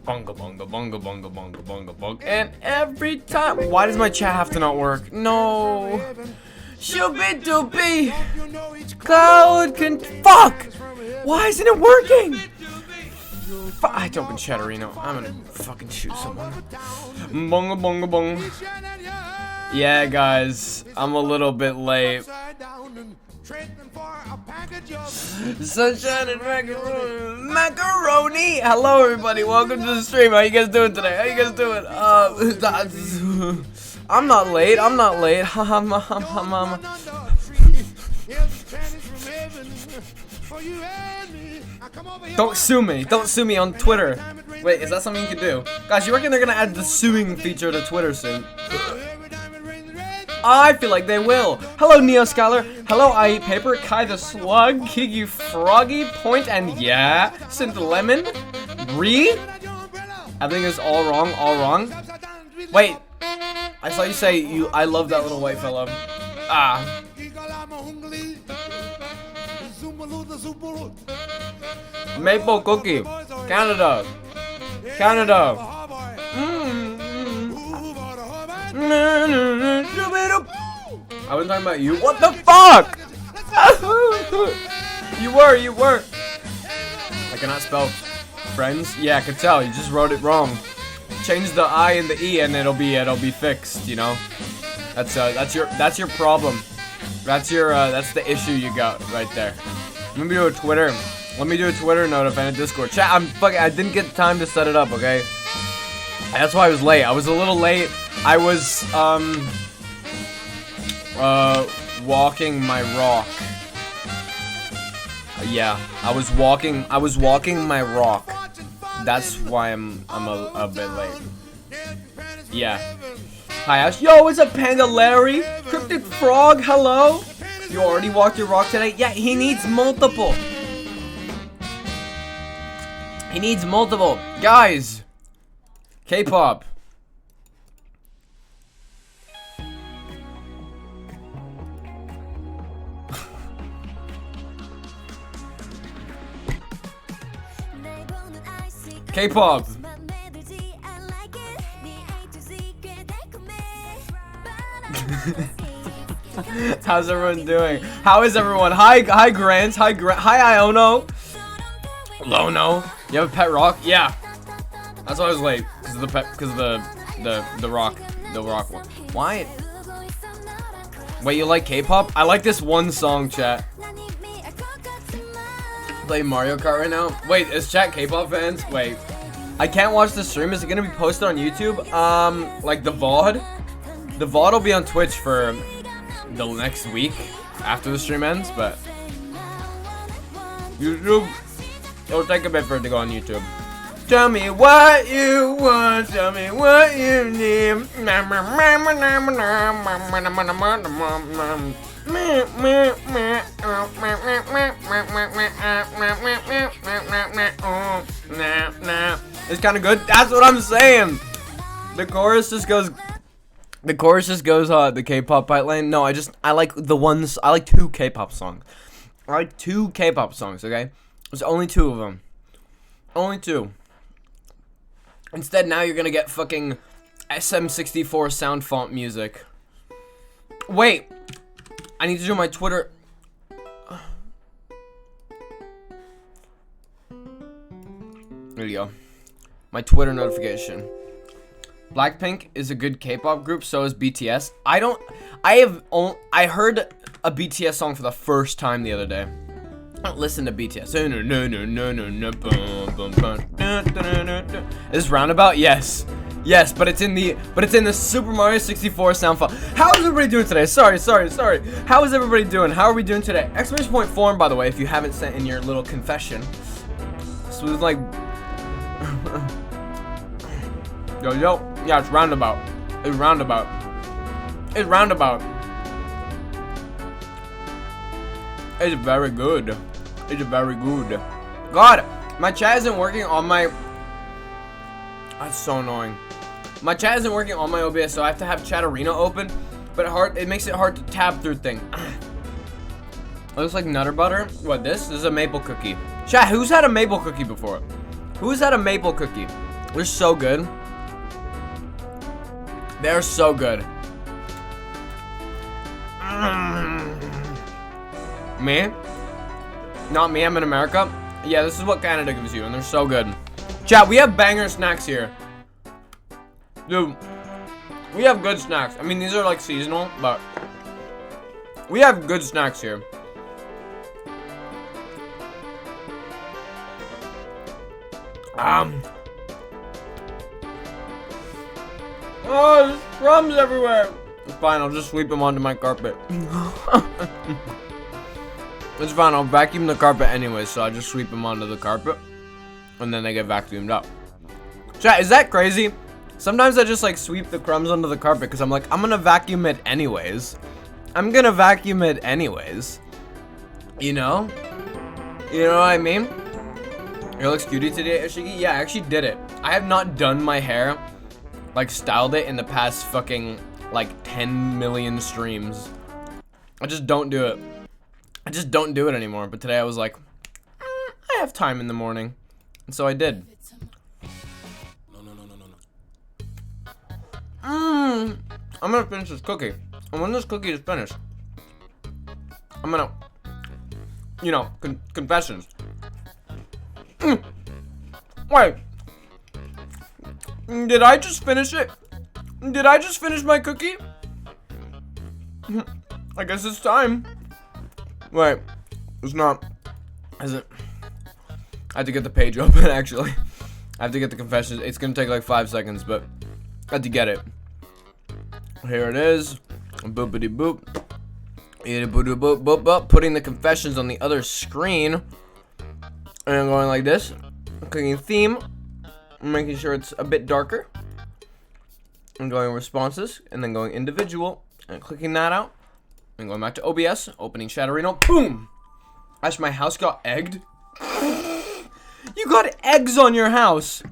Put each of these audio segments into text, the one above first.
Bunga bunga bunga bunga bunga bunga bunga. And every time, why does my chat have to not work? No. Shooby doopy. Cloud can fuck. Why isn't it working? I had to open Chatterino. I'm gonna fucking shoot someone. Bunga bunga bung. Yeah, guys, I'm a little bit late. Sunshine and macaroni. Hello, everybody. Welcome to the stream. How you guys doing today? How you guys doing? I'm not late. I'm not late. Don't sue me. Don't sue me on Twitter. Wait, is that something you can do? Guys, you reckon they're gonna add the suing feature to Twitter soon? I feel like they will. Hello, Neo Scholar. Hello, I Eat Paper. Kai the Slug. Kiggy Froggy. Point and yeah. Synth Lemon. Bree. I think it's all wrong. All wrong. Wait. I saw you say you. I love that little white fellow. Ah. Maple Cookie. Canada. Canada. I was talking about you. What the fuck? You were. I cannot spell friends. Yeah, I could tell. You just wrote it wrong. Change the I and the E, and it'll be fixed. You know. That's your problem. That's the issue you got right there. Let me do a Twitter. Let me do a Twitter note and a Discord chat. I didn't get time to set it up. Okay. That's why I was late. I was a little late. I was walking my rock. Yeah, I was walking my rock. That's why I'm a bit late. Yeah. Hi Ash. Yo, what's up, Panda Larry? Cryptic Frog, hello? You already walked your rock today? Yeah, he needs multiple. He needs multiple. Guys. K-pop. K-pop. How's everyone doing? How is everyone? Hi Grant. Hi Iono. Lono. You have a pet rock? Yeah. That's why I was late. Because of the pet. Because of the rock. The rock one. Why? Wait, you like K-pop? I like this one song, chat. Play Mario Kart right now. Wait, is chat K-pop fans? Wait, I can't watch the stream. Is it gonna be posted on YouTube? Like the VOD? The VOD will be on Twitch for the next week after the stream ends, but YouTube, it'll take a bit for it to go on YouTube. Tell me what you want. Tell me what you need. It's kind of good. That's what I'm saying. The chorus just goes. The K-pop pipe line. No, I like the ones. I like two K-pop songs. I like two K-pop songs. Okay, there's only two of them. Only two. Instead, now you're gonna get fucking SM64 sound font music. Wait. I need to do my Twitter. There you go. My Twitter notification. Blackpink is a good K-pop group, so is BTS. I heard a BTS song for the first time the other day. I don't listen to BTS. Is Roundabout? Yes. Yes, but it's in the Super Mario 64 sound file. How is everybody doing today? Sorry. How is everybody doing? How are we doing today? Exclamation point form, by the way, if you haven't sent in your little confession. So it was like yo. Yeah, it's Roundabout. It's Roundabout. It's very good. God, my chat isn't working on my. That's so annoying. My chat isn't working on my OBS, so I have to have Chatterino open, but it makes it hard to tab through things. It looks like Nutter Butter. What, this? This is a maple cookie. Chat, who's had a maple cookie before? Who's had a maple cookie? They're so good. They're so good. Me? Not me, I'm in America. Yeah, this is what Canada gives you, and they're so good. Chat, we have banger snacks here. Dude, we have good snacks. I mean, these are like seasonal, but we have good snacks here. Oh, there's crumbs everywhere. It's fine, I'll just sweep them onto my carpet. It's fine, I'll vacuum the carpet anyway, so I just sweep them onto the carpet. And then they get vacuumed up. Chat, is that crazy? Sometimes I just like sweep the crumbs under the carpet because I'm like, I'm gonna vacuum it anyways. I'm gonna vacuum it anyways. You know? You know what I mean? Your looks cutie today, Ishiki? Yeah, I actually did it. I have not done my hair, like styled it in the past fucking like 10 million streams. I just don't do it. I just don't do it anymore. But today I was like, I have time in the morning. And so I did. I'm gonna finish this cookie. And when this cookie is finished, I'm gonna, you know, confessions. Wait. Did I just finish it? Did I just finish my cookie? I guess it's time. Wait. It's not. Is it? I have to get the page open, actually. I have to get the confessions. It's gonna take like 5 seconds, but I have to get it. Here it is. Boopity boop. Boop boop boop. Putting the confessions on the other screen. And I'm going like this. Clicking theme. Making sure it's a bit darker. And going responses. And then going individual. And clicking that out. And going back to OBS. Opening Shadowreno. Boom! Ash, my house got egged. You got eggs on your house.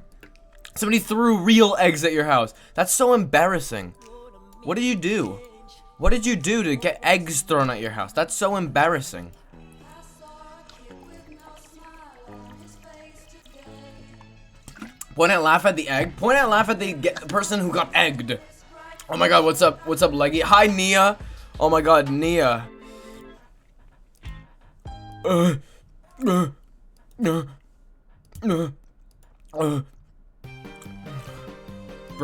Somebody threw real eggs at your house. That's so embarrassing. What did you do? What did you do to get eggs thrown at your house? That's so embarrassing. Point at laugh at the egg. Point at laugh at the person who got egged. Oh my god, what's up? What's up, Leggy? Hi, Nia. Oh my god, Nia. Bro,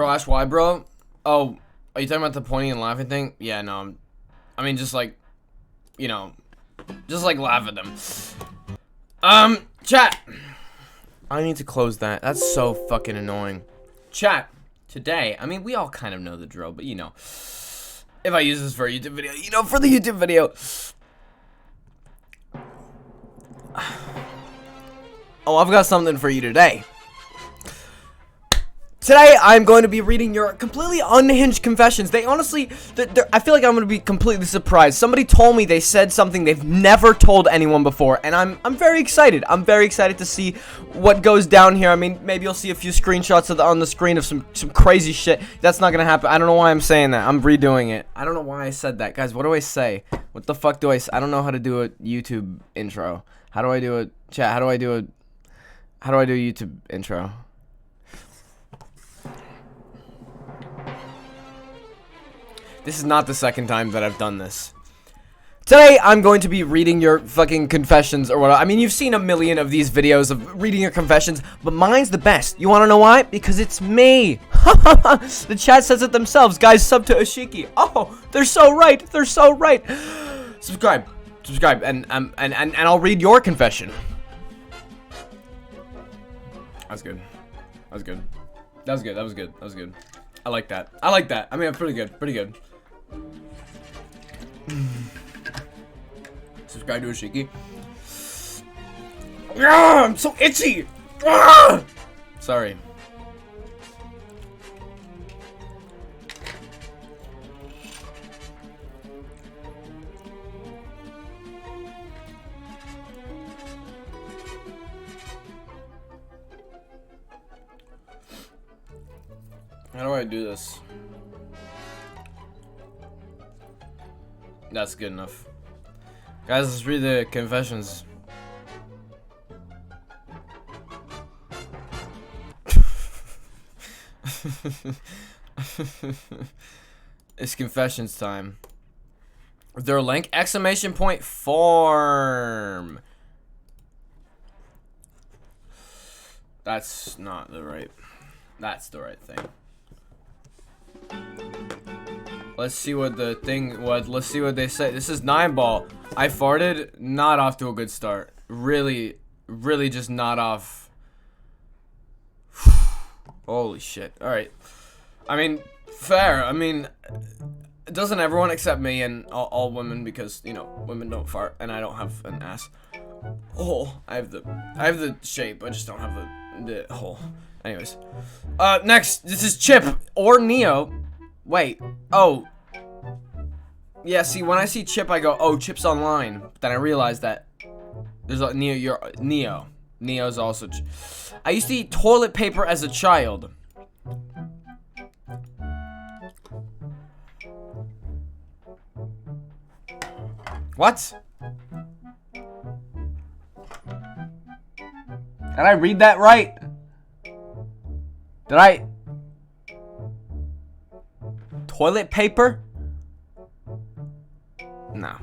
Ash, why, bro? Oh, are you talking about the pointing and laughing thing? Yeah, no. I mean, just like, you know, just like laugh at them. Chat. I need to close that. That's so fucking annoying. Chat. Today, I mean, we all kind of know the drill, but you know, if I use this for a YouTube video, you know, for the YouTube video. Oh, I've got something for you today. Today, I'm going to be reading your completely unhinged confessions. They honestly, I feel like I'm going to be completely surprised. Somebody told me they said something they've never told anyone before, and I'm very excited. I'm very excited to see what goes down here. I mean, maybe you'll see a few screenshots of on the screen of some crazy shit. That's not going to happen. I don't know why I'm saying that. I'm redoing it. I don't know why I said that. Guys, what do I say? What the fuck do I say? I don't know how to do a YouTube intro. How do I do a chat? How do I do a YouTube intro? This is not the second time that I've done this. Today, I'm going to be reading your fucking confessions or whatever. I mean, you've seen a million of these videos of reading your confessions, but mine's the best. You want to know why? Because it's me. The chat says it themselves. Guys, sub to Ashiki. Oh, they're so right. They're so right. Subscribe, and I'll read your confession. That's good. That was good. That was good. That was good. That was good. I like that. I like that. I mean, I'm pretty good. Pretty good. Subscribe to Ashiki. Ah, I'm so itchy. Ah! Sorry. How do I do this? That's good enough. Guys, let's read the confessions. It's confessions time. Is there a link? Exclamation point form. That's not the right. That's the right thing. Let's see what the thing. Let's see what they say. This is 9ball. I farted. Not off to a good start. Really, really just not off. Holy shit. All right. I mean, fair. I mean, doesn't everyone except me and all women, because you know women don't fart and I don't have an ass. Oh, I have the shape. I just don't have the hole. Anyways, next, this is Chip or Neo. Wait, oh, yeah. See, when I see Chip, I go, oh, Chip's online. But then I realize that there's a Neo. Neo's also. I used to eat toilet paper as a child. What? Did I read that right? Did I? Toilet paper? No.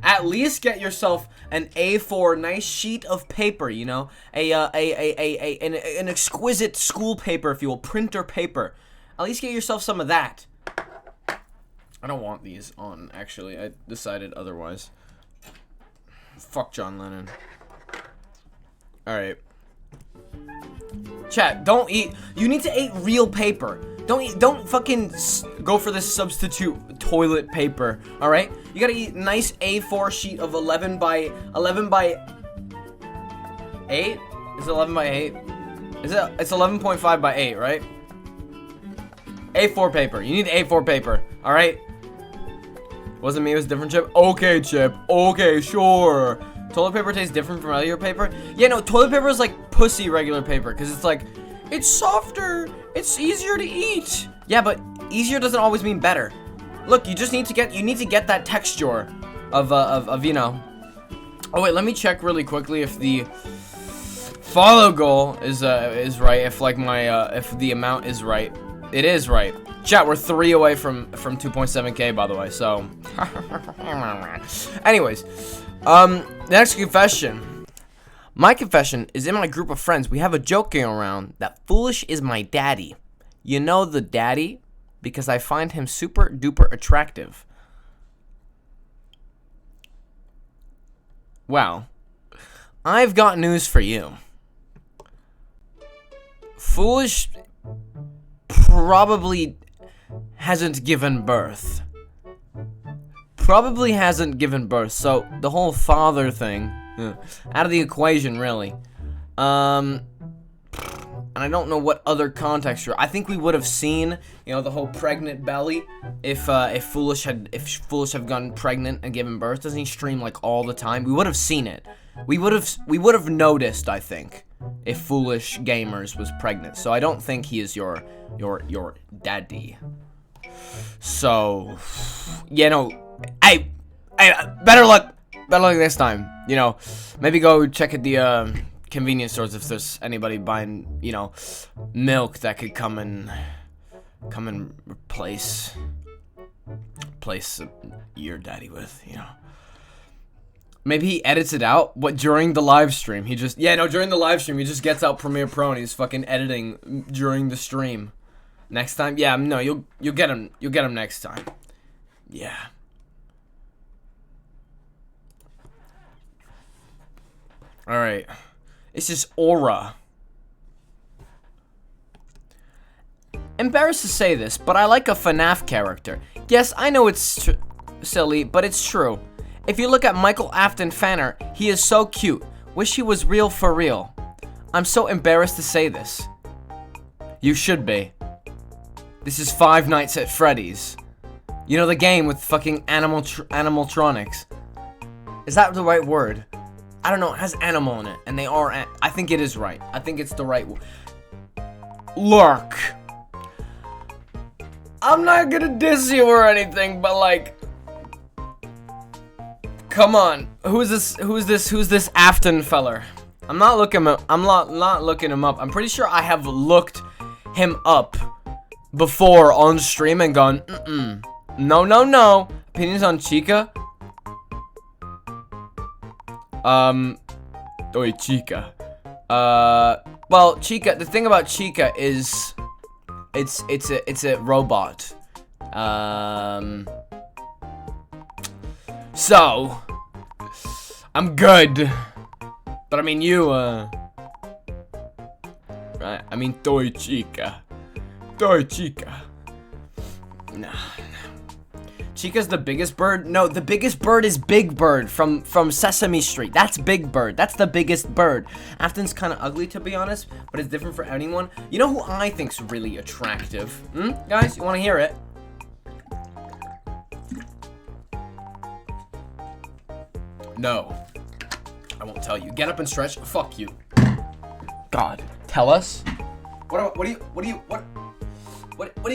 At least get yourself an A4 nice sheet of paper, you know? An exquisite school paper, if you will, printer paper. At least get yourself some of that. I don't want these on, actually. I decided otherwise. Fuck John Lennon. Alright. Chat, don't eat. You need to eat real paper. Don't fucking go for this substitute toilet paper. Alright? You gotta eat nice A4 sheet of 11 by 8? Is it 11 by 8? Is it? It's 11.5 by 8, right? A4 paper. You need A4 paper. Alright? Wasn't me, it was a different Chip. Okay, Chip. Okay, sure. Toilet paper tastes different from regular paper? Yeah, no, toilet paper is like pussy regular paper, because it's like, it's softer, it's easier to eat. Yeah, but easier doesn't always mean better. Look, you just need to get that texture of you know. Oh wait, let me check really quickly if the follow goal is right, if like my if the amount is right. It is right. Chat, we're 3 away from 2.7k, by the way, so. Anyways, next confession. My confession is in my group of friends. We have a joking around that Foolish is my daddy. You know the daddy? Because I find him super duper attractive. Well, I've got news for you. Foolish probably hasn't given birth. Probably hasn't given birth, so the whole father thing, out of the equation, really. And I don't know what other context. I think we would have seen, you know, the whole pregnant belly if Foolish had gotten pregnant and given birth. Doesn't he stream like all the time? We would have seen it. We would have noticed, I think, if Foolish Gamers was pregnant. So I don't think he is your daddy. So, you know, hey, better luck this time. You know, maybe go check at the convenience stores if there's anybody buying, you know, milk that could come and replace your daddy with, you know. Maybe he edits it out, but during the live stream, during the live stream, he just gets out Premiere Pro and he's fucking editing during the stream. Next time, yeah, no, you'll get him next time. Yeah. All right. This is Aura. Embarrassed to say this, but I like a FNAF character. Yes, I know it's silly, but it's true. If you look at Michael Afton fan art, he is so cute. Wish he was real for real. I'm so embarrassed to say this. You should be. This is Five Nights at Freddy's. You know the game with fucking animatronics. Is that the right word? I don't know, it has animal in it, and they are, I think it is right. I think it's the right word. Look. I'm not gonna diss you or anything, but like, come on. Who's this Afton feller? I'm not looking him up. I'm pretty sure I have looked him up before on stream and gone, no, no, no. Opinions on Chica? Oi, Chica. Well, Chica, the thing about Chica is it's a robot. So I'm good. But I mean you, right? I mean Toy Chica. Toy Chica. Nah. Chica's the biggest bird? No, the biggest bird is Big Bird from Sesame Street. That's Big Bird. That's the biggest bird. Afton's kind of ugly, to be honest, but it's different for anyone. You know who I think's really attractive? Guys, you want to hear it? No. I won't tell you. Get up and stretch. Fuck you. God. Tell us. What are you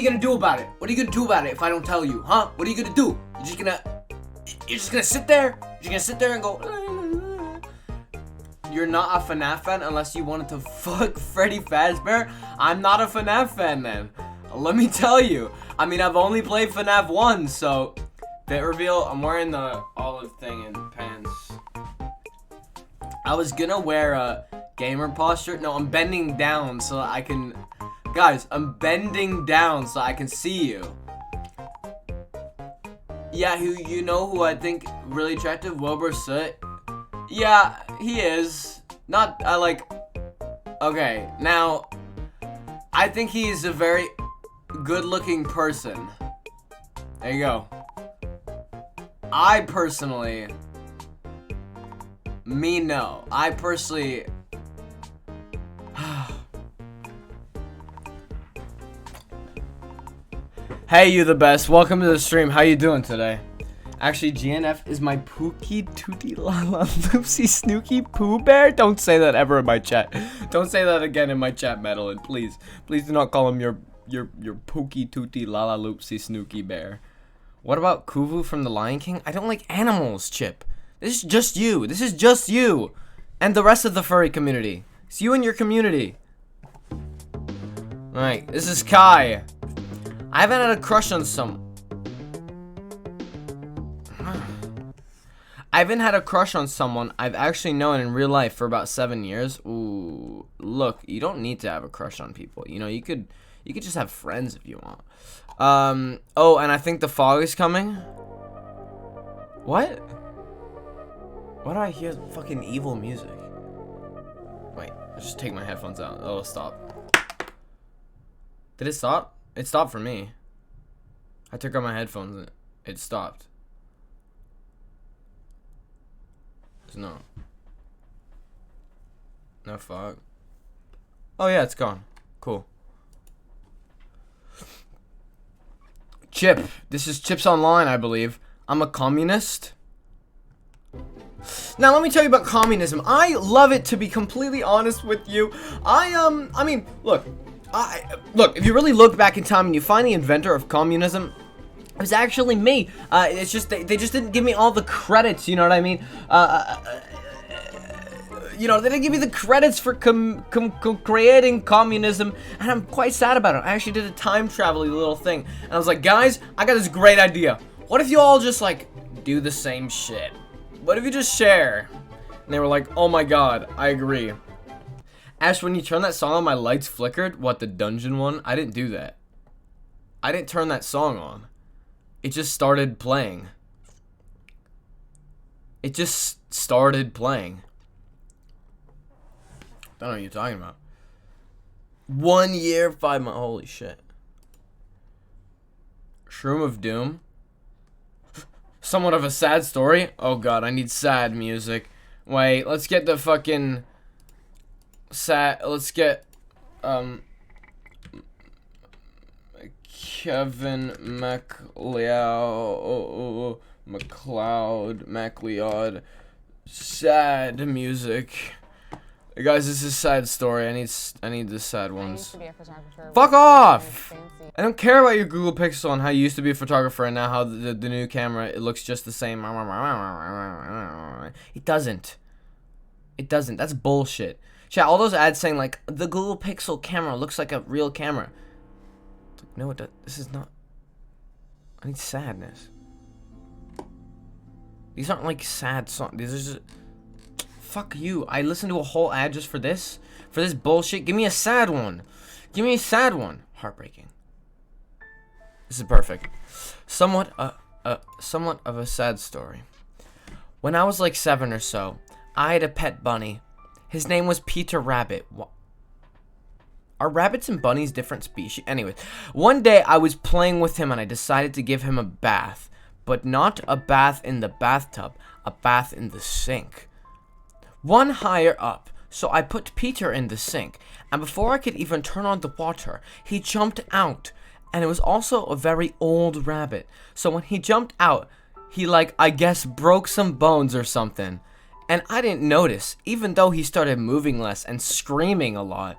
gonna do about it? What are you gonna do about it if I don't tell you, huh? What are you gonna do? You're just gonna sit there? You're gonna sit there and go, you're not a FNAF fan unless you wanted to fuck Freddy Fazbear? I'm not a FNAF fan then. Let me tell you. I mean, I've only played FNAF 1, so fit reveal, I'm wearing the olive thing and pants. I was gonna wear a gamer posture. No, I'm bending down so I can... Guys, I'm bending down so I can see you. Yeah, you know who I think really attractive? Wilbur Soot. Yeah, he is. Not, okay, now, I think he's a very good-looking person. There you go. I personally... no. I personally... Hey, you the best. Welcome to the stream. How you doing today? Actually, GNF is my Pookie Tootie Lala Loopsie Snooky Pooh Bear. Don't say that ever in my chat. Don't say that again in my chat, Madeline. Please. Please do not call him your Pookie Tootie Lala Loopsie Snooky Bear. What about Kuvu from The Lion King? I don't like animals, Chip. This is just you. This is just you. And the rest of the furry community. It's you and your community. Alright, this is Kai. I haven't had a crush on I haven't had a crush on someone I've actually known in real life for about 7 years. Ooh, look, you don't need to have a crush on people. You know, you could just have friends if you want. Oh, and I think the fog is coming. What? Why do I hear fucking evil music? Wait, I'll just take my headphones out. Oh, stop. Did it stop? It stopped for me. I took out my headphones and it stopped. There's no fog. Oh yeah, it's gone. Cool. Chip. This is Chips Online, I believe. I'm a communist. Now let me tell you about communism. I love it, to be completely honest with you. I mean, look, if you really look back in time and you find the inventor of communism, it was actually me. It's just they just didn't give me all the credits. You know what I mean? You know, they didn't give me the credits for creating communism, and I'm quite sad about it. I actually did a time travel little thing, and I was like, guys, I got this great idea. What if you all just like do the same shit? What if you just share? And they were like, oh my god, I agree. Ash, when you turn that song on, my lights flickered. What, the dungeon one? I didn't do that. I didn't turn that song on. It just started playing. It just started playing. I don't know what you're talking about. 1 year, 5 months. Holy shit. Shroom of Doom. Somewhat of a sad story. Oh god, I need sad music. Wait, let's get the fucking... let's get Kevin MacLeod sad music. Guys, this is a sad story. I need the sad ones. Fuck off! I don't care about your Google Pixel and how you used to be a photographer and now how the new camera, it looks just the same. It doesn't. It doesn't. That's bullshit. Chat, all those ads saying like the Google Pixel camera looks like a real camera. It's like, no, it does. This is not. I need sadness. These aren't like sad songs. These are just. Fuck you. I listened to a whole ad just for this. For this bullshit. Give me a sad one. Give me a sad one. Heartbreaking. This is perfect. Somewhat of a sad story. When I was like 7 or so, I had a pet bunny. His name was Peter Rabbit. Are rabbits and bunnies different species? Anyways, one day I was playing with him and I decided to give him a bath. But not a bath in the bathtub, a bath in the sink. One higher up, so I put Peter in the sink, and before I could even turn on the water, he jumped out, and it was also a very old rabbit. So when he jumped out, he I guess broke some bones or something, and I didn't notice, even though he started moving less and screaming a lot.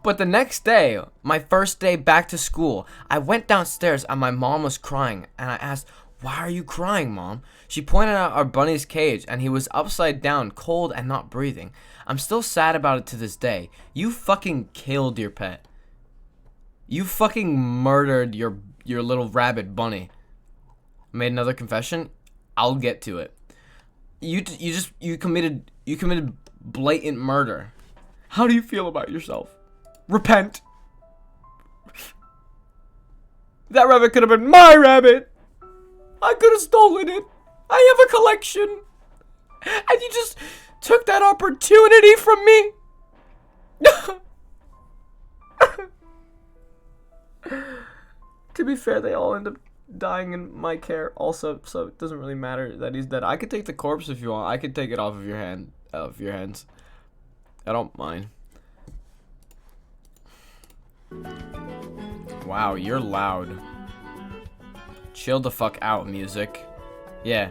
But the next day, my first day back to school, I went downstairs and my mom was crying, and I asked, "Why are you crying, Mom?" She pointed out our bunny's cage, and he was upside down, cold and not breathing. I'm still sad about it to this day. You fucking killed your pet. You fucking murdered your little rabbit bunny. Made another confession? I'll get to it. You committed blatant murder. How do you feel about yourself? Repent. That rabbit could have been my rabbit. I could have stolen it. I have a collection. And you just took that opportunity from me. To be fair, they all end up dying in my care also, so it doesn't really matter that he's dead. I could take the corpse if you want. I could take it off of your hands. I don't mind. Wow, you're loud. Chill the fuck out, music. Yeah,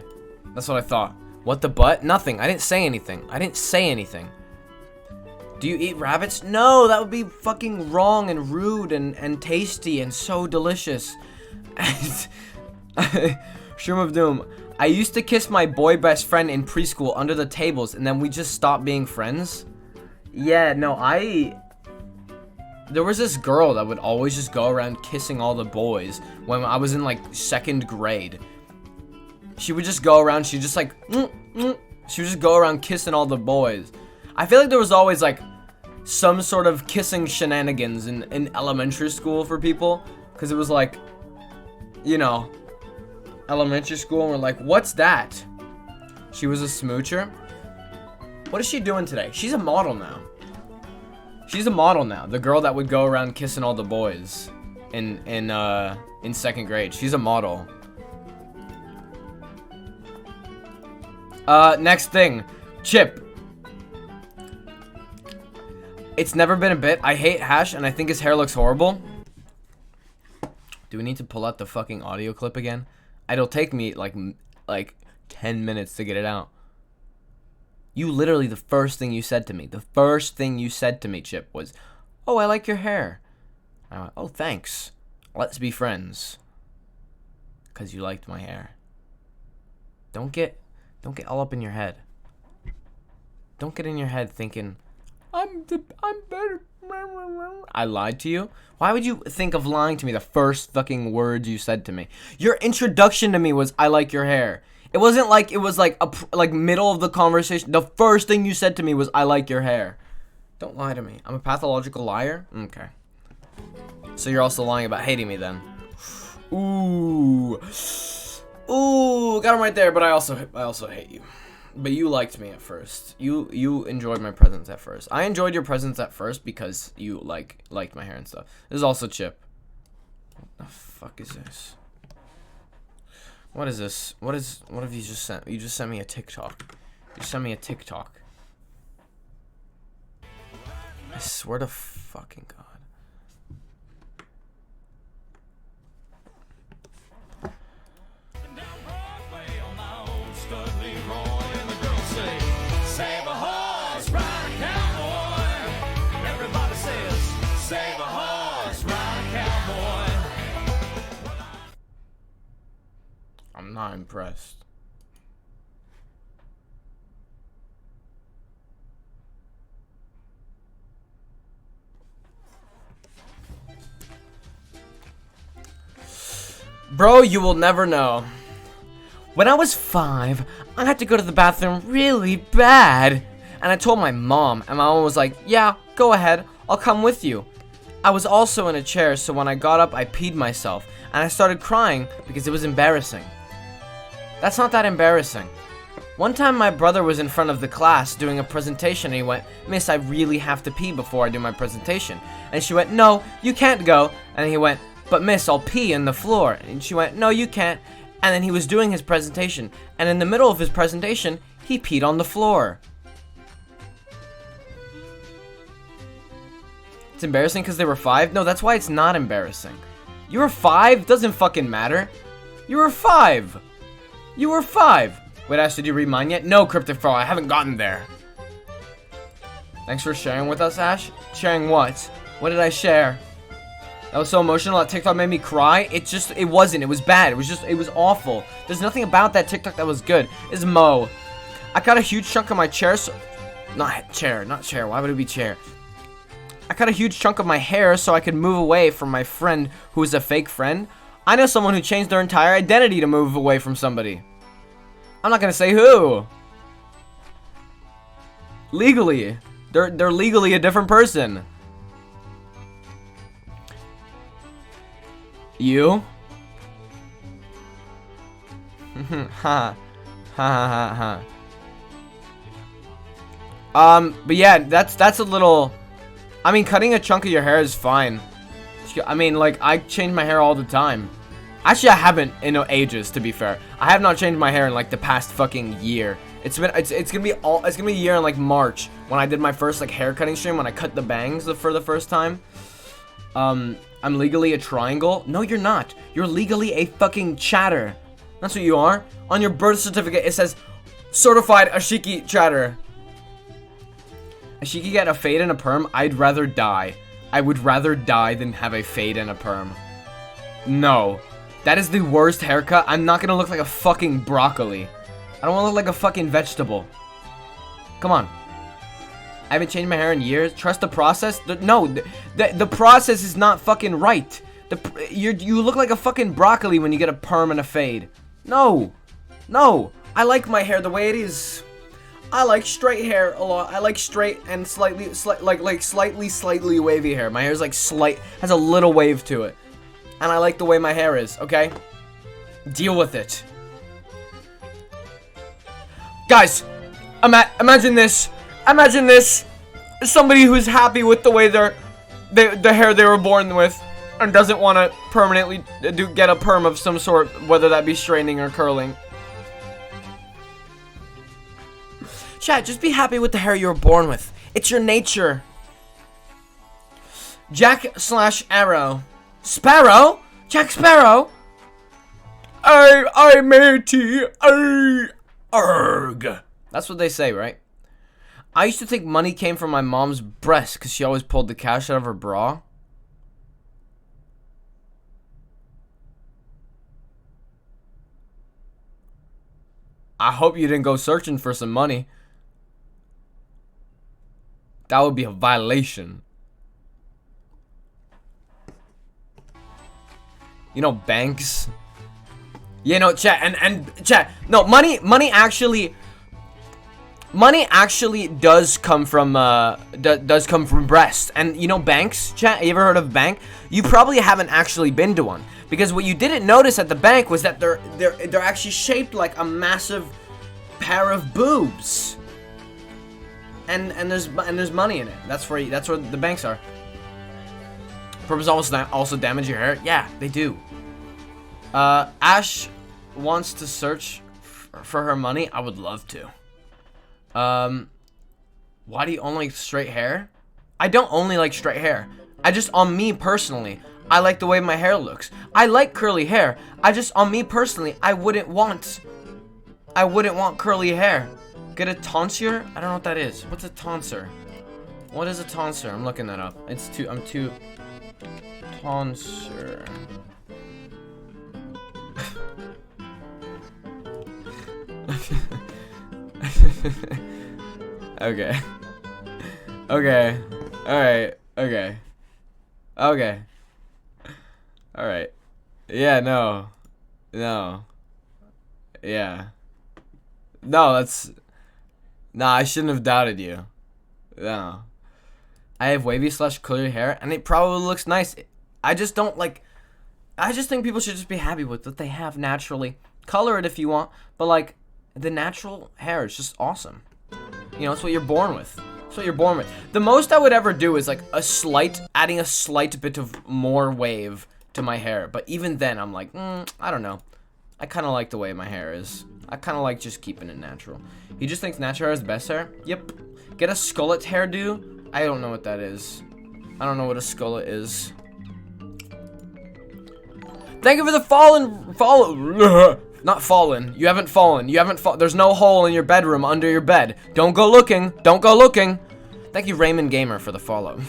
that's what I thought. What the butt? Nothing. I didn't say anything. Do you eat rabbits? No, that would be fucking wrong and rude and tasty and so delicious. Shroom of Doom. I used to kiss my boy best friend in preschool under the tables, and then we just stopped being friends. Yeah, no, there was this girl that would always just go around kissing all the boys when I was in like 2nd grade. She would just go around, she would just go around kissing all the boys. I feel like there was always like some sort of kissing shenanigans in elementary school for people, because it was like, you know, elementary school, and we're like, what's that? She was a smoocher. What is she doing today? She's a model now. The girl that would go around kissing all the boys in 2nd grade. She's a model. Next thing. Chip. It's never been a bit. I hate Hash, and I think his hair looks horrible. Do we need to pull out the fucking audio clip again? It'll take me like 10 minutes to get it out. You literally, the first thing you said to me, Chip, was, "Oh, I like your hair." I went, "Oh, thanks. Let's be friends." 'Cause you liked my hair. Don't get all up in your head. Don't get in your head thinking, I'm better. I lied to you? Why would you think of lying to me the first fucking words you said to me? Your introduction to me was, "I like your hair." It wasn't like it was like middle of the conversation. The first thing you said to me was, "I like your hair." Don't lie to me. I'm a pathological liar? Okay. So you're also lying about hating me then. Ooh. Ooh, got him right there, but I also hate you. But you liked me at first. You enjoyed my presence at first. I enjoyed your presence at first because you liked my hair and stuff. This is also Chip. What the fuck is this? What is this? What have you just sent? You just sent me a TikTok. You sent me a TikTok. I swear to fucking God. I'm not impressed. Bro, you will never know. When I was 5, I had to go to the bathroom really bad. And I told my mom, and my mom was like, yeah, go ahead, I'll come with you. I was also in a chair, so when I got up, I peed myself. And I started crying because it was embarrassing. That's not that embarrassing. One time my brother was in front of the class doing a presentation and he went, Miss, I really have to pee before I do my presentation. And she went, no, you can't go. And he went, but miss, I'll pee in the floor. And she went, no, you can't. And then he was doing his presentation. And in the middle of his presentation, he peed on the floor. It's embarrassing because they were 5? No, that's why it's not embarrassing. You were 5? Doesn't fucking matter. You were 5. You were 5. Wait, Ash, did you read mine yet? No, Cryptic Frog, I haven't gotten there. Thanks for sharing with us, Ash. Sharing what? What did I share? That was so emotional. That TikTok made me cry. It wasn't. It was bad. It was awful. There's nothing about that TikTok that was good. It's Mo. I cut a huge chunk of my chair, not chair. Why would it be chair? I cut a huge chunk of my hair so I could move away from my friend who is a fake friend. I know someone who changed their entire identity to move away from somebody. I'm not gonna say who. Legally. They're legally a different person. You? Ha. Ha. But yeah, that's a little... I mean, cutting a chunk of your hair is fine. I mean, like, I change my hair all the time. Actually, I haven't in ages, to be fair. I have not changed my hair in, like, the past fucking year. It's gonna be a year in, like, March, when I did my first, like, hair cutting stream, when I cut the bangs for the first time. I'm legally a triangle. No, you're not. You're legally a fucking chatter. That's what you are. On your birth certificate, it says, certified Ashiki chatter. Ashiki get a fade and a perm? I'd rather die. I would rather die than have a fade and a perm. No. That is the worst haircut. I'm not gonna look like a fucking broccoli. I don't wanna look like a fucking vegetable. Come on. I haven't changed my hair in years. Trust the process? No. The process is not fucking right. You look like a fucking broccoli when you get a perm and a fade. No. No. I like my hair the way it is. I like straight hair a lot. I like straight and slightly wavy hair. My hair is like has a little wave to it. And I like the way my hair is, okay? Deal with it. Guys, imagine this. Imagine this. Somebody who's happy with the way the hair they were born with and doesn't want to permanently get a perm of some sort, whether that be straightening or curling. Chat, just be happy with the hair you were born with. It's your nature. Jack/Arrow. Sparrow? Jack Sparrow? I matey. Arg. That's what they say, right? I used to think money came from my mom's breast because she always pulled the cash out of her bra. I hope you didn't go searching for some money. That would be a violation. You know, banks. Yeah, no, chat, and chat. No, money actually does come from does come from breasts. And you know, banks, chat. You ever heard of a bank? You probably haven't actually been to one, because what you didn't notice at the bank was that they're actually shaped like a massive pair of boobs. And there's money in it. That's where the banks are. Purpose also damage your hair? Yeah, they do. Ash wants to search for her money. I would love to. Why do you only like straight hair? I don't only like straight hair. On me personally, I like the way my hair looks. I like curly hair. On me personally, I wouldn't want curly hair. Get a tonsure? I don't know what that is. What's a tonsure? What is a tonsure? I'm looking that up. I'm too tonsure. Okay. Okay. Alright. Okay. Okay. Alright. Yeah, no. No. Yeah. No, that's... Nah, I shouldn't have doubted you. No. I have wavy / curly hair, and it probably looks nice. I just don't like... I just think people should just be happy with what they have naturally. Color it if you want, but like, the natural hair is just awesome. You know, it's what you're born with. It's what you're born with. The most I would ever do is like adding a slight bit of more wave to my hair. But even then, I'm like, I don't know. I kind of like the way my hair is. I kind of like just keeping it natural. He just thinks natural hair is the best hair? Yep. Get a skullet hairdo? I don't know what that is. I don't know what a skullet is. Thank you for the follow. Not fallen. You haven't fallen. There's no hole in your bedroom under your bed. Don't go looking. Don't go looking. Thank you, Raymond Gamer, for the follow.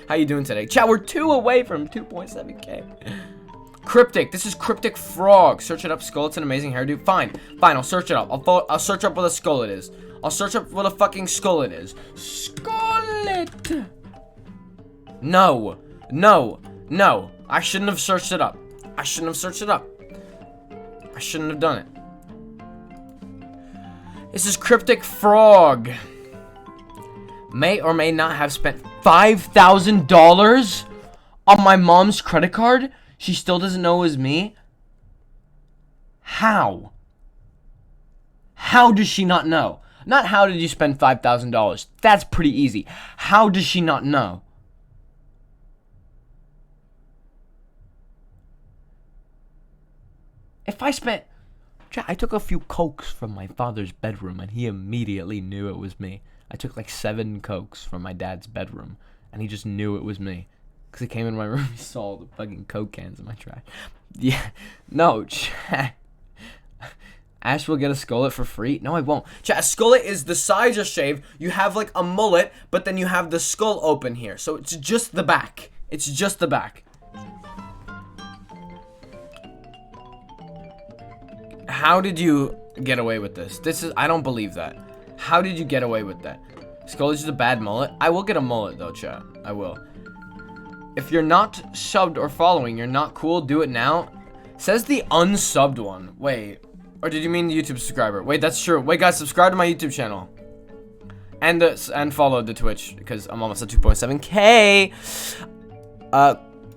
How you doing today? Chat, we're 2 away from 2.7K. Cryptic. This is Cryptic Frog. Search it up. Skullet's an amazing hairdo. Fine. Fine, I'll search it up. I'll search up what a skullet is. I'll search up what a fucking skullet is. Skullet. No. No. No. I shouldn't have searched it up. I shouldn't have searched it up. I shouldn't have done it. This is Cryptic Frog. May or may not have spent $5,000 on my mom's credit card. She still doesn't know it was me. How? How does she not know? Not how did you spend $5,000. That's pretty easy. How does she not know? If I spent... I took a few Cokes from my father's bedroom, and he immediately knew it was me. I took like 7 Cokes from my dad's bedroom, and he just knew it was me. Because he came in my room, he saw all the fucking Coke cans in my trash. Yeah, no, chat. Ash will get a skullet for free? No, I won't. Chat, a skullet is the sides are shaved. You have like a mullet, but then you have the skull open here. So it's just the back. It's just the back. How did you get away with this? I don't believe that. How did you get away with that? Skull is just a bad mullet. I will get a mullet though, chat. I will. If you're not subbed or following, you're not cool. Do it now. Says the unsubbed one. Wait. Or did you mean the YouTube subscriber? Wait, that's true. Wait, guys, subscribe to my YouTube channel. And follow the Twitch, because I'm almost at 2.7K.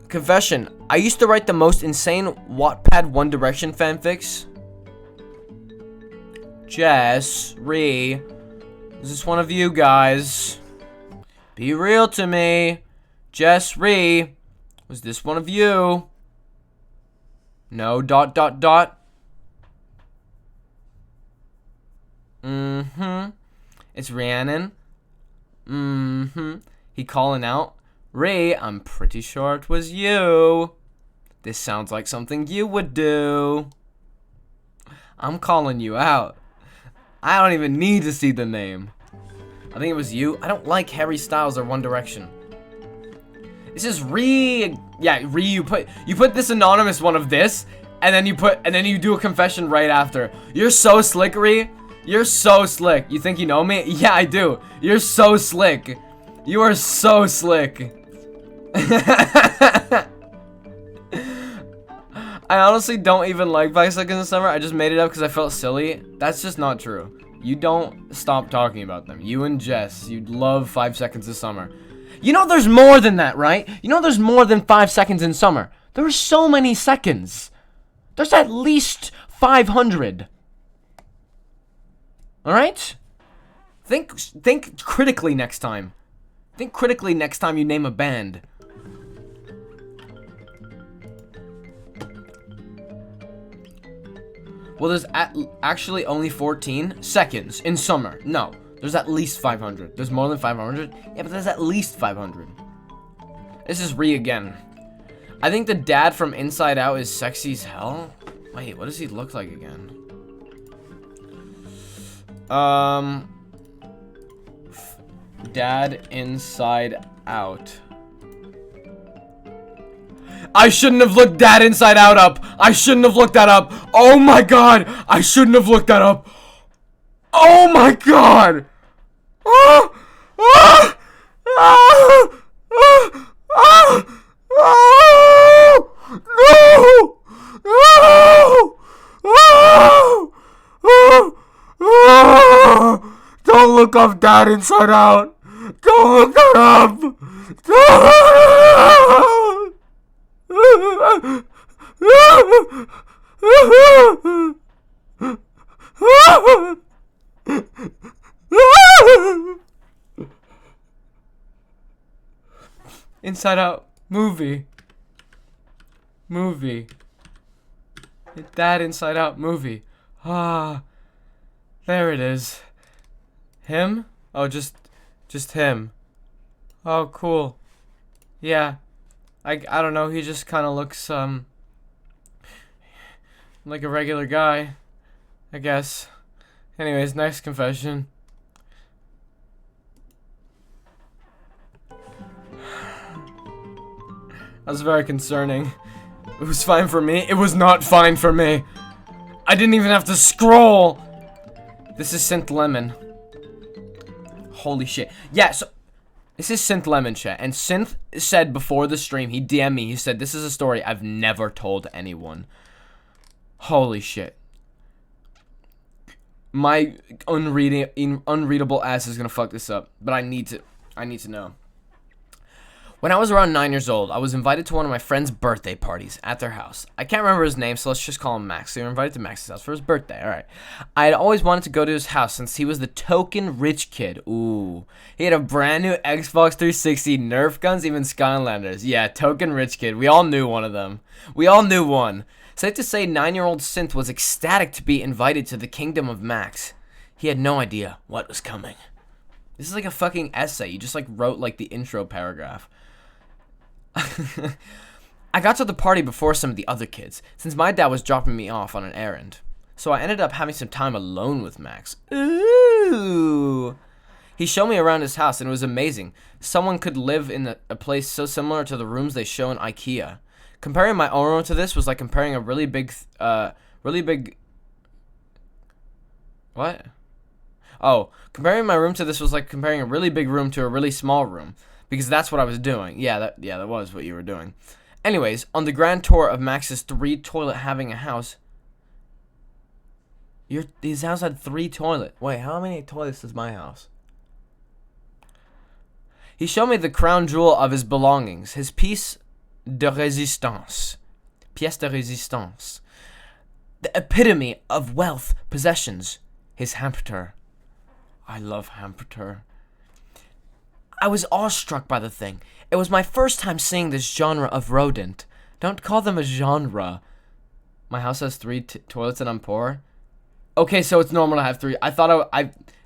Confession. I used to write the most insane Wattpad One Direction fanfics. Jess, Ree, is this one of you guys? Be real to me. Jess, Ree, was this one of you? No, ... It's Rhiannon. He calling out. Ree, I'm pretty sure it was you. This sounds like something you would do. I'm calling you out. I don't even need to see the name. I think it was you. I don't like Harry Styles or One Direction. This is Ree. Yeah, Ree. You put this anonymous one of this, and then you do a confession right after. You're so slick, Ree. You're so slick. You think you know me? Yeah, I do. You're so slick. You are so slick. I honestly don't even like 5 Seconds of Summer. I just made it up because I felt silly. That's just not true. You don't stop talking about them. You and Jess, you love 5 Seconds of Summer. You know there's more than that, right? You know there's more than 5 seconds in summer. There are so many seconds. There's at least 500. Alright? Think critically next time. Think critically next time you name a band. Well, there's actually only 14 seconds in summer. No, there's at least 500. There's more than 500? Yeah, but there's at least 500. This is Ree again. I think the dad from Inside Out is sexy as hell. Wait, what does he look like again? Dad Inside Out. I shouldn't have looked Dad Inside Out up. I shouldn't have looked that up. Oh my god. I shouldn't have looked that up. Oh my god. Ah! Ah! Ah! Ah! Ah! Ah! No! Ah! look up Dad Inside Out. Go look it up. Inside Out movie. Dad Inside Out movie. Ah, there it is. Him? Oh, just him. Oh, cool. Yeah. I don't know. He just kind of looks like a regular guy, I guess. Anyways, next confession. That was very concerning. It was fine for me. It was not fine for me. I didn't even have to scroll. This is Synth Lemon. Holy shit. Yeah, so this is Synth Lemon, chat. And Synth said before the stream, he DM'd me. He said, this is a story I've never told anyone. Holy shit. My unreadable ass is gonna fuck this up. But I need to know. When I was around 9 years old, I was invited to one of my friend's birthday parties at their house. I can't remember his name, so let's just call him Max. So we were invited to Max's house for his birthday. All right. I had always wanted to go to his house since he was the token rich kid. Ooh. He had a brand new Xbox 360, Nerf guns, even Skylanders. Yeah, token rich kid. We all knew one of them. We all knew one. Safe to say, 9-year-old Synth was ecstatic to be invited to the kingdom of Max. He had no idea what was coming. This is like a fucking essay. You just like wrote like the intro paragraph. I got to the party before some of the other kids, since my dad was dropping me off on an errand. So I ended up having some time alone with Max. Ooh. He showed me around his house, and it was amazing. Someone could live in a place so similar to the rooms they show in IKEA. Comparing my own room to this was like comparing a really big... What? Oh, comparing my room to this was like comparing a really big room to a really small room. Because that's what I was doing. Yeah, that was what you were doing. Anyways, on the grand tour of Max's 3-toilet having a house. His house had 3 toilets. Wait, how many toilets is my house? He showed me the crown jewel of his belongings. His pièce de résistance. Pièce de résistance. The epitome of wealth, possessions. His hamster. I love hamster. I was awestruck by the thing. It was my first time seeing this genre of rodent. Don't call them a genre. My house has 3 toilets and I'm poor. Okay, so it's normal to have 3. I thought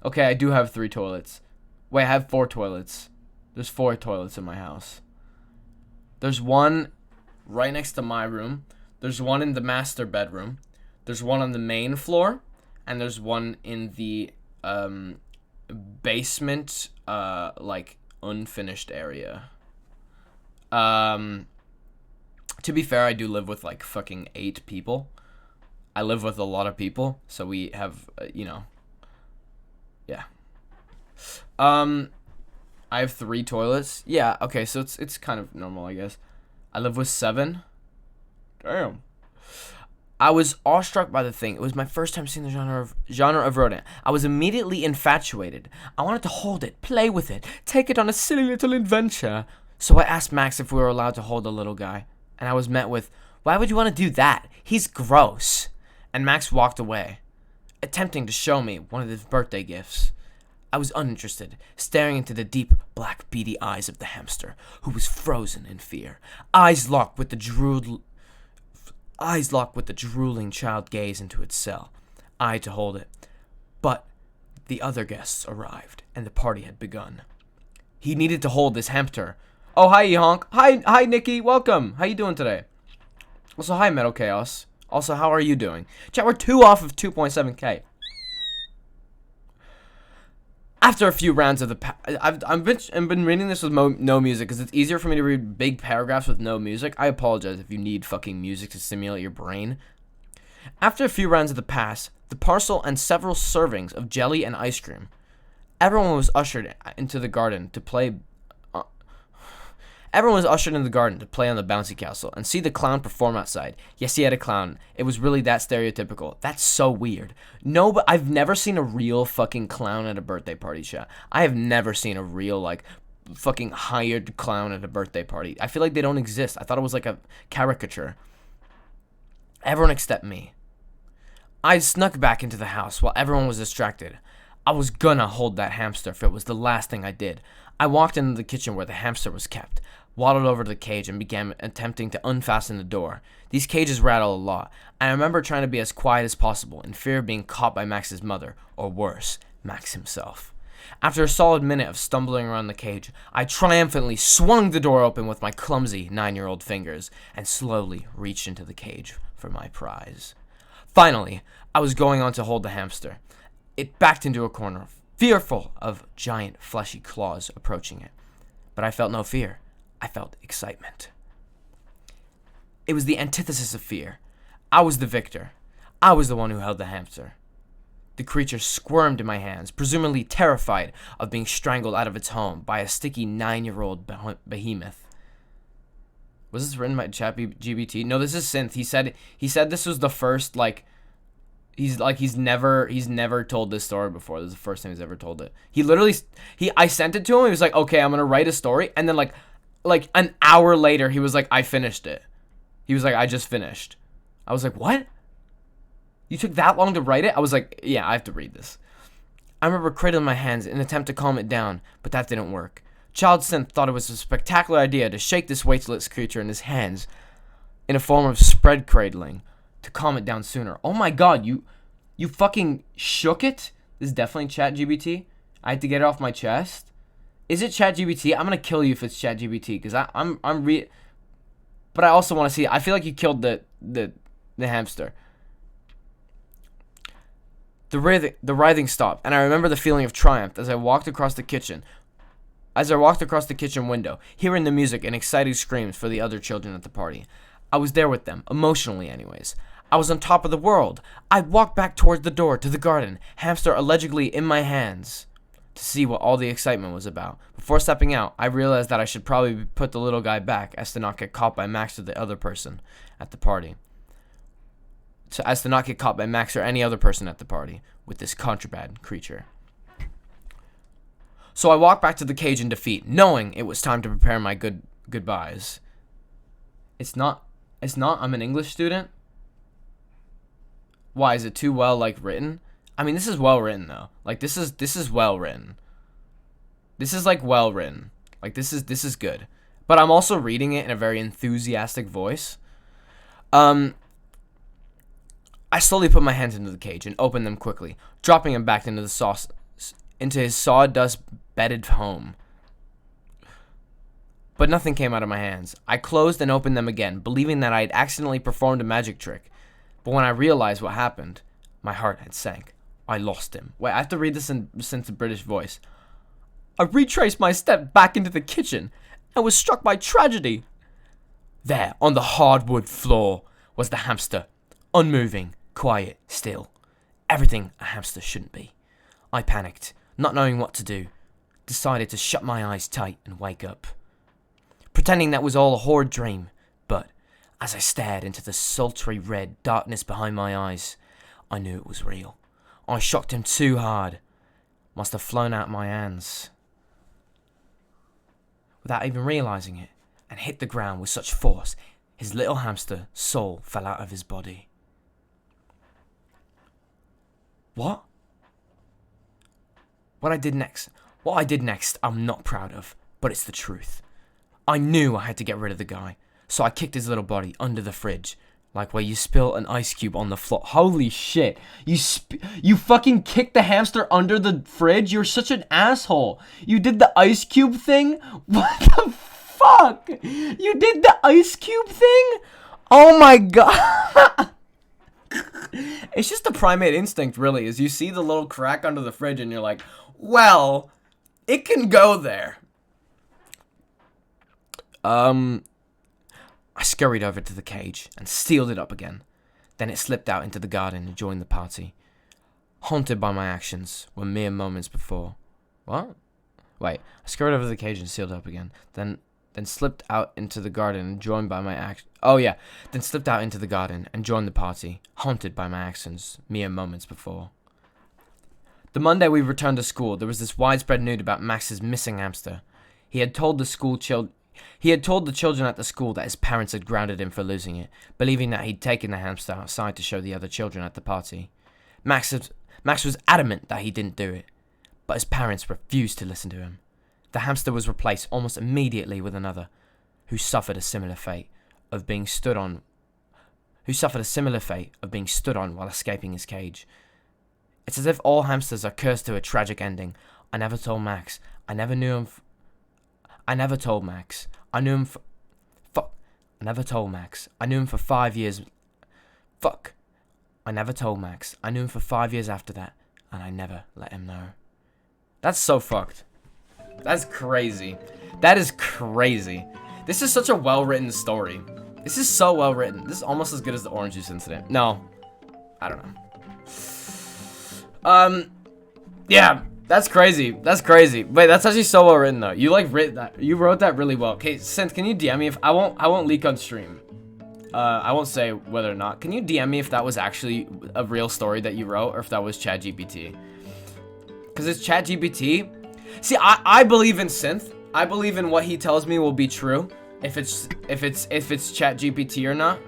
okay, I do have 3 toilets. Wait, I have 4 toilets. There's 4 toilets in my house. There's one right next to my room. There's one in the master bedroom. There's one on the main floor. And there's one in the basement, like unfinished area. To be fair, I do live with like fucking 8 people. I live with a lot of people, so we have yeah. I have 3 toilets. Yeah, okay, so it's kind of normal, I guess. I live with 7. Damn. I was awestruck by the thing. It was my first time seeing the genre of rodent. I was immediately infatuated. I wanted to hold it, play with it, take it on a silly little adventure. So I asked Max if we were allowed to hold the little guy. And I was met with, "Why would you want to do that? He's gross." And Max walked away, attempting to show me one of his birthday gifts. I was uninterested, staring into the deep, black, beady eyes of the hamster, who was frozen in fear. Eyes locked with the drooling child gaze into its cell. I had to hold it. But the other guests arrived, and the party had begun. He needed to hold this hamster. Oh, hi, Honk. Hi, Nikki. Welcome. How you doing today? Also, hi, Metal Chaos. Also, how are you doing? Chat, we're 2 off of 2.7k. After a few rounds of the... I've been reading this with no music, because it's easier for me to read big paragraphs with no music. I apologize if you need fucking music to stimulate your brain. After a few rounds of the pass, the parcel, and several servings of jelly and ice cream, everyone was ushered into the garden to play... Everyone was ushered in the garden to play on the bouncy castle and see the clown perform outside. Yes, he had a clown. It was really that stereotypical. That's so weird. No, but I've never seen a real fucking clown at a birthday party, chat. I have never seen a real, like, fucking hired clown at a birthday party. I feel like they don't exist. I thought it was like a caricature. Everyone except me. I snuck back into the house while everyone was distracted. I was gonna hold that hamster if it was the last thing I did. I walked into the kitchen where the hamster was kept, waddled over to the cage, and began attempting to unfasten the door. These cages rattle a lot. I remember trying to be as quiet as possible in fear of being caught by Max's mother, or worse, Max himself. After a solid minute of stumbling around the cage, I triumphantly swung the door open with my clumsy 9-year-old fingers and slowly reached into the cage for my prize. Finally, I was going on to hold the hamster. It backed into a corner, fearful of giant fleshy claws approaching it. But I felt no fear. I felt excitement. It was the antithesis of fear. I was the victor. I was the one who held the hamster. The creature squirmed in my hands, presumably terrified of being strangled out of its home by a sticky 9-year-old behemoth. Was this written by ChatGPT? No, this is Synth. He said this was the first, like, he's never told this story before. This is the first time he's ever told it. I sent it to him. He was like, okay, I'm gonna write a story, and then like an hour later, he was like, I finished it. He was like, I just finished. I was like, what? You took that long to write it? I was like, yeah, I have to read this. I remember cradling my hands in an attempt to calm it down, but that didn't work. Child Synth thought it was a spectacular idea to shake this weightless creature in his hands in a form of spread cradling to calm it down sooner. Oh my god, you fucking shook it? This is definitely ChatGPT. I had to get it off my chest. Is it ChatGPT? I'm gonna kill you if it's ChatGPT, because but I also want to see. I feel like you killed the hamster. The writhing stopped, and I remember the feeling of triumph as I walked across the kitchen window, hearing the music and excited screams for the other children at the party. I was there with them, emotionally anyways. I was on top of the world. I walked back towards the door to the garden, hamster allegedly in my hands, to see what all the excitement was about. Before stepping out, I realized that I should probably put the little guy back as to not get caught by Max or the other person at the party. As to not get caught by Max or any other person at the party with this contraband creature. So I walked back to the cage in defeat, knowing it was time to prepare my goodbyes. It's not, I'm an English student. Why, is it too well, like, written? I mean, this is well written, though. Like, this is well written. This is, like, well written. Like, this is good. But I'm also reading it in a very enthusiastic voice. I slowly put my hands into the cage and opened them quickly, dropping him back into his sawdust-bedded home. But nothing came out of my hands. I closed and opened them again, believing that I had accidentally performed a magic trick. But when I realized what happened, my heart had sank. I lost him. Wait, I have to read this in a British voice. I retraced my step back into the kitchen and was struck by tragedy. There, on the hardwood floor, was the hamster, unmoving, quiet, still. Everything a hamster shouldn't be. I panicked, not knowing what to do. Decided to shut my eyes tight and wake up. Pretending that was all a horrid dream, but as I stared into the sultry red darkness behind my eyes, I knew it was real. I shocked him too hard. Must have flown out my hands without even realizing it, and hit the ground with such force, his little hamster soul fell out of his body. What? What I did next, I'm not proud of, but it's the truth. I knew I had to get rid of the guy, so I kicked his little body under the fridge, like where you spill an ice cube on the floor. Holy shit! You fucking kicked the hamster under the fridge? You're such an asshole. You did the ice cube thing? What the fuck? You did the ice cube thing? Oh my god! It's just a primate instinct, really, is you see the little crack under the fridge and you're like, well, it can go there. I scurried over to the cage and sealed it up again. Then it slipped out into the garden and joined the party. Haunted by my actions when mere moments before. What? Wait, I scurried over to the cage and sealed it up again. Then then slipped out into the garden and joined by my action. Oh yeah, then slipped out into the garden and joined the party, haunted by my actions mere moments before. The Monday we returned to school, there was this widespread news about Max's missing hamster. He had told the children at the school that his parents had grounded him for losing it, believing that he'd taken the hamster outside to show the other children at the party. Max was adamant that he didn't do it, but his parents refused to listen to him. The hamster was replaced almost immediately with another, who suffered a similar fate of being stood on while escaping his cage. It's as if all hamsters are cursed to a tragic ending. I never told Max. I never told Max. I knew him for... Fuck. I never told Max. I knew him for 5 years... Fuck. I never told Max. I knew him for 5 years after that, and I never let him know. That's so fucked. That's crazy. That is crazy. This is such a well-written story. This is so well-written. This is almost as good as the orange juice incident. No. I don't know. Yeah. That's crazy. That's crazy. Wait, that's actually so well written though. You wrote that really well. Okay, Synth, can you DM me if I won't leak on stream. I won't say whether or not. Can you DM me if that was actually a real story that you wrote or if that was ChatGPT? Cause it's ChatGPT. See, I believe in Synth. I believe in what he tells me will be true. If it's ChatGPT or not.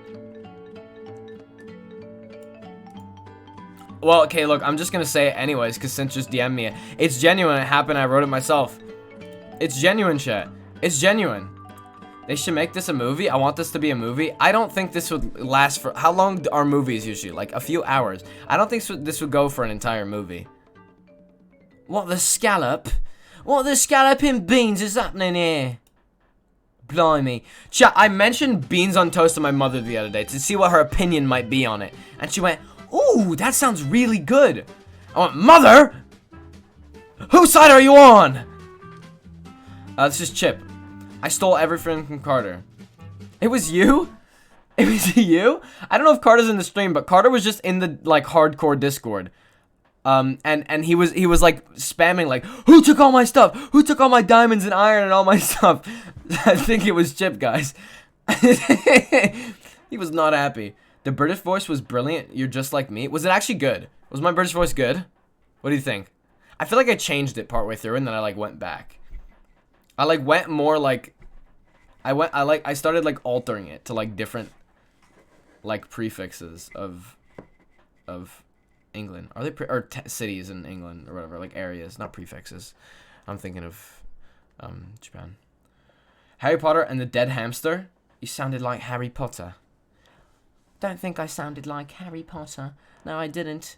Well, okay, look, I'm just gonna say it anyways, because Synth just DM'd me. It's genuine, it happened, I wrote it myself. It's genuine, chat. It's genuine. They should make this a movie. I want this to be a movie. I don't think this would last for... How long are movies usually? Like, a few hours. I don't think this would go for an entire movie. What the scallop? What the scallop and beans is happening here? Blimey. Chat, I mentioned beans on toast to my mother the other day to see what her opinion might be on it. And she went... Ooh, that sounds really good. I went, Mother! Whose side are you on? This is Chip. I stole everything from Carter. It was you? It was you? I don't know if Carter's in the stream, but Carter was just in the, like, hardcore Discord. And he was like, spamming, like, who took all my stuff? Who took all my diamonds and iron and all my stuff? I think it was Chip, guys. He was not happy. The British voice was brilliant. You're just like me. Was it actually good? Was my British voice good? What do you think? I feel like I changed it partway through and then I like went back. I like went more like I started like altering it to like different like prefixes of England. Are they cities in England or whatever, like areas, not prefixes. I'm thinking of Japan. Harry Potter and the Dead Hamster. You sounded like Harry Potter. Don't think I sounded like Harry Potter. No, I didn't.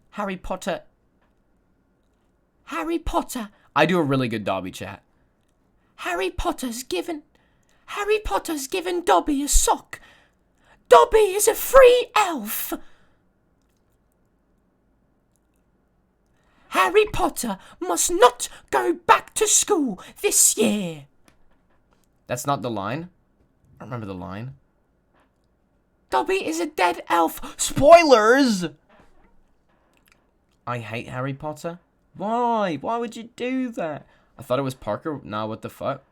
Harry Potter. Harry Potter. I do a really good Dobby chat. Harry Potter's given Dobby a sock. Dobby is a free elf. Harry Potter must not go back to school this year. That's not the line. I don't remember the line. Dobby is a dead elf. Spoilers! I hate Harry Potter. Why? Why would you do that? I thought it was Parker. Nah, what the fuck?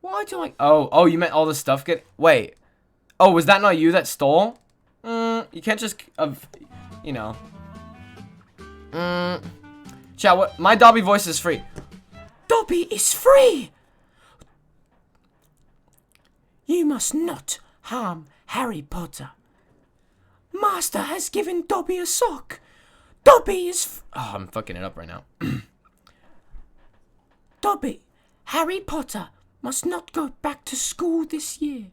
Why do I... Oh, you meant all the stuff get... Wait. Oh, was that not you that stole? You can't just... you know. Chat, what? My Dobby voice is free. Dobby is free! You must not harm Harry Potter. Master has given Dobby a sock. Dobby is... Oh, I'm fucking it up right now. Dobby, Harry Potter must not go back to school this year.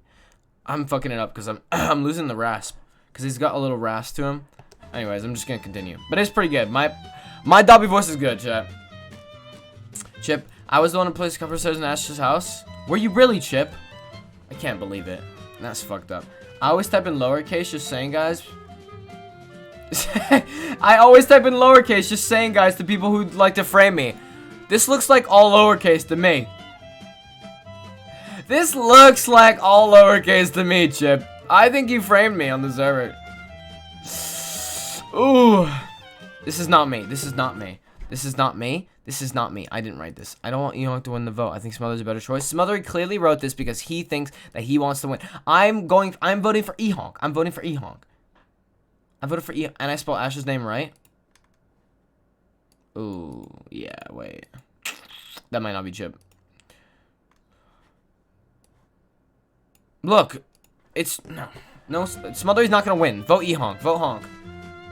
I'm fucking it up because I'm losing the rasp. Because he's got a little rasp to him. Anyways, I'm just going to continue. But it's pretty good. My Dobby voice is good, chat. Chip, I was the one who placed a couple of stairs in Ash's house. Were you really, Chip? I can't believe it. That's fucked up. I always type in lowercase, just saying, guys. I always type in lowercase, just saying, guys, to people who like to frame me. This looks like all lowercase to me. This looks like all lowercase to me, Chip. I think you framed me on the server. Ooh. This is not me. This is not me. This is not me. This is not me. I didn't write this. I don't want E-Honk to win the vote. I think Smother's a better choice. Smother clearly wrote this because he thinks that he wants to win. I'm voting for E-Honk. I'm voting for E-Honk. I voted for E, and I spelled Ash's name right. Ooh, yeah, wait. That might not be Chip. Look, it's no. Smother's not gonna win. Vote E-Honk. Vote Honk.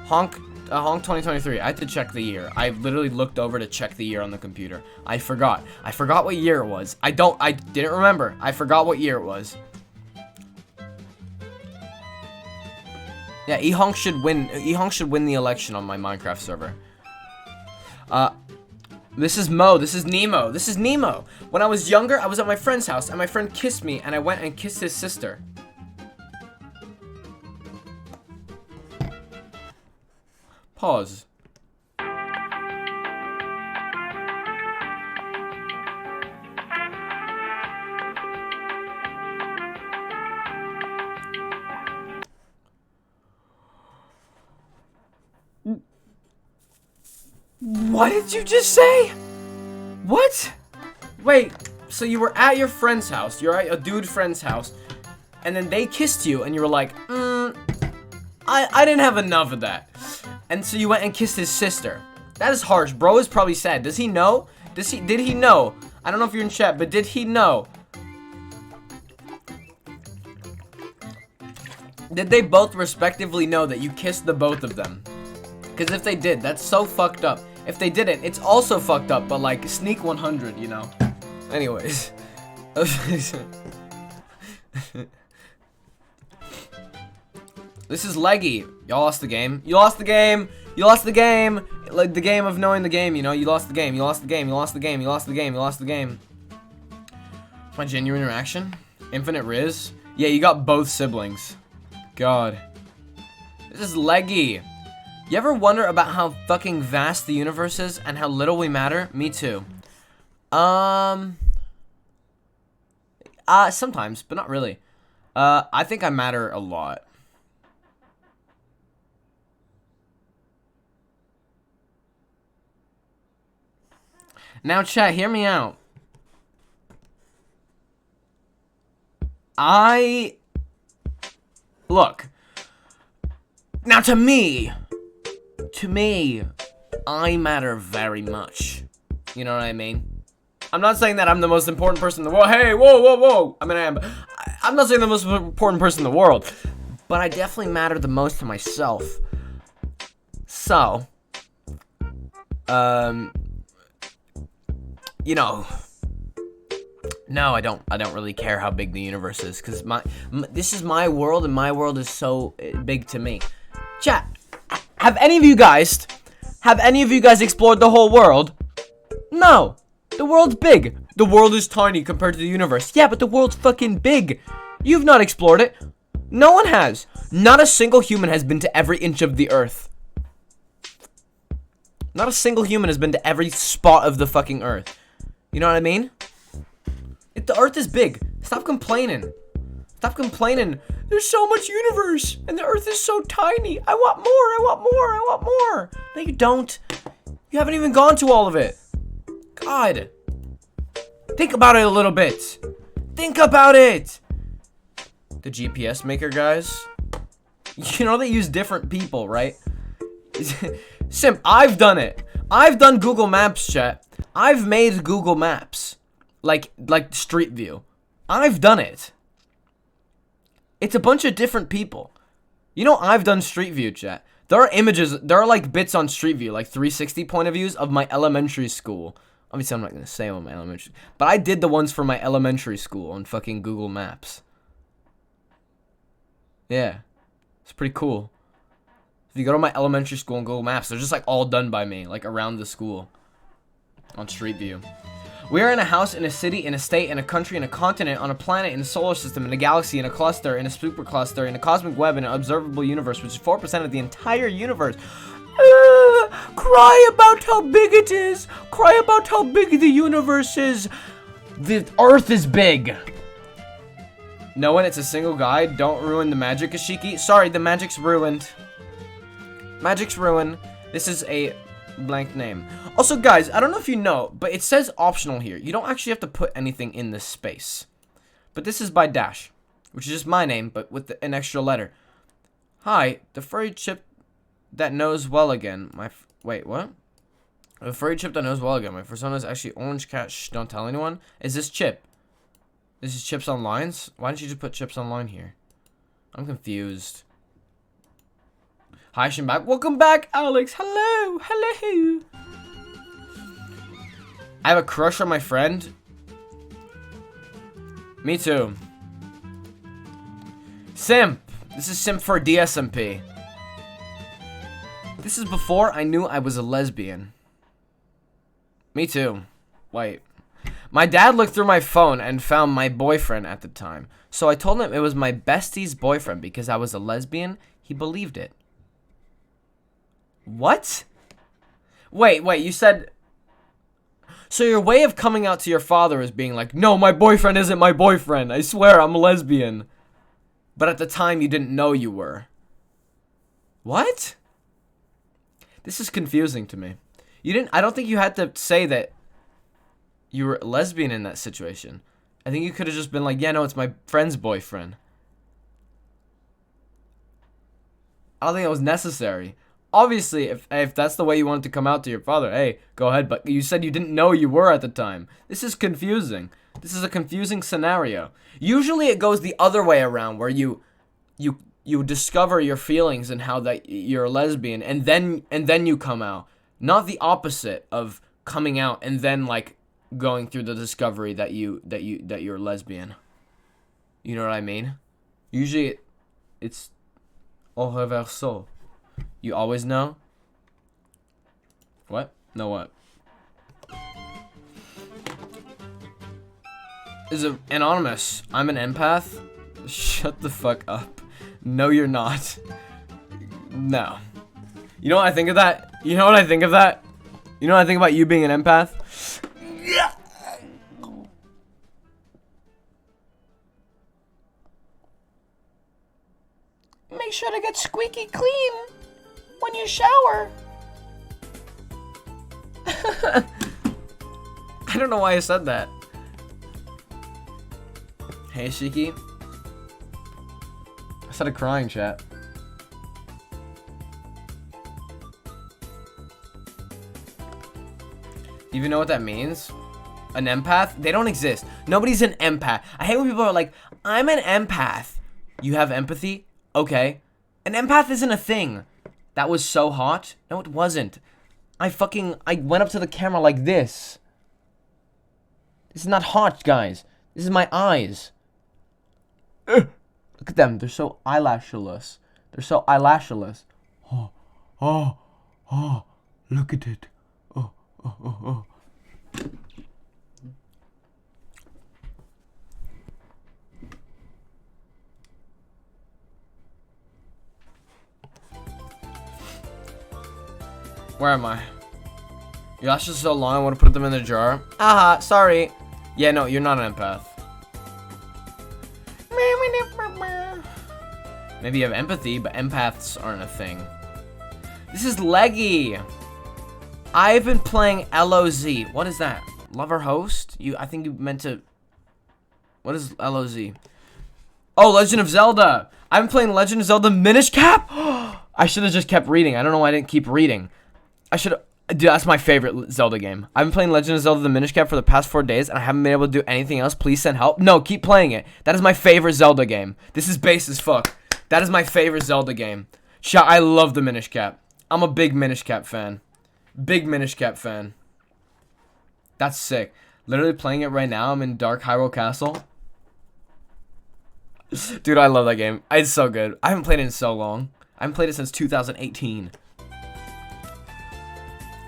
Honk 2023. I had to check the year. I literally looked over to check the year on the computer. I forgot. I forgot what year it was. I didn't remember. I forgot what year it was. Yeah, E-Honk should win. E-Honk should win the election on my Minecraft server. This is Mo. This is Nemo. This is Nemo. When I was younger, I was at my friend's house, and my friend kissed me, and I went and kissed his sister. Pause. What did you just say? What? Wait, so you were at your friend's house, you're at a dude friend's house, and then they kissed you, and you were like, I didn't have enough of that. And so you went and kissed his sister. That is harsh. Bro is probably sad. Does he know? Did he know? I don't know if you're in chat, but did he know? Did they both respectively know that you kissed the both of them? Because if they did, that's so fucked up. If they didn't, it's also fucked up, but like, sneak 100, you know? Anyways. This is Leggy. Y'all lost the game. You lost the game. You lost the game. Like the game of knowing the game, you know? You lost the game. You lost the game. You lost the game. You lost the game. You lost the game. My genuine reaction? Infinite Riz? Yeah, you got both siblings. God. This is Leggy. You ever wonder about how fucking vast the universe is and how little we matter? Me too. Sometimes, but not really. I think I matter a lot. Now, chat, hear me out. Look. Now, to me, I matter very much. You know what I mean? I'm not saying that I'm the most important person in the world. Hey, whoa, whoa, whoa. I mean, I'm not saying the most important person in the world. But I definitely matter the most to myself. So, you know, no, I don't really care how big the universe is, because this is my world, and my world is so big to me. Chat, have any of you guys explored the whole world? No, the world's big. The world is tiny compared to the universe. Yeah, but the world's fucking big. You've not explored it. No one has. Not a single human has been to every inch of the earth. Not a single human has been to every spot of the fucking earth. You know what I mean? The earth is big. Stop complaining. Stop complaining. There's so much universe, and the earth is so tiny. I want more, I want more, I want more. No, you don't. You haven't even gone to all of it. God. Think about it a little bit. Think about it. The GPS maker guys. You know they use different people, right? Simp, I've done it. I've done Google Maps, chat. I've made Google Maps. Like Street View. I've done it. It's a bunch of different people. You know, I've done Street View, chat. There are images, there are like bits on Street View, like 360 point of views of my elementary school. Obviously, I'm not going to say on my elementary, but I did the ones for my elementary school on fucking Google Maps. Yeah. It's pretty cool. If you go to my elementary school on Google Maps, they're just like all done by me, like around the school on Street View. We are in a house, in a city, in a state, in a country, in a continent, on a planet, in a solar system, in a galaxy, in a cluster, in a supercluster, in a cosmic web, in an observable universe, which is 4% of the entire universe. Cry about how big it is. Cry about how big the universe is. The Earth is big. No one, it's a single guy. Don't ruin the magic, Ashiki. Sorry, the magic's ruined. Magic's ruined. This is a blank name. Also, guys, I don't know if you know, but it says optional here. You don't actually have to put anything in this space. But this is by Dash, which is just my name, but with an extra letter. Hi, the furry chip that knows well again. Wait, what? The furry chip that knows well again. My persona is actually Orange Cat. Shh, don't tell anyone. Is this Chip? This is Chips Online? Why didn't you just put Chips Online here? I'm confused. Hi, Shimbak. Welcome back, Alex. Hello. Hello. I have a crush on my friend. Me too. Simp. This is Simp for DSMP. This is before I knew I was a lesbian. Me too. Wait. My dad looked through my phone and found my boyfriend at the time. So I told him it was my bestie's boyfriend because I was a lesbian. He believed it. What? Wait, you said... So your way of coming out to your father is being like, no, my boyfriend isn't my boyfriend. I swear I'm a lesbian. But at the time you didn't know you were. What? This is confusing to me. I don't think you had to say that you were a lesbian in that situation. I think you could have just been like, yeah, no, it's my friend's boyfriend. I don't think it was necessary. Obviously, if that's the way you wanted to come out to your father, hey, go ahead. But you said you didn't know you were at the time. This is confusing. This is a confusing scenario. Usually it goes the other way around, where you discover your feelings and how that you're a lesbian, and then you come out. Not the opposite of coming out and then like going through the discovery that you're a lesbian. You know what I mean? Usually it's au reverso. You always know? What? No what? Is it anonymous? I'm an empath? Shut the fuck up. No, you're not. No. You know what I think of that? You know what I think of that? You know what I think about you being an empath? Make sure to get squeaky clean when you shower. I don't know why I said that. Hey, Shiki. I started crying, chat. Do you even know what that means? An empath? They don't exist. Nobody's an empath. I hate when people are like, I'm an empath. You have empathy? Okay. An empath isn't a thing. That was so hot. No, it wasn't. I went up to the camera like this. This is not hot, guys. This is my eyes. Ugh. Look at them. They're so eyelashless. They're so eyelashless. Oh. Look at it. Oh. Where am I? Your lashes are so long, I want to put them in the jar. Aha, sorry. Yeah, no, you're not an empath. Maybe you have empathy, but empaths aren't a thing. This is Leggy. I've been playing LOZ. What is that? Lover host? I think you meant to... What is LOZ? Oh, Legend of Zelda. I've been playing Legend of Zelda Minish Cap. I should have just kept reading. I don't know why I didn't keep reading. I should have... Dude, that's my favorite Zelda game. I've been playing Legend of Zelda the Minish Cap for the past 4 days, and I haven't been able to do anything else. Please send help. No, keep playing it. That is my favorite Zelda game. This is base as fuck. That is my favorite Zelda game. Chat, I love the Minish Cap. I'm a big Minish Cap fan. Big Minish Cap fan. That's sick. Literally playing it right now. I'm in Dark Hyrule Castle. Dude, I love that game. It's so good. I haven't played it in so long. I haven't played it since 2018.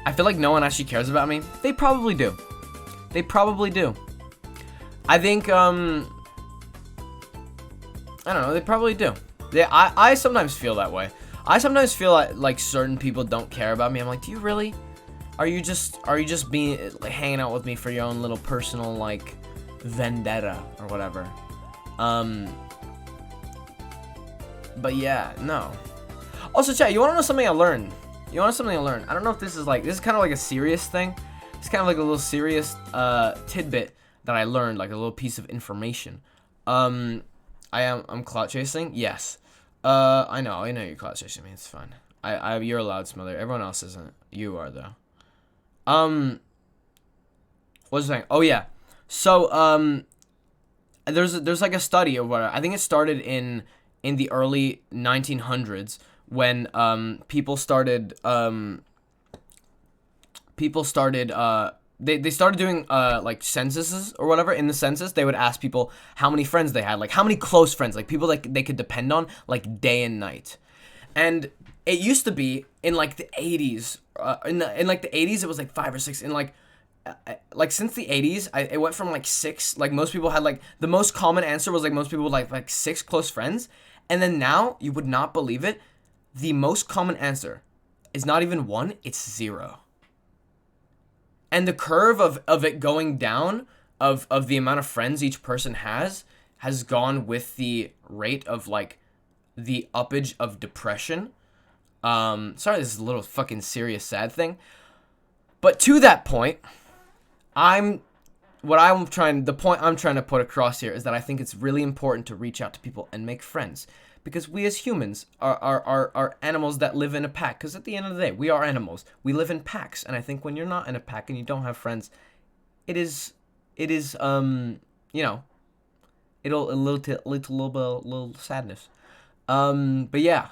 I feel like no one actually cares about me. They probably do. They probably do. I think, I don't know. They probably do. I sometimes feel that way. I sometimes feel like certain people don't care about me. I'm like, do you really? Are you just being like hanging out with me for your own little personal like vendetta or whatever? But yeah, no. Also, chat, you want to know something I learned? You want something to learn. I don't know if this is kind of like a serious thing. It's kind of like a little serious tidbit that I learned, like a little piece of information. I'm clout chasing. Yes. I know you're clout chasing me. It's fine. You're allowed, Smother. Everyone else isn't. You are though. What was I saying? Oh yeah. So there's like a study of what I think it started in the early 1900s when people started they started doing like censuses or whatever. In the census, they would ask people how many friends they had, like how many close friends, like people that they could depend on, like day and night. And it used to be in like the 80s, in like the 80s, it was like 5 or 6. In like since the 80s, it went from like 6. Like most people had like the most common answer was like most people would like 6 close friends, and then now you would not believe it, the most common answer is not even 1, it's 0. And the curve of it going down, of the amount of friends each person has gone with the rate of like the uppage of depression. Sorry, this is a little fucking serious sad thing. But to that point, the point I'm trying to put across here is that I think it's really important to reach out to people and make friends. Because we as humans are animals that live in a pack. Because at the end of the day, we are animals. We live in packs. And I think when you're not in a pack and you don't have friends, it is you know, it'll a little sadness. But yeah,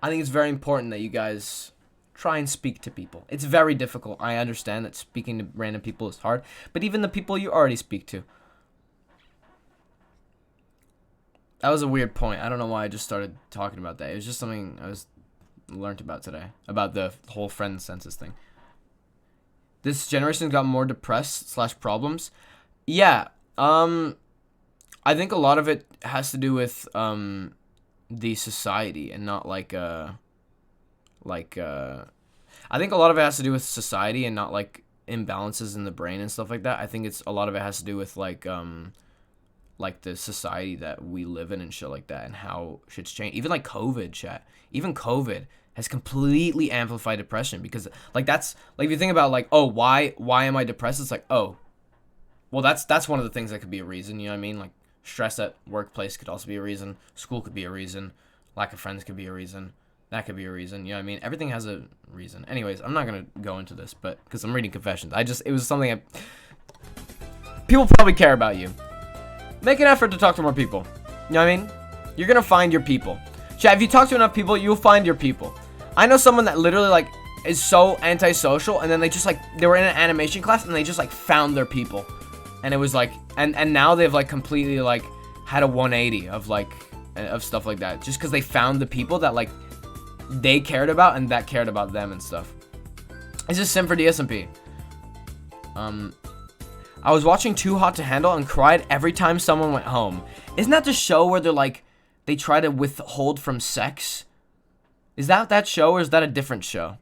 I think it's very important that you guys try and speak to people. It's very difficult. I understand that speaking to random people is hard. But even the people you already speak to. That was a weird point. I don't know why I just started talking about that. It was just something I learned about today. About the whole friend census thing. This generation got more depressed / problems. Yeah. I think a lot of it has to do with the society and not like I think a lot of it has to do with society and not like imbalances in the brain and stuff like that. I think a lot of it has to do with like the society that we live in and shit like that, and how shit's changed. Even like COVID, chat. Even COVID has completely amplified depression, because like that's like if you think about like, oh, why am I depressed? It's like, oh, well that's one of the things that could be a reason. You know what I mean? Like stress at workplace could also be a reason. School could be a reason. Lack of friends could be a reason. That could be a reason. You know what I mean? Everything has a reason. Anyways, I'm not gonna go into this, but because I'm reading confessions, it was something people probably care about you. Make an effort to talk to more people. You know what I mean? You're gonna find your people. Chat, if you talk to enough people, you'll find your people. I know someone that literally like is so antisocial, and then they just like they were in an animation class and they just like found their people, and it was like and now they've like completely like had a 180 of like of stuff like that, just because they found the people that like they cared about and that cared about them and stuff. It's just sim for DSMP. I was watching Too Hot to Handle and cried every time someone went home. Isn't that the show where they're like, they try to withhold from sex? Is that show, or is that a different show?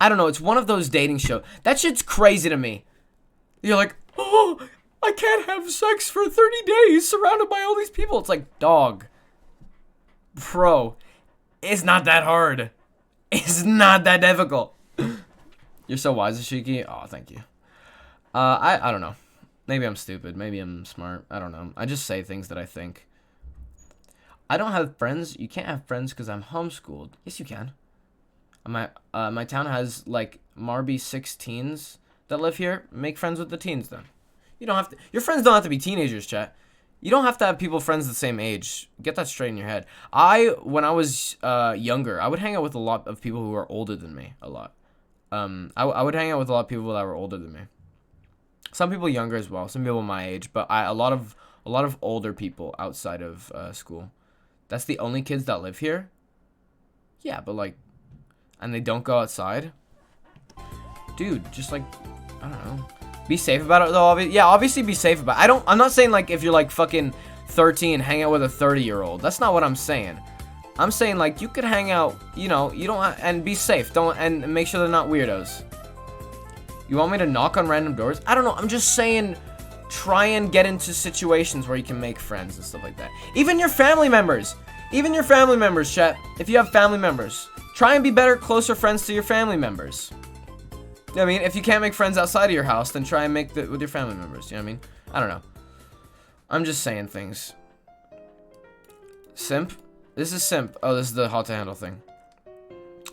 I don't know. It's one of those dating shows. That shit's crazy to me. You're like, oh, I can't have sex for 30 days surrounded by all these people. It's like, dog. Bro, it's not that hard. It's not that difficult. You're so wise, Ashiki. Oh, thank you. I don't know. Maybe I'm stupid. Maybe I'm smart. I don't know. I just say things that I think. I don't have friends. You can't have friends because I'm homeschooled. Yes, you can. My town has like Marby 16s that live here. Make friends with the teens then. You don't have to. Your friends don't have to be teenagers, chat. You don't have to have people friends the same age. Get that straight in your head. When I was younger, I would hang out with a lot of people who were older than me. A lot. I would hang out with a lot of people that were older than me. Some people younger as well. Some people my age, but a lot of older people outside of school. That's the only kids that live here. Yeah, but like, and they don't go outside. Dude, just like, I don't know. Be safe about it though. Yeah, obviously be safe about it. I'm not saying like if you're like fucking 13, hang out with a 30-year-old. That's not what I'm saying. I'm saying like you could hang out, you know, you don't and be safe. And make sure they're not weirdos. You want me to knock on random doors? I don't know. I'm just saying try and get into situations where you can make friends and stuff like that. Even your family members. Even your family members, chat. If you have family members, try and be better, closer friends to your family members. You know what I mean? If you can't make friends outside of your house, then try and make it with your family members. You know what I mean? I don't know. I'm just saying things. Simp? This is simp. Oh, this is the how to handle thing.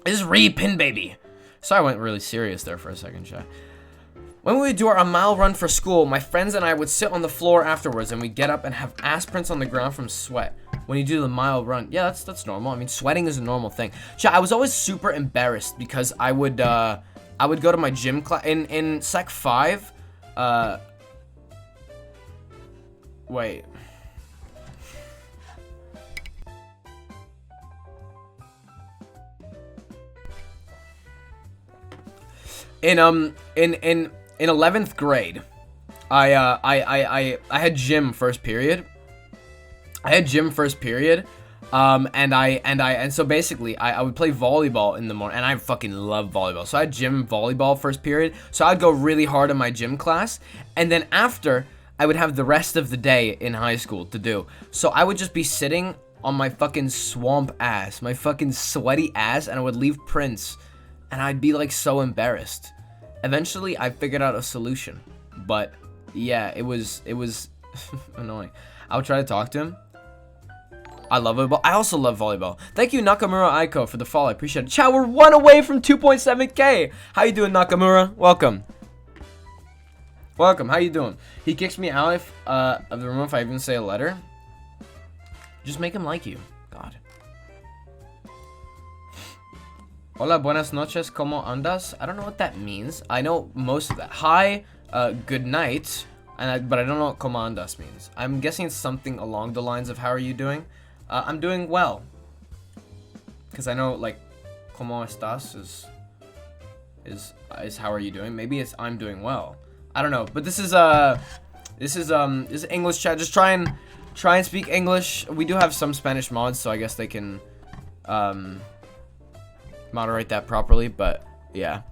This is re-pin baby. Sorry, I went really serious there for a second, chat. When we would do our mile run for school, my friends and I would sit on the floor afterwards, and we'd get up and have ass prints on the ground from sweat. When you do the mile run, yeah, that's normal. I mean, sweating is a normal thing. Chat, I was always super embarrassed because I would go to my gym class in Sec 5. Wait. In 11th grade, I had gym first period. And so basically I would play volleyball in the morning, and I fucking love volleyball. So I had gym volleyball first period. So I'd go really hard in my gym class, and then after I would have the rest of the day in high school to do. So I would just be sitting on my fucking swamp ass, my fucking sweaty ass, and I would leave prints, and I'd be like so embarrassed. Eventually I figured out a solution, but yeah, it was annoying. I would try to talk to him. I love volleyball. I also love volleyball. Thank you, Nakamura Aiko, for the follow. I appreciate it. Chat, we're 1 away from 2.7K. How you doing, Nakamura? Welcome. Welcome. How you doing? He kicks me out of the room if I even say a letter. Just make him like you. God. Hola, buenas noches. ¿Cómo andas? I don't know what that means. I know most of that. Hi, good night. But I don't know what "cómo andas" means. I'm guessing it's something along the lines of "how are you doing?" I'm doing well. Because I know, like, "cómo estás" is "how are you doing?" Maybe it's "I'm doing well." I don't know. But this is English chat. Just try and speak English. We do have some Spanish mods, so I guess they can moderate that properly. But yeah.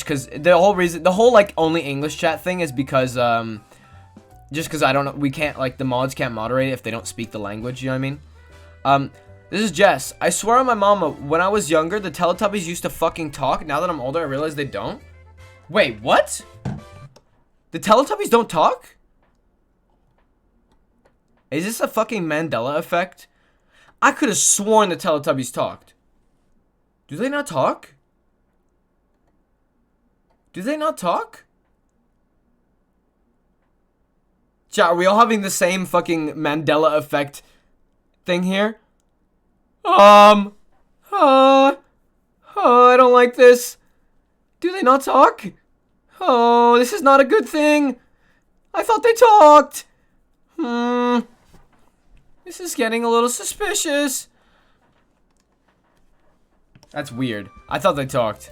Cause the whole like only English chat thing is because just cause I don't know, we can't, like, the mods can't moderate it if they don't speak the language, you know what I mean? This is Jess. I swear on my mama, when I was younger, the Teletubbies used to fucking talk. Now that I'm older, I realize they don't. Wait, what? The Teletubbies don't talk? Is this a fucking Mandela effect? I could have sworn the Teletubbies talked. Do they not talk? Do they not talk? Chat, are we all having the same fucking Mandela effect thing here? I don't like this. Do they not talk? Oh, this is not a good thing. I thought they talked. This is getting a little suspicious. That's weird. I thought they talked.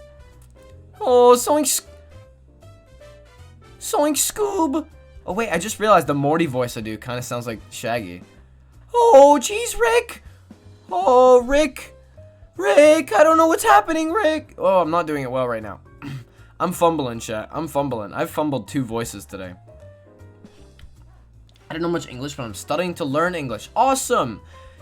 Oh, Soink Scoob. Oh, wait, I just realized the Morty voice I do kind of sounds like Shaggy. Oh, jeez, Rick. Oh, Rick. Rick, I don't know what's happening, Rick. Oh, I'm not doing it well right now. I'm fumbling, chat. I'm fumbling. I've fumbled 2 voices today. I don't know much English, but I'm studying to learn English. Awesome.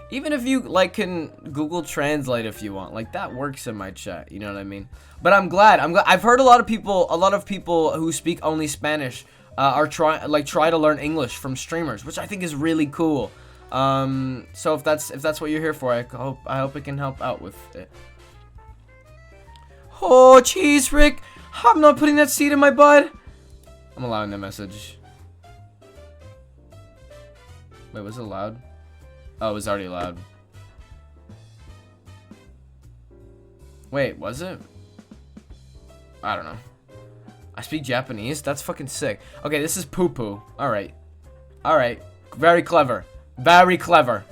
Even if you, like, can Google Translate if you want, like, that works in my chat, you know what I mean? But I'm glad. I've heard a lot of people who speak only Spanish try to learn English from streamers, which I think is really cool. So if that's what you're here for, I hope it can help out with it. Oh, jeez, Rick, I'm not putting that seed in my butt. I'm allowing the message. Wait, was it loud? Oh, it was already loud. Wait, was it? I don't know. I speak Japanese? That's fucking sick. Okay, this is poo-poo. Alright. Alright. Very clever. Very clever.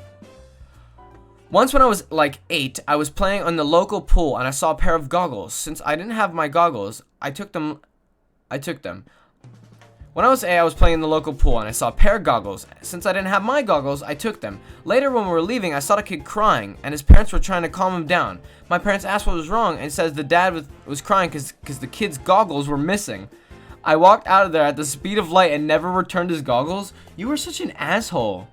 Once when I was like 8, I was playing on the local pool and I saw a pair of goggles. Since I didn't have my goggles, I took them. When I was 8, I was playing in the local pool and I saw a pair of goggles. Since I didn't have my goggles, I took them. Later when we were leaving, I saw the kid crying and his parents were trying to calm him down. My parents asked what was wrong and says the dad was crying because the kid's goggles were missing. I walked out of there at the speed of light and never returned his goggles. You were such an asshole.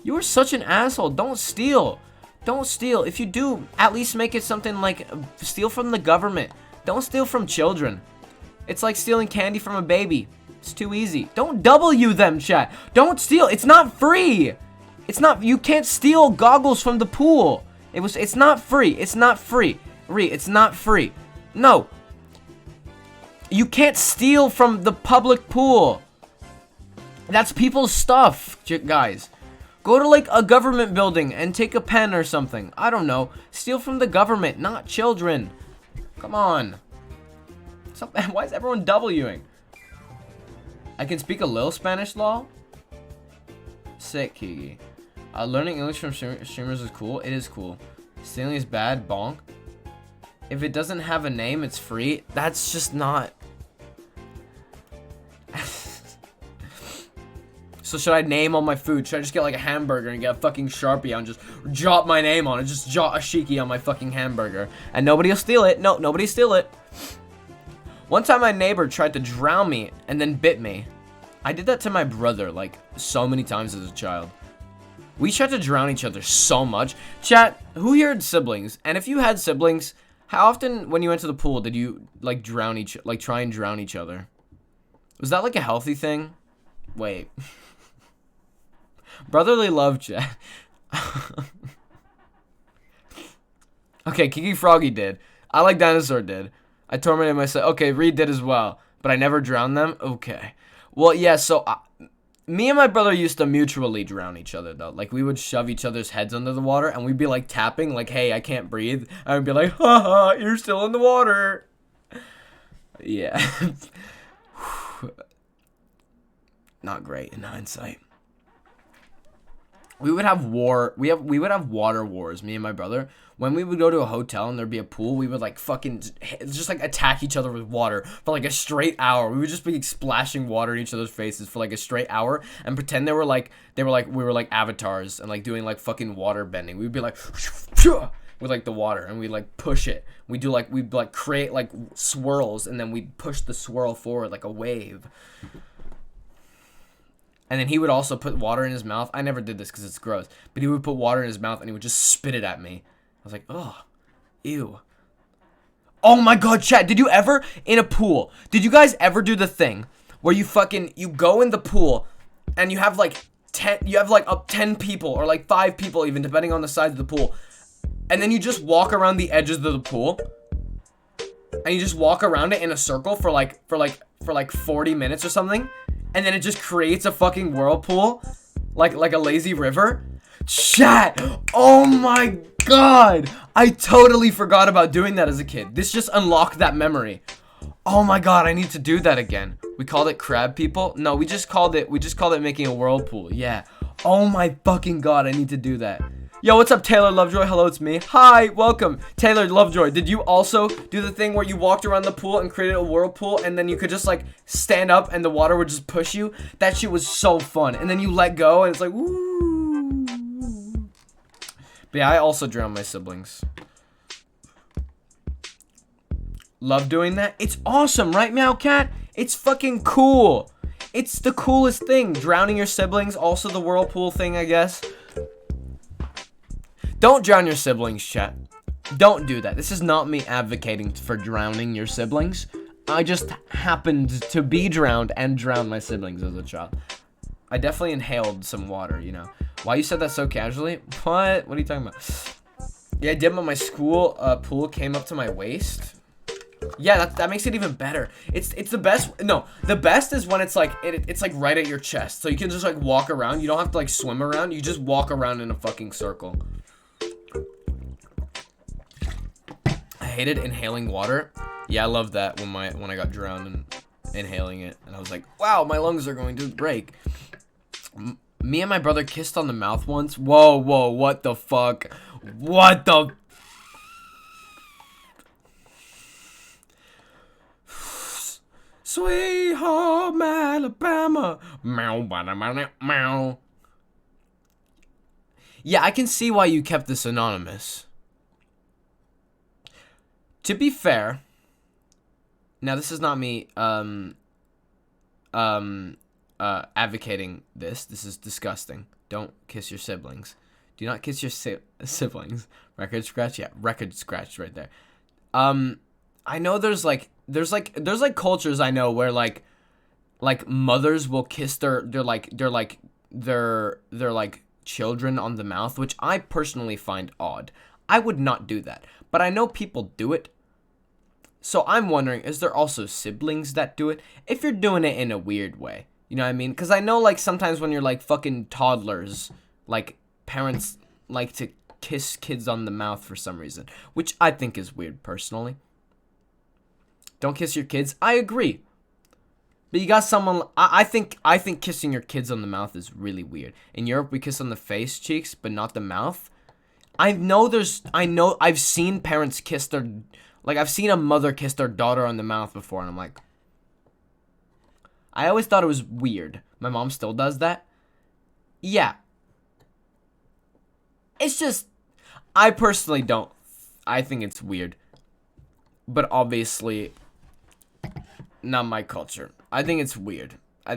You are such an asshole. Don't steal. Don't steal. If you do, at least make it something like steal from the government. Don't steal from children. It's like stealing candy from a baby. It's too easy. Don't W them, chat. Don't steal. It's not free. It's not. You can't steal goggles from the pool. It's not free. It's not free. It's not free. No. You can't steal from the public pool. That's people's stuff, guys. Go to like a government building and take a pen or something. I don't know. Steal from the government, not children. Come on. Why is everyone Wing? I can speak a little Spanish, lol. Sick, Kiki. Learning English from streamers is cool. It is cool. Stealing is bad. Bonk. If it doesn't have a name, it's free. That's just not. So should I name all my food? Should I just get like a hamburger and get a fucking Sharpie out and just jot my name on it? Just jot Ashiki on my fucking hamburger. And nobody will steal it. No, nobody steal it. One time my neighbor tried to drown me and then bit me. I did that to my brother like so many times as a child. We tried to drown each other so much. Chat, who here had siblings? And if you had siblings, how often when you went to the pool did you like try and drown each other? Was that like a healthy thing? Wait. Brotherly love, chat. Okay, Kiki Froggy did. I like Dinosaur did. I tormented myself. Okay, Reed did as well. But I never drowned them? Okay. Well, yeah, so me and my brother used to mutually drown each other, though. Like, we would shove each other's heads under the water, and we'd be, like, tapping, like, hey, I can't breathe. And I'd be like, haha, you're still in the water. Yeah. Not great in hindsight. We would have we would have water wars, me and my brother. When we would go to a hotel and there'd be a pool, we would like fucking just like attack each other with water for like a straight hour. We would just be like, splashing water in each other's faces for like a straight hour and pretend we were like avatars and like doing like fucking water bending. We'd be like with like the water and we'd like push it. We'd like create like swirls and then we'd push the swirl forward like a wave. And then he would also put water in his mouth. I never did this because it's gross. But he would put water in his mouth and he would just spit it at me. I was like, oh, ew. Oh my god, chat. Did you ever, in a pool, did you guys ever do the thing where you go in the pool and you have like 10 people or like 5 people even, depending on the size of the pool. And then you just walk around the edges of the pool. And you just walk around it in a circle for like 40 minutes or something. And then it just creates a fucking whirlpool, like a lazy river. Chat! Oh my god! I totally forgot about doing that as a kid. This just unlocked that memory. Oh my god, I need to do that again. We called it crab people? No, we just called it making a whirlpool. Yeah. Oh my fucking god, I need to do that. Yo, what's up, Taylor Lovejoy? Hello, it's me. Hi, welcome. Taylor Lovejoy, did you also do the thing where you walked around the pool and created a whirlpool and then you could just, like, stand up and the water would just push you? That shit was so fun. And then you let go and it's like, woo. But yeah, I also drowned my siblings. Love doing that. It's awesome, right, Meowcat? It's fucking cool. It's the coolest thing. Drowning your siblings, also the whirlpool thing, I guess. Don't drown your siblings, chat. Don't do that. This is not me advocating for drowning your siblings. I just happened to be drowned and drowned my siblings as a child. I definitely inhaled some water, you know. Why you said that so casually? What? What are you talking about? Yeah, I did, but my school pool came up to my waist. Yeah, that makes it even better. It's the best. No, the best is when it's like it's like right at your chest, so you can just like walk around. You don't have to like swim around. You just walk around in a fucking circle. I hated inhaling water. Yeah, I loved that when I got drowned and inhaling it, and I was like, wow, my lungs are going to break. Me and my brother kissed on the mouth once. Whoa, what the fuck? What the? Sweet home Alabama. Meow. Yeah, I can see why you kept this anonymous. To be fair, now this is not me advocating this. This is disgusting. Don't kiss your siblings. Do not kiss your siblings. Record scratch? Yeah, record scratch right there. I know there's cultures I know where like mothers will kiss their children on the mouth, which I personally find odd. I would not do that, but I know people do it. So I'm wondering, is there also siblings that do it? If you're doing it in a weird way, you know what I mean? Because I know like sometimes when you're like fucking toddlers, like parents like to kiss kids on the mouth for some reason, which I think is weird personally. Don't kiss your kids. I agree. But you got someone. I think kissing your kids on the mouth is really weird. In Europe, we kiss on the face cheeks, but not the mouth. I've seen parents kiss their, like I've seen a mother kiss their daughter on the mouth before, and I'm like, I always thought it was weird. My mom still does that. Yeah. It's just, I personally don't. I think it's weird. But obviously, not my culture. I think it's weird. I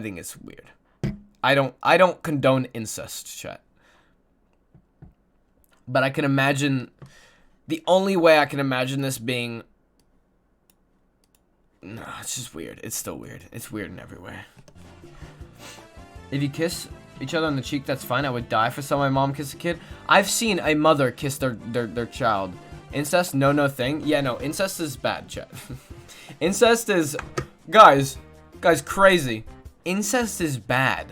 don't condone incest, chat. But I can imagine, the only way I can imagine this being, no, it's just weird. It's still weird. It's weird in every way. If you kiss each other on the cheek, that's fine. I would die for someone my mom kissed a kid. I've seen a mother kiss their child. Incest, no thing. Yeah, no, incest is bad, chat. Incest is, guys, crazy. Incest is bad.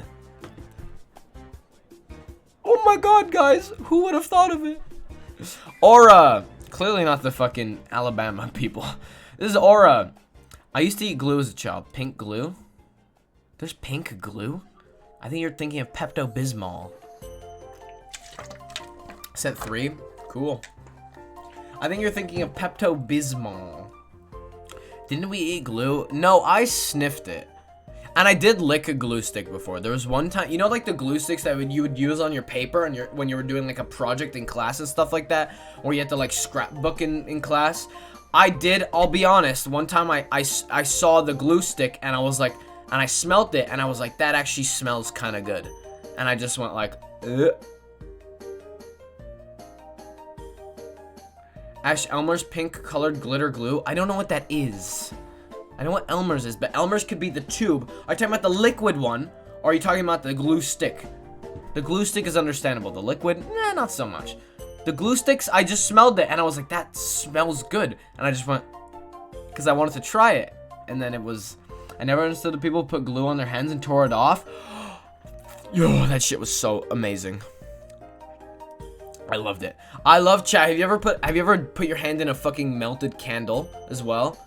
Oh my god, guys, who would have thought of it? Aura, clearly not the fucking Alabama people. This is Aura. I used to eat glue as a child. Pink glue? There's pink glue? I think you're thinking of Pepto-Bismol. Set 3? Cool. I think you're thinking of Pepto-Bismol. Didn't we eat glue? No, I sniffed it. And I did lick a glue stick before. There was one time, you know, like the glue sticks that you would use on your paper and when you were doing like a project in class and stuff like that, or you had to like scrapbook in class. I'll be honest, one time I saw the glue stick and I was like, and I smelt it and I was like, that actually smells kind of good. And I just went like, ugh. Ash Elmer's pink colored glitter glue. I don't know what that is. I know what Elmer's is, but Elmer's could be the tube. Are you talking about the liquid one, or are you talking about the glue stick? The glue stick is understandable. The liquid, nah, not so much. The glue sticks, I just smelled it, and I was like, that smells good. And I just went, because I wanted to try it. And then it was, I never understood the people who put glue on their hands and tore it off. Yo, that shit was so amazing. I loved it. I love chat. Have you ever put your hand in a fucking melted candle as well?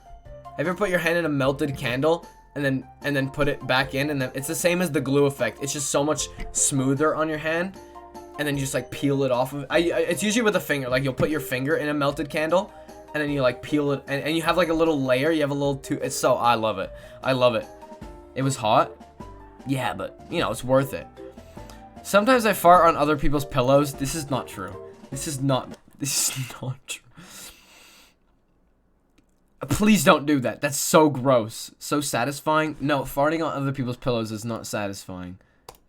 Have you ever put your hand in a melted candle and then put it back in, and then it's the same as the glue effect. It's just so much smoother on your hand, and then you just like peel it off of. It's usually with a finger. Like you'll put your finger in a melted candle, and then you like peel it, and you have like a little layer. You have a little it's so, I love it. I love it. It was hot. Yeah, but you know, it's worth it. Sometimes I fart on other people's pillows. This is not true. This is not true. Please don't do that. That's so gross. So satisfying. No, farting on other people's pillows is not satisfying.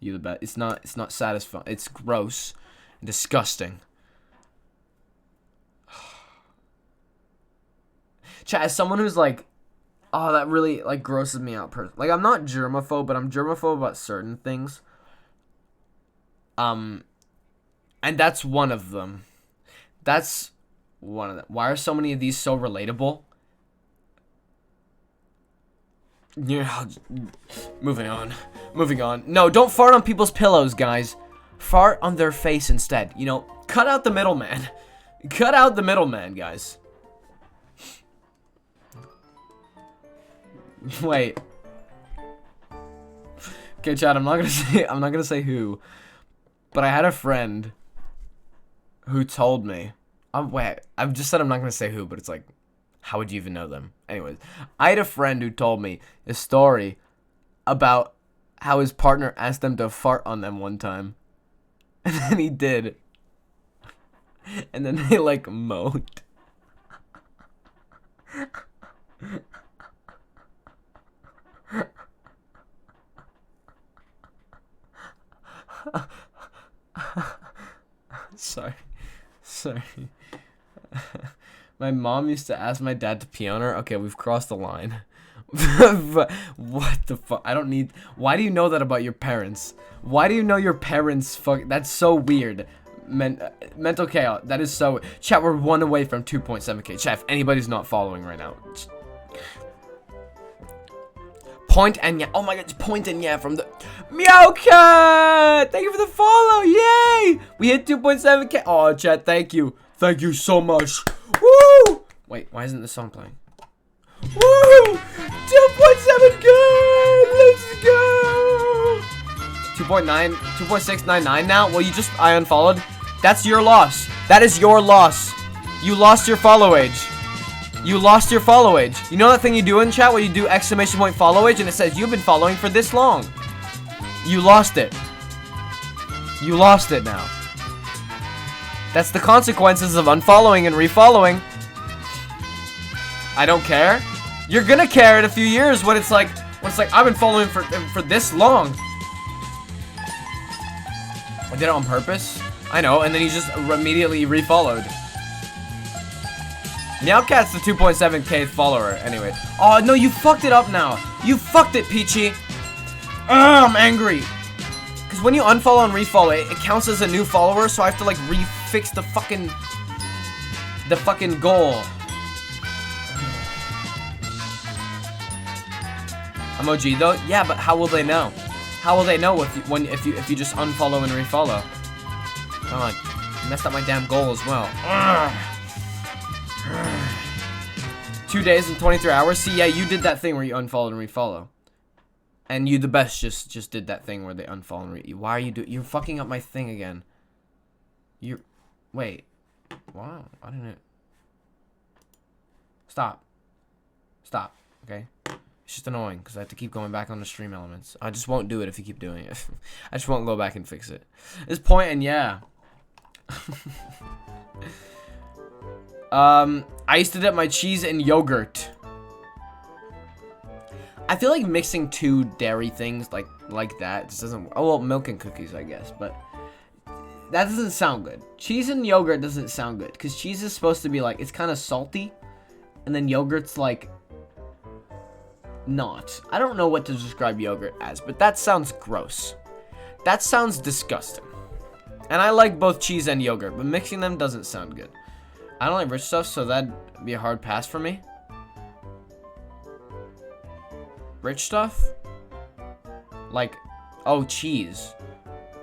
You the bet. It's not satisfying. It's gross and disgusting. Chat, as someone who's like, oh, that really like grosses me out. Like, I'm not germaphobe, but I'm germaphobe about certain things. And that's one of them. That's one of them. Why are so many of these so relatable? Yeah, moving on. No, don't fart on people's pillows, guys. Fart on their face instead. You know, cut out the middleman. Cut out the middleman, guys. Wait. Okay, Chad, I'm not gonna say who, but I had a friend who told me. Wait, I've just said I'm not gonna say who, but it's like, how would you even know them? Anyways, I had a friend who told me a story about how his partner asked them to fart on them one time. And then he did. And then they like moaned. Sorry. My mom used to ask my dad to pee on her. Okay, we've crossed the line. What the fuck? I don't need... Why do you know that about your parents? Why do you know your parents fuck... That's so weird. Mental chaos. That is so... Chat, we're 1 away from 2.7k. Chat, if anybody's not following right now. Point and yeah. Oh my god, point and yeah from the... Meow Cat! Thank you for the follow. Yay! We hit 2.7k. Oh, chat, thank you. Thank you so much. Woo! Wait, why isn't this song playing? Woo! 2.7k! Let's go! 2.9, 2.699 now? Well, I unfollowed. That's your loss. That is your loss. You lost your follow age. You lost your follow age. You know that thing you do in chat where you do ! follow age and it says you've been following for this long? You lost it. You lost it now. That's the consequences of unfollowing and refollowing. I don't care. You're gonna care in a few years when it's like I've been following for this long. I did it on purpose. I know, and then he just immediately refollowed. Meowcat's the 2.7k follower, anyway. Oh, no, you fucked it up now. You fucked it, Peachy. I'm angry. Because when you unfollow and refollow, it counts as a new follower, so I have to, like, refix the fucking goal. I'm OG, though? Yeah, but how will they know? How will they know if you just unfollow and refollow? God, you messed up my damn goal as well. Ugh. 2 days and 23 hours. See, yeah, you did that thing where you unfollowed and refollow, and you the best just did that thing where they unfollow and why are you you're fucking up my thing again. Wait. Wow. I didn't. Stop. Okay. It's just annoying because I have to keep going back on the stream elements. I just won't do it if you keep doing it. I just won't go back and fix it. This point and yeah. I used to dip my cheese in yogurt. I feel like mixing 2 dairy things like that just doesn't... Oh, well, milk and cookies, I guess, but that doesn't sound good. Cheese and yogurt doesn't sound good because cheese is supposed to be like, it's kind of salty, and then yogurt's like not. I don't know what to describe yogurt as, but that sounds gross. That sounds disgusting. And I like both cheese and yogurt, but mixing them doesn't sound good. I don't like rich stuff, so that'd be a hard pass for me. Rich stuff? Like, oh, cheese.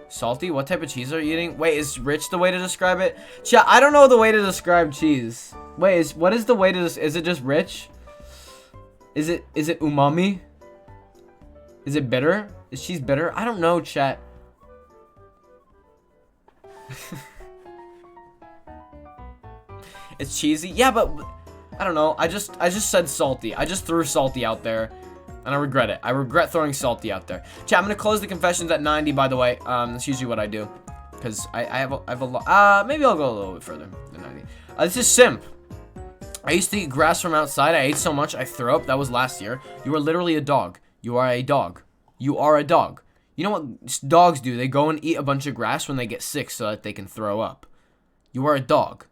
Salty? What type of cheese are you eating? Wait, is rich the way to describe it? Chat, I don't know the way to describe cheese. Wait, what is the way to is it just rich? Is it umami? Is it bitter? Is cheese bitter? I don't know, chat. It's cheesy. Yeah, but I don't know. I just said salty. I just threw salty out there, and I regret it. I regret throwing salty out there. Chat, I'm gonna close the confessions at 90. By the way, that's usually what I do, because I have a lot. Maybe I'll go a little bit further than 90. This is simp. I used to eat grass from outside. I ate so much I threw up. That was last year. You are literally a dog. You are a dog. You are a dog. You know what dogs do? They go and eat a bunch of grass when they get sick so that they can throw up. You are a dog.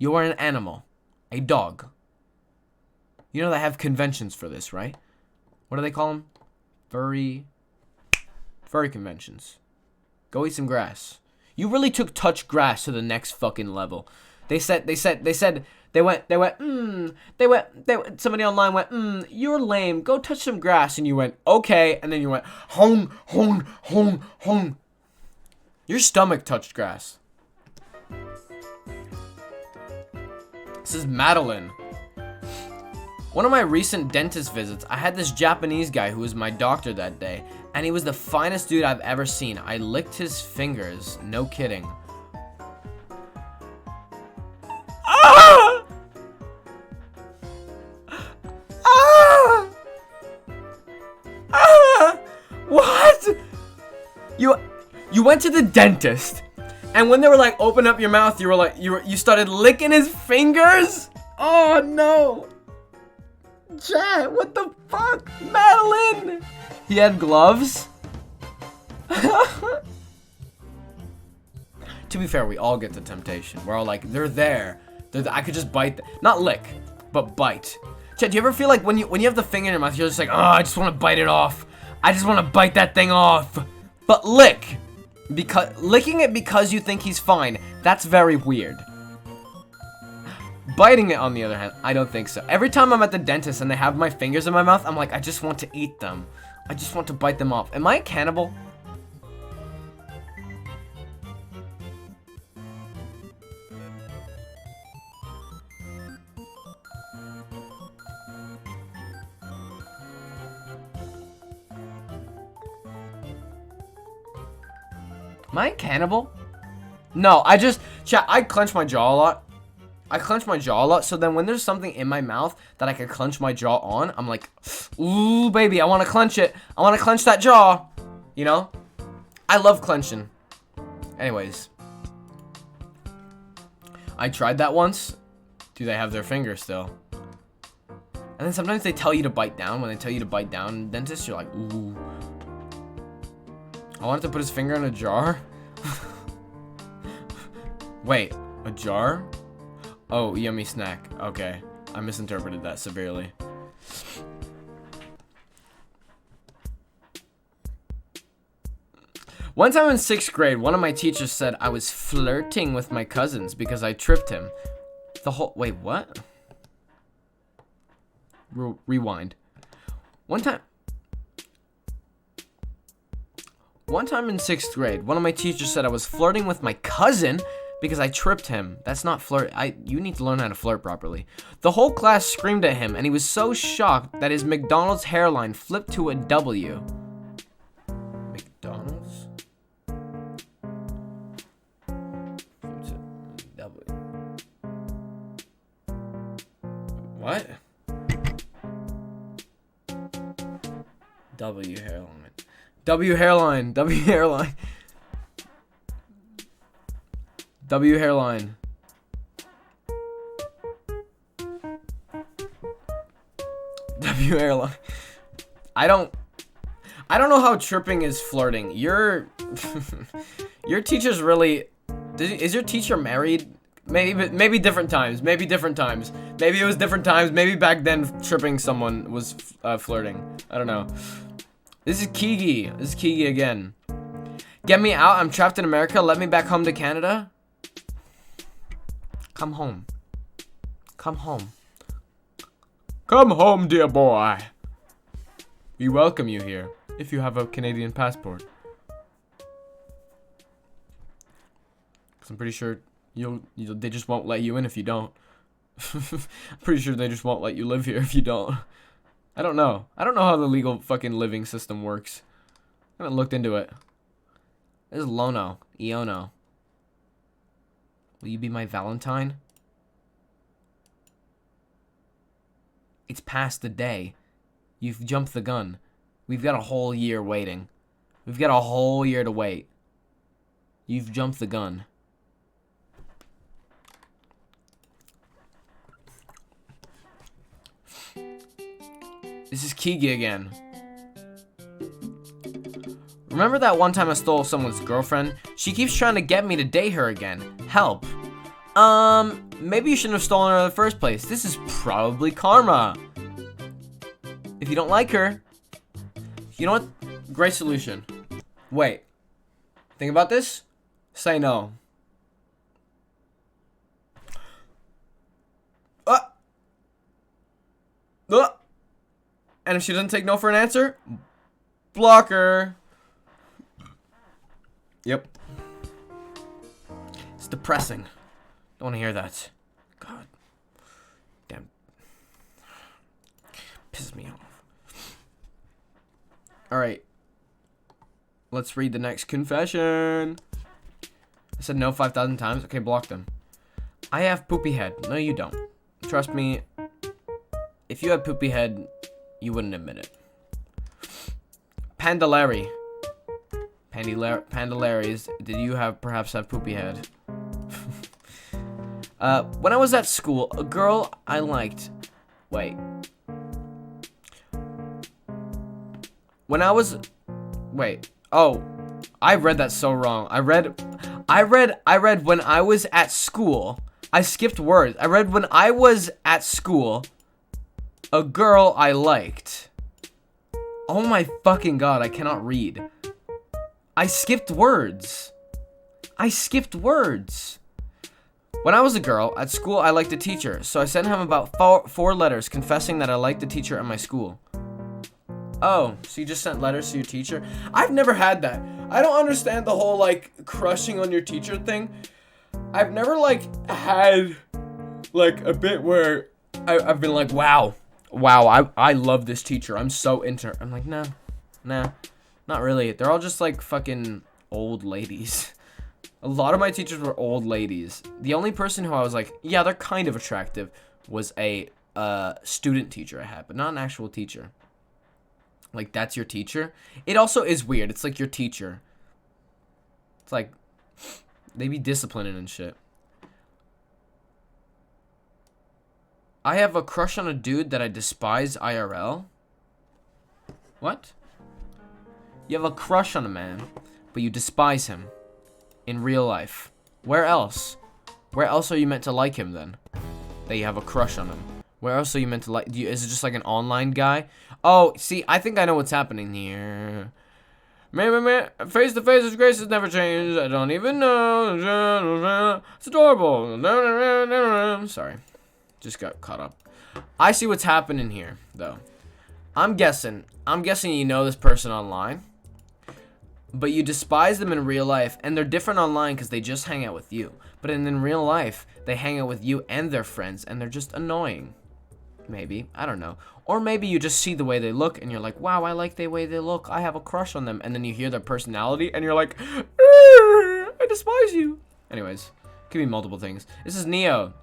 You are an animal. A dog. You know they have conventions for this, right? What do they call them? Furry conventions. Go eat some grass. You really took touch grass to the next fucking level. Somebody online went, you're lame. Go touch some grass. And you went, okay. And then you went, home. Your stomach touched grass. This is Madeline. One of my recent dentist visits, I had this Japanese guy who was my doctor that day, and he was the finest dude I've ever seen. I licked his fingers. No kidding. Ah! Ah! Ah! What? You went to the dentist, and when they were like, open up your mouth, you were like, you started licking his fingers? Oh no. Chat, what the fuck? Madeline! He had gloves? To be fair, we all get the temptation. We're all like, they're there. I could just bite. Not lick, but bite. Chet, do you ever feel like when you have the finger in your mouth, you're just like, oh, I just want to bite it off. I just want to bite that thing off. But lick. Because licking it because you think he's fine, that's very weird. Biting it, on the other hand, I don't think so. Every time I'm at the dentist and they have my fingers in my mouth, I'm like, I just want to eat them. I just want to bite them off. Am I a cannibal? Am I a cannibal? No, chat, I clench my jaw a lot. I clench my jaw a lot, so then when there's something in my mouth that I can clench my jaw on, I'm like, ooh, baby, I want to clench it. I want to clench that jaw. You know? I love clenching. Anyways. I tried that once. Do they have their finger still? And then sometimes they tell you to bite down. When they tell you to bite down, dentist, you're like, ooh. I wanted to put his finger in a jar. Wait, a jar? Oh, yummy snack. Okay. I misinterpreted that severely. One time in 6th grade, one of my teachers said I was flirting with my cousins because I tripped him. Wait, what? Rewind. One time in 6th grade, one of my teachers said I was flirting with my cousin because I tripped him. That's not flirt. You need to learn how to flirt properly. The whole class screamed at him, and he was so shocked that his McDonald's hairline flipped to a W. McDonald's? W. What? W hairline. W hairline. W hairline. W hairline. W hairline. I don't know how tripping is flirting. Your teacher's really. Is your teacher married? Maybe different times. Maybe different times. Maybe it was different times. Maybe back then tripping someone was flirting. I don't know. This is Kiki. This is Kiki again. Get me out. I'm trapped in America. Let me back home to Canada. Come home. Come home. Come home, dear boy. We welcome you here, if you have a Canadian passport. Cause I'm pretty sure they just won't let you in if you don't. I'm pretty sure they just won't let you live here if you don't. I don't know. I don't know how the legal fucking living system works. I haven't looked into it. This is Lono. Iono. Will you be my Valentine? It's past the day. You've jumped the gun. We've got a whole year waiting. We've got a whole year to wait. You've jumped the gun. This is Kiki again. Remember that one time I stole someone's girlfriend? She keeps trying to get me to date her again. Help. Maybe you shouldn't have stolen her in the first place. This is probably karma. If you don't like her, you know what? Great solution. Wait. Think about this. Say no. And if she doesn't take no for an answer, block her. Yep. It's depressing. Don't want to hear that. God. Damn. Pisses me off. Alright. Let's read the next confession. I said no 5,000 times. Okay, block them. I have poopy head. No, you don't. Trust me. If you had poopy head, you wouldn't admit it. Pandalari. Pandalaries. Did you perhaps have poopy head? When I was at school, a girl I liked. Wait. When I was. Wait. Oh. I read that so wrong. I read when I was at school. I skipped words. I read when I was at school. A girl I liked. Oh my fucking god, I cannot read. I skipped words. I skipped words. When I was a girl, at school I liked a teacher, so I sent him about four letters confessing that I liked the teacher at my school. Oh, so you just sent letters to your teacher? I've never had that. I don't understand the whole, like, crushing on your teacher thing. I've never, like, had, like, a bit where I've been like, wow, I love this teacher. I'm so into her. I'm like, nah, not really. They're all just, like, fucking old ladies. A lot of my teachers were old ladies. The only person who I was like, yeah, they're kind of attractive was a student teacher I had, but not an actual teacher. Like, that's your teacher? It also is weird. It's like your teacher. It's like, they be disciplining and shit. I have a crush on a dude that I despise IRL? What? You have a crush on a man, but you despise him in real life. Where else? Where else are you meant to like him then? That you have a crush on him. Where else are you meant to like? Is it just like an online guy? Oh, see, I think I know what's happening here. Man, face to face, his grace has never changed. I don't even know. It's adorable. Sorry, just got caught up. I see what's happening here, though. I'm guessing you know this person online, but you despise them in real life, and they're different online because they just hang out with you. But in real life, they hang out with you and their friends, and they're just annoying. Maybe. I don't know. Or maybe you just see the way they look, and you're like, wow, I like the way they look. I have a crush on them. And then you hear their personality, and you're like, I despise you. Anyways, could be multiple things. This is Neo.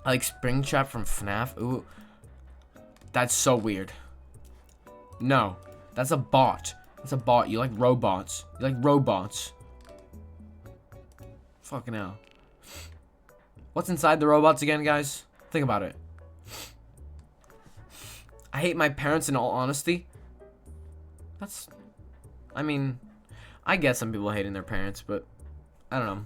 I like Springtrap from FNAF. Ooh. That's so weird. No. That's a bot. That's a bot. You like robots. You like robots. Fucking hell. What's inside the robots again, guys? Think about it. I hate my parents in all honesty. That's... I mean... I get some people hating their parents, but... I don't know.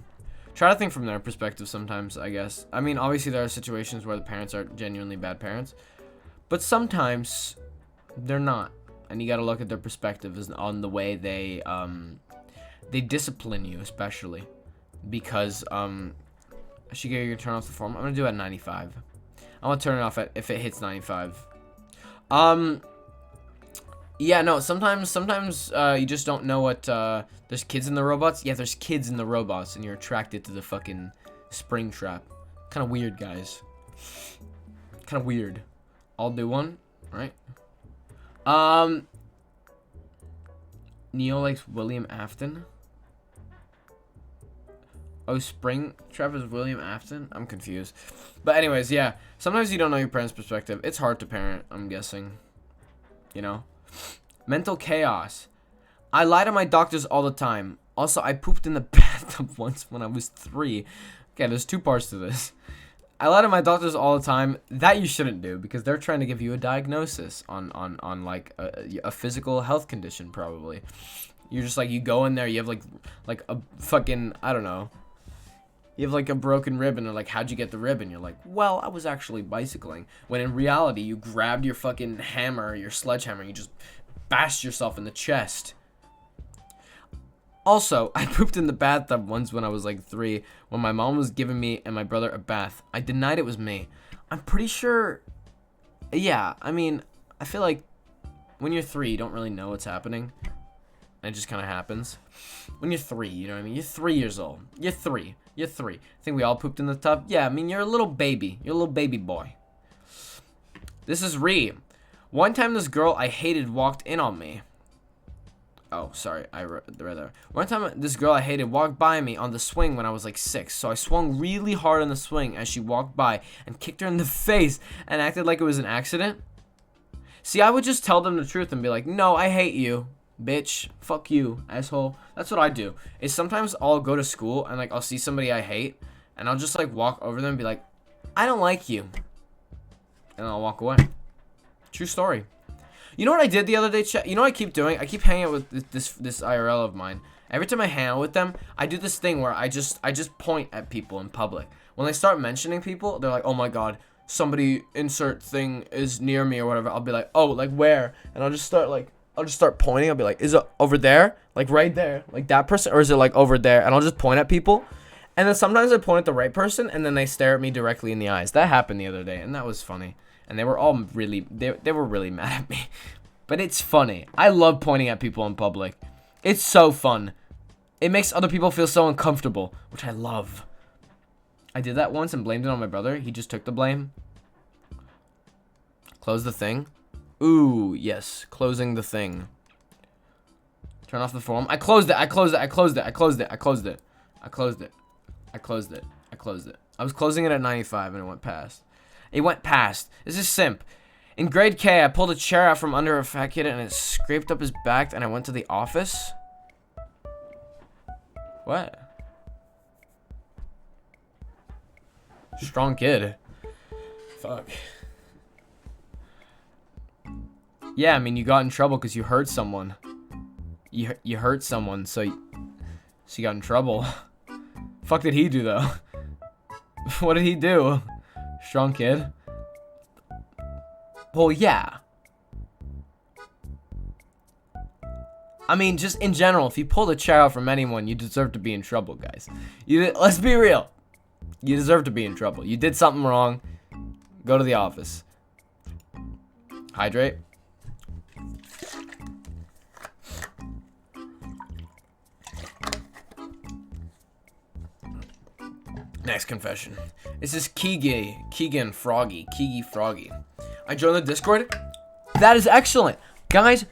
Try to think from their perspective sometimes, I guess. I mean, obviously there are situations where the parents are genuinely bad parents. But sometimes... they're not. And you gotta look at their perspective on the way they discipline you, especially. Because, I should get you to turn off the form. I'm gonna do it at 95. I'm gonna turn it off if it hits 95. Yeah, no, sometimes you just don't know what, there's kids in the robots. Yeah, there's kids in the robots, and you're attracted to the fucking Springtrap. Kind of weird, guys. Kind of weird. I'll do one, right? Neo likes William Afton. Oh, Springtrap is William Afton? I'm confused. But anyways, yeah. Sometimes you don't know your parents' perspective. It's hard to parent, I'm guessing. You know? Mental chaos. I lie to my doctors all the time. Also, I pooped in the bathtub once when I was 3. Okay, there's 2 parts to this. I lie to my doctors all the time. That you shouldn't do, because they're trying to give you a diagnosis on like a physical health condition, probably. You're just like, you go in there, you have like a fucking, I don't know. You have like a broken rib, and they're like, how'd you get the rib? And you're like, well, I was actually bicycling. When in reality, you grabbed your fucking hammer, your sledgehammer, and you just bashed yourself in the chest. Also, I pooped in the bathtub once when I was like 3, when my mom was giving me and my brother a bath. I denied it was me. I'm pretty sure, yeah, I mean, I feel like when you're 3, you don't really know what's happening. And it just kind of happens. When you're 3, you know what I mean? You're 3 years old. You're 3. You're 3. Think we all pooped in the tub? Yeah, I mean, you're a little baby. You're a little baby boy. This is Ree. One time this girl I hated walked in on me. Oh, sorry, I read that. One time this girl I hated walked by me on the swing when I was like 6. So I swung really hard on the swing as she walked by and kicked her in the face and acted like it was an accident. See, I would just tell them the truth and be like, no, I hate you. Bitch, fuck you, asshole. That's what I do. Is sometimes I'll go to school and like I'll see somebody I hate and I'll just like walk over them and be like, I don't like you. And I'll walk away. True story. You know what I did the other day, chat? You know what I keep doing? I keep hanging out with this IRL of mine. Every time I hang out with them, I do this thing where I just point at people in public. When they start mentioning people, they're like, oh my god, somebody insert thing is near me or whatever. I'll be like, oh, like where? And I'll just start pointing. I'll be like, is it over there? Like right there, like that person, or is it like over there? And I'll just point at people. And then sometimes I point at the right person, and then they stare at me directly in the eyes. That happened the other day, and that was funny. And they were all really, they were really mad at me. But it's funny. I love pointing at people in public. It's so fun. It makes other people feel so uncomfortable, which I love. I did that once and blamed it on my brother. He just took the blame. Close the thing. Ooh, yes. Closing the thing. Turn off the form. I closed it. I closed it. I closed it. I closed it. I closed it. I closed it. I closed it. I closed it. I was closing it at 95 and it went past. It went past. This is simp. In grade K, I pulled a chair out from under a fat kid and it scraped up his back and I went to the office. What? Strong kid. Fuck. Yeah, I mean, you got in trouble because you hurt someone. You hurt someone, so you got in trouble. Fuck did he do, though? What did he do? Strong kid. Well, yeah. I mean, just in general, if you pull the chair out from anyone, you deserve to be in trouble, guys. Let's be real. You deserve to be in trouble. You did something wrong. Go to the office. Hydrate. Next confession. This is Keegan Froggy. I joined the Discord. That is excellent. Guys,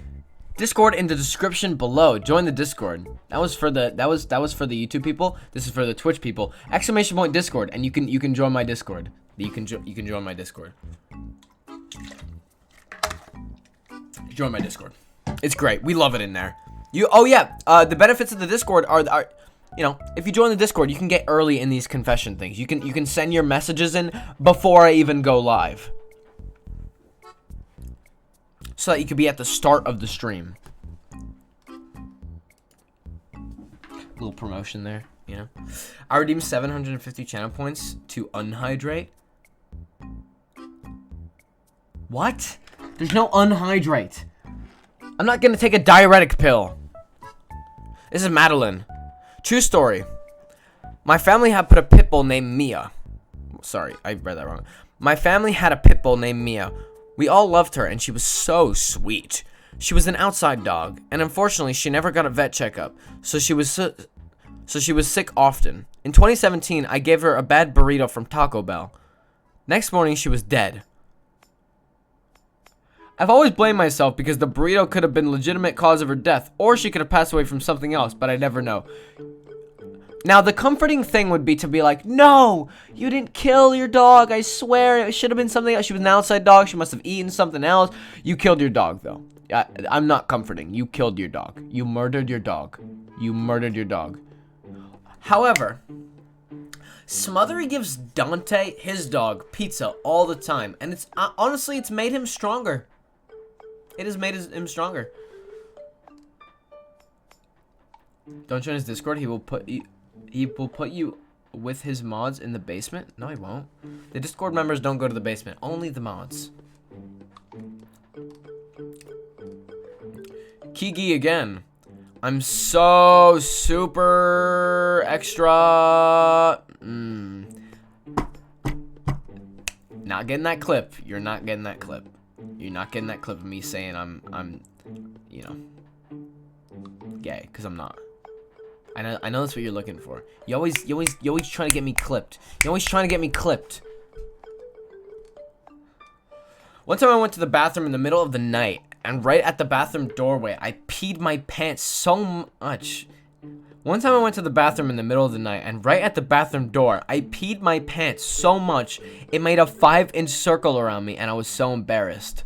Discord in the description below. Join the Discord. That was for the YouTube people. This is for the Twitch people. Exclamation point Discord, and you can join my Discord. You can join my Discord. Join my Discord. It's great. We love it in there. The benefits of the Discord are you know, if you join the Discord, you can get early in these confession things. You can send your messages in before I even go live, so that you could be at the start of the stream. Little promotion there, you know. I redeemed 750 channel points to unhydrate. What? There's no unhydrate. I'm not gonna take a diuretic pill. This is Madeline. True story. My family had put a pit bull named Mia. Sorry, I read that wrong. My family had a pit bull named Mia. We all loved her, and she was so sweet. She was an outside dog, and unfortunately, she never got a vet checkup, so she was sick often. In 2017, I gave her a bad burrito from Taco Bell. Next morning, she was dead. I've always blamed myself because the burrito could have been a legitimate cause of her death, or she could have passed away from something else, but I never know. Now, the comforting thing would be to be like, no, you didn't kill your dog. I swear, it should have been something else. She was an outside dog. She must have eaten something else. You killed your dog, though. I'm not comforting. You killed your dog. You murdered your dog. You murdered your dog. However, Smothery gives Dante, his dog, pizza all the time, and it's honestly, it's made him stronger. It has made him stronger. Don't join his Discord. He will put you with his mods in the basement. No, he won't. The Discord members don't go to the basement. Only the mods. Kiki again. I'm so super extra. Not getting that clip. You're not getting that clip. You're not getting that clip of me saying I'm, you know, gay, because I'm not. I know that's what you're looking for. You always trying to get me clipped. You're always trying to get me clipped. One time I went to the bathroom in the middle of the night, and right at the bathroom doorway, I peed my pants so much. One time I went to the bathroom in the middle of the night, and right at the bathroom door, I peed my pants so much, it made a 5-inch circle around me, and I was so embarrassed.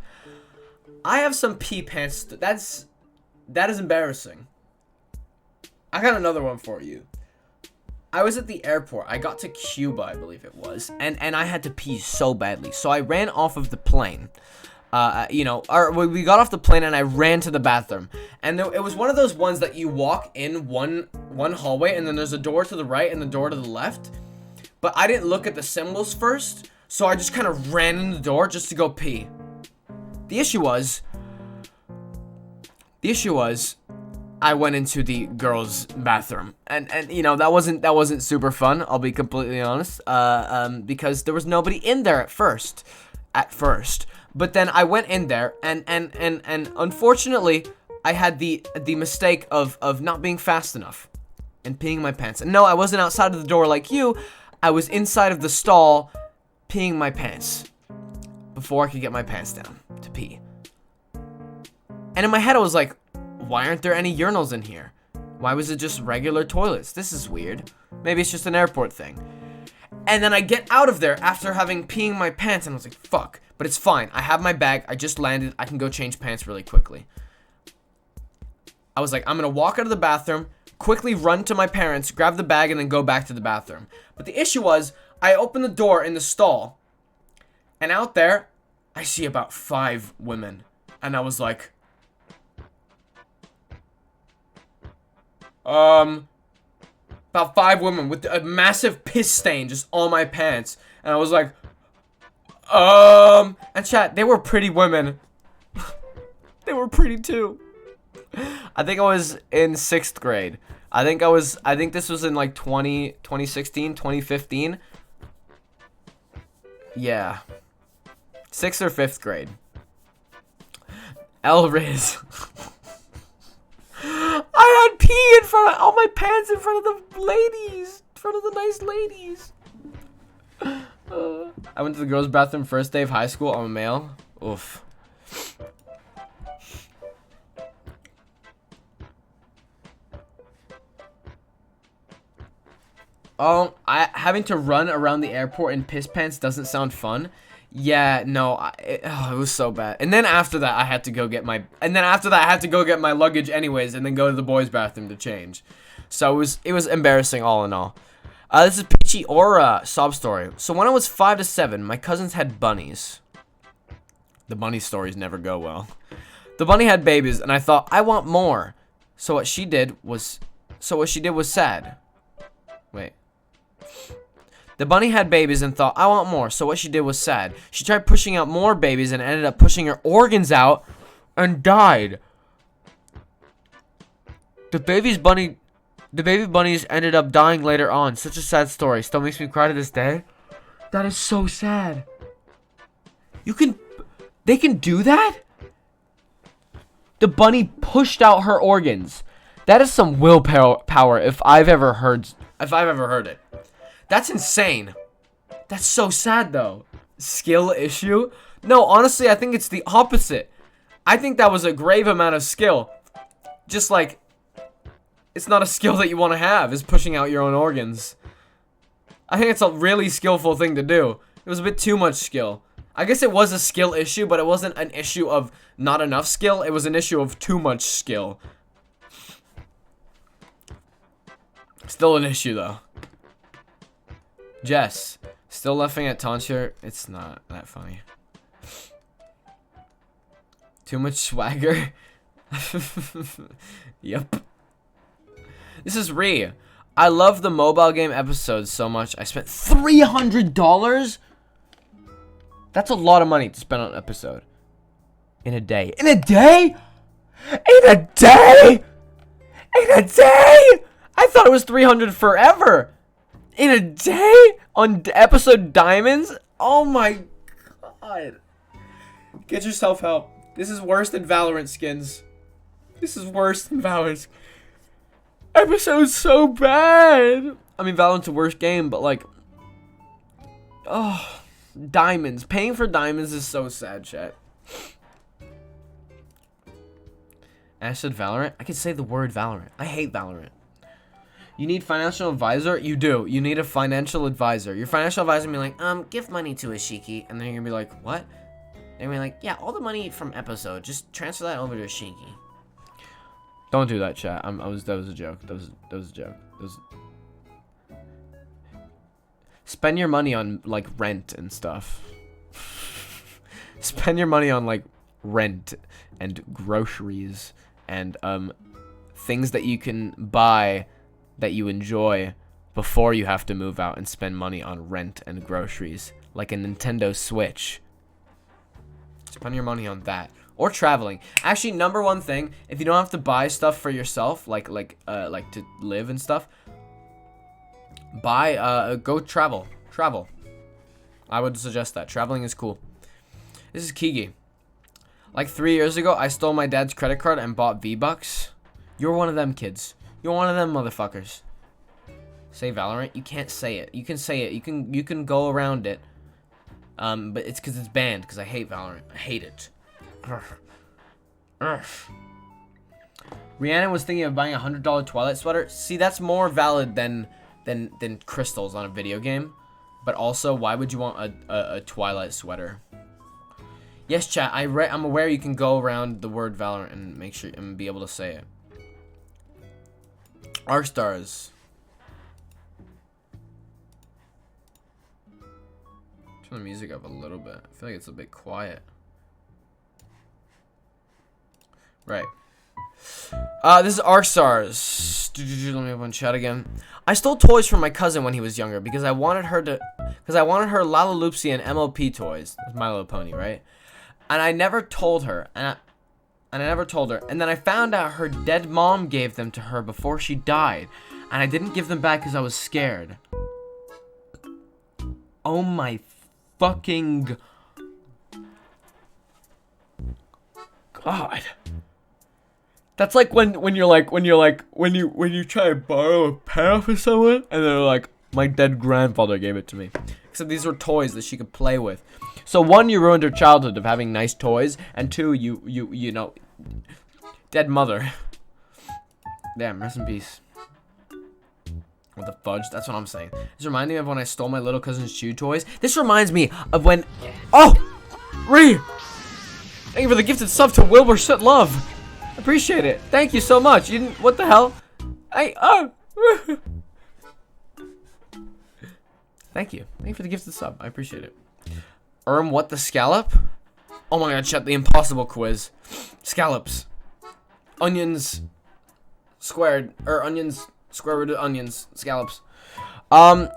I have some pee pants. That is embarrassing. I got another one for you. I was at the airport. I got to Cuba, I believe it was, and I had to pee so badly. So I ran off of the plane. you know, or we got off the plane and I ran to the bathroom. And it was one of those ones that you walk in one hallway and then there's a door to the right and the door to the left. But I didn't look at the symbols first, so I just kind of ran in the door just to go pee. The issue was I went into the girls' bathroom, and you know, that wasn't super fun. I'll be completely honest, because there was nobody in there at first. But then I went in there, and unfortunately, I had the mistake of not being fast enough and peeing my pants. And no, I wasn't outside of the door like you. I was inside of the stall, peeing my pants before I could get my pants down to pee. And in my head, I was like, why aren't there any urinals in here? Why was it just regular toilets? This is weird. Maybe it's just an airport thing. And then I get out of there after having peeing my pants, and I was like, fuck. But it's fine. I have my bag. I just landed. I can go change pants really quickly. I was like, I'm going to walk out of the bathroom, quickly run to my parents, grab the bag, and then go back to the bathroom. But the issue was, I opened the door in the stall, and out there, I see about 5 women. And I was like, about 5 women with a massive piss stain just on my pants. And I was like, and chat, they were pretty women. They were pretty too. I think I was in 6th grade. I think this was in like 2016, 2015. Yeah. 6th or 5th grade. Elriz. I had pee in front of all my pants in front of the ladies. In front of the nice ladies. I went to the girls' bathroom first day of high school. I'm a male. Oof. Having to run around the airport in piss pants doesn't sound fun. Yeah, no, it was so bad. And then after that, I had to go get my luggage anyways, and then go to the boys' bathroom to change. So it was embarrassing all in all. This is Peachy Aura sob story. So when I was 5 to 7, my cousins had bunnies. The bunny stories never go well. The bunny had babies, and I thought, I want more. So what she did was sad. Wait. The bunny had babies and thought, I want more. So what she did was sad. She tried pushing out more babies and ended up pushing her organs out and died. The baby bunnies ended up dying later on. Such a sad story. Still makes me cry to this day. That is so sad. They can do that? The bunny pushed out her organs. That is some willpower if I've ever heard it. That's insane. That's so sad, though. Skill issue? No, honestly, I think it's the opposite. I think that was a grave amount of skill. Just like, it's not a skill that you want to have, is pushing out your own organs. I think it's a really skillful thing to do. It was a bit too much skill. I guess it was a skill issue, but it wasn't an issue of not enough skill. It was an issue of too much skill. Still an issue, though. Jess, still laughing at tonsure? It's not that funny. Too much swagger? Yep. This is Ree. I love the mobile game episodes so much. I spent $300? That's a lot of money to spend on an episode. In a day. In a day? In a day? In a day? I thought it was $300 forever. In a day? On episode Diamonds? Oh my god. Get yourself help. This is worse than Valorant skins. This is worse than Valorant. Episode's so bad. I mean, Valorant's a worse game, but like... Oh, Diamonds. Paying for Diamonds is so sad, chat. Ash said Valorant? I can say the word Valorant. I hate Valorant. You need financial advisor? You do. You need a financial advisor. Your financial advisor will be like, give money to Ashiki. And then you're going to be like, what? They're going to be like, yeah, all the money from episode. Just transfer that over to Ashiki. Don't do that, chat. That was a joke. That was a joke. Spend your money on, like, rent and stuff. Spend your money on like rent and groceries and things that you can buy that you enjoy before you have to move out and spend money on rent and groceries, like a Nintendo Switch. Spend your money on that. Or traveling. Actually, number one thing, if you don't have to buy stuff for yourself, like to live and stuff, go travel. Travel. I would suggest that. Traveling is cool. This is Kigi. Like 3 years ago, I stole my dad's credit card and bought V-Bucks. You're one of them kids. You're one of them motherfuckers. Say Valorant? You can't say it. You can say it. You can go around it. But it's because it's banned, because I hate Valorant. I hate it. Rihanna was thinking of buying a $100 Twilight sweater. See, that's more valid than crystals on a video game. But also, why would you want a Twilight sweater? Yes, chat. I'm aware you can go around the word Valorant and make sure and be able to say it. Arc stars. Turn the music up a little bit. I feel like it's a bit quiet. Right. This is Arc Stars. Let me open chat again. I stole toys from my cousin when he was younger because I wanted her Lalaloopsy and MLP toys. That's My Little Pony, right? And I never told her. And I never told her. And then I found out her dead mom gave them to her before she died. And I didn't give them back because I was scared. Oh my fucking God. That's like when you try to borrow a pen from someone and they're like, my dead grandfather gave it to me. Except these were toys that she could play with. So one, you ruined her childhood of having nice toys, and two, you know, dead mother. Damn, rest in peace. What the fudge? That's what I'm saying. This reminds me of when I stole my little cousin's chew toys. This reminds me of when... Oh! Ree! Thank you for the gifted sub to Wilbur Shut Love. Appreciate it. Thank you so much. You didn't... What the hell? Oh! Thank you. Thank you for the gifted sub. I appreciate it. What the scallop? Oh my god, chat, the impossible quiz. Scallops. Onions. Squared. Onions... Square root of onions, scallops. What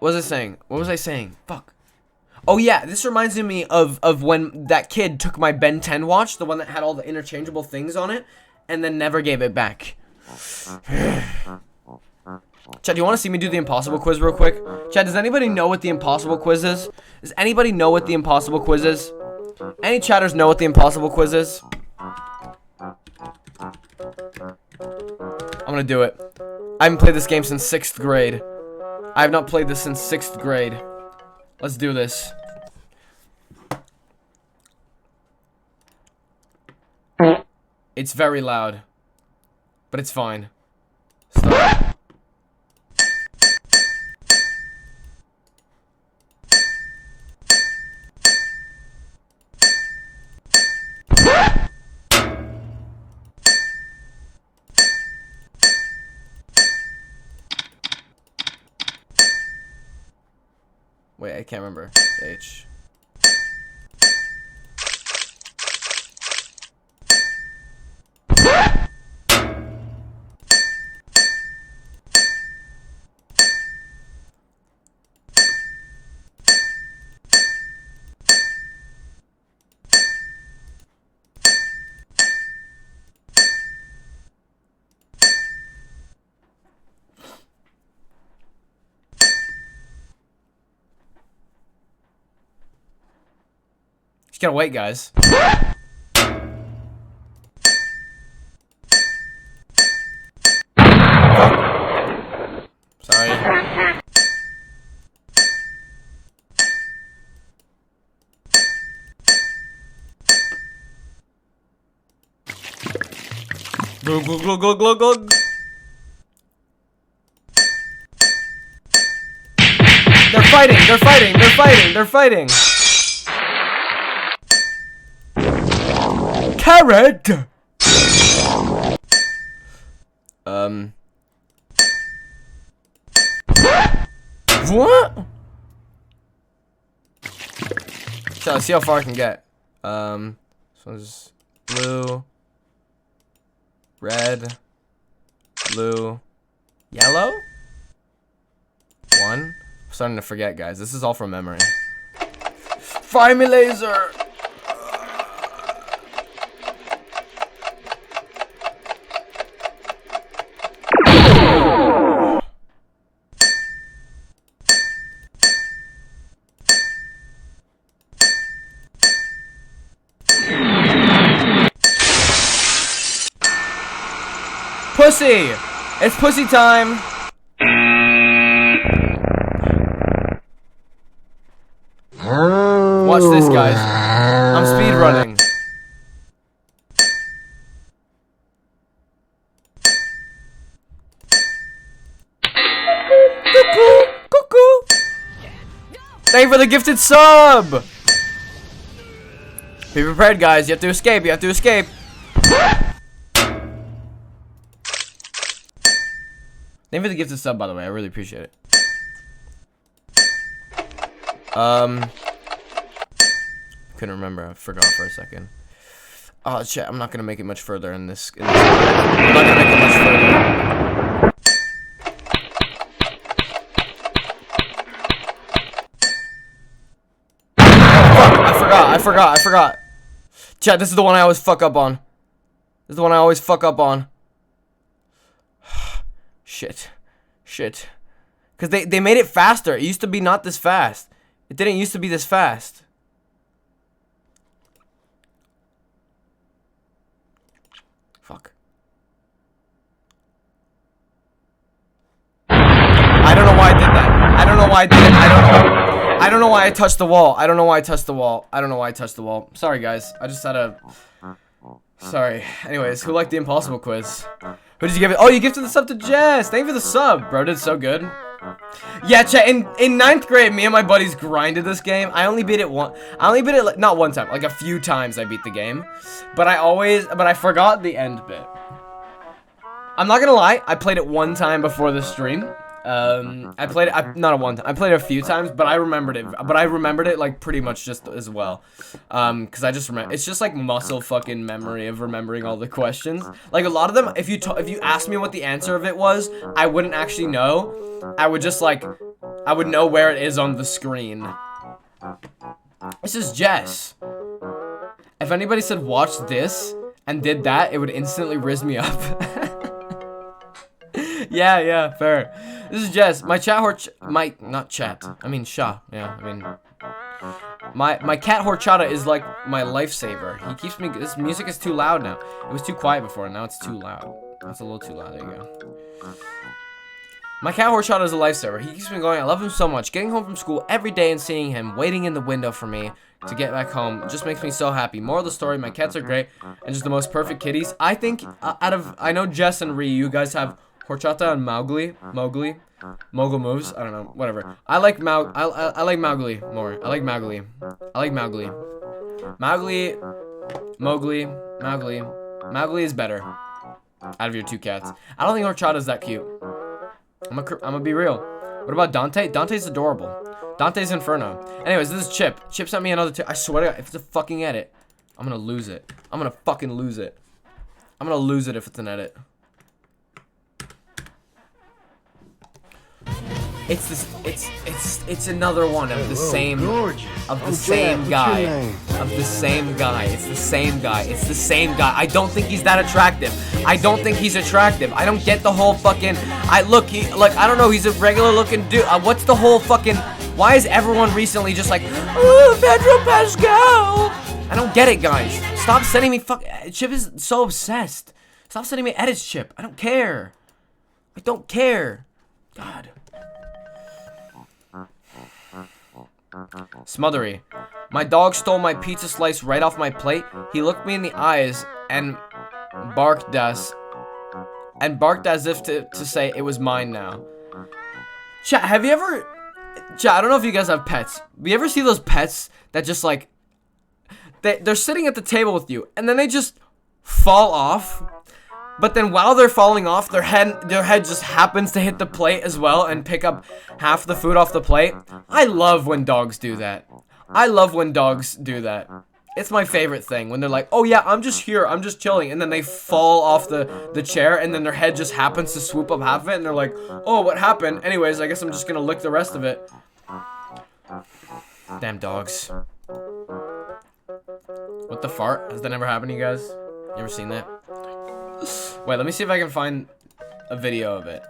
was I saying? What was I saying? Fuck. Oh yeah, this reminds me of when that kid took my Ben 10 watch, the one that had all the interchangeable things on it, and then never gave it back. Chad, do you want to see me do the impossible quiz real quick? Chad, does anybody know what the impossible quiz is? Does anybody know what the impossible quiz is? Any chatters know what the impossible quiz is? I'm gonna do it. I haven't played this game since 6th grade. I have not played this since 6th grade. Let's do this. It's very loud. But it's fine. Stop. Wait, I can't remember. H. Just gotta wait, guys. Sorry. Glug, glug, glug, glug, glug, glug. They're fighting, they're fighting, they're fighting, they're fighting. Carrot! What? So let's see how far I can get. This one's blue, red, blue, yellow. 1. I'm starting to forget, guys. This is all from memory. Fire me, laser. Pussy! It's pussy time! Watch this, guys. I'm speed running. Cuckoo! Cuckoo! Thank you for the gifted sub! Be prepared, guys. You have to escape. You have to escape. Thank you for the gifted sub, by the way. I really appreciate it. Couldn't remember. I forgot for a second. Oh, shit. I'm not gonna make it much further in this. I'm not gonna make it much further. I forgot. Chat, this is the one I always fuck up on. Shit. Because they made it faster. It used to be not this fast. It didn't used to be this fast. Fuck. I don't know why I did that. I don't know why I did it. I don't know why I touched the wall. Sorry, guys. I just had a... Sorry. Anyways, who liked the impossible quiz? Who did you give it? Oh, you gifted the sub to Jess. Thank you for the sub. Bro did so good. Yeah, chat, in 9th grade, me and my buddies grinded this game. I only beat it like, not one time, like a few times I beat the game. But I forgot the end bit. I'm not gonna lie, I played it one time before the stream. I played it, not a one time, I played it a few times, but I remembered it like pretty much just as well. Cause I just remember, it's just like muscle fucking memory of remembering all the questions. Like a lot of them, if you asked me what the answer of it was, I wouldn't actually know. I would just like, I would know where it is on the screen. This is Jess. If anybody said watch this and did that, it would instantly riz me up. Yeah, fair. This is Jess. My cat my cat horchata is like my lifesaver. He keeps me. This music is too loud now. It was too quiet before, and now it's too loud. That's a little too loud. There you go. My cat horchata is a lifesaver. He keeps me going. I love him so much. Getting home from school every day and seeing him waiting in the window for me to get back home just makes me so happy. Moral of the story: my cats are great and just the most perfect kitties. I think I know Jess and Ree, you guys have horchata and Mowgli. Mogul moves. I don't know. Whatever. I like Mowgli more. I like Mowgli. Mowgli is better out of your two cats. I don't think horchata is that cute. I'm gonna be real. What about Dante? Dante's adorable. Dante's Inferno. Anyways, this is Chip. Chip sent me another I swear to God, if it's a fucking edit, I'm gonna lose it. I'm gonna fucking lose it. I'm gonna lose it if it's an edit. It's another one of the same guy. It's the same guy. I don't think he's that attractive. I don't think he's attractive. I don't get the whole fucking I don't know, he's a regular looking dude. What's the whole fucking why is everyone recently just like, oh, Pedro Pascal? I don't get it, guys. Stop sending me Chip is so obsessed. Stop sending me edits, Chip. I don't care. God. Smothery. My dog stole my pizza slice right off my plate. He looked me in the eyes and barked as if to say it was mine now. Chat, have you ever... Chat, I don't know if you guys have pets. But you ever see those pets that just like... They're sitting at the table with you and then they just fall off? But then while they're falling off, their head just happens to hit the plate as well and pick up half the food off the plate. I love when dogs do that. It's my favorite thing when they're like, oh yeah, I'm just here, I'm just chilling, and then they fall off the chair, and then their head just happens to swoop up half of it, and they're like, oh, what happened? Anyways, I guess I'm just gonna lick the rest of it. Damn dogs. What the fart? Has that never happened to you guys? You ever seen that? Wait, let me see if I can find a video of it.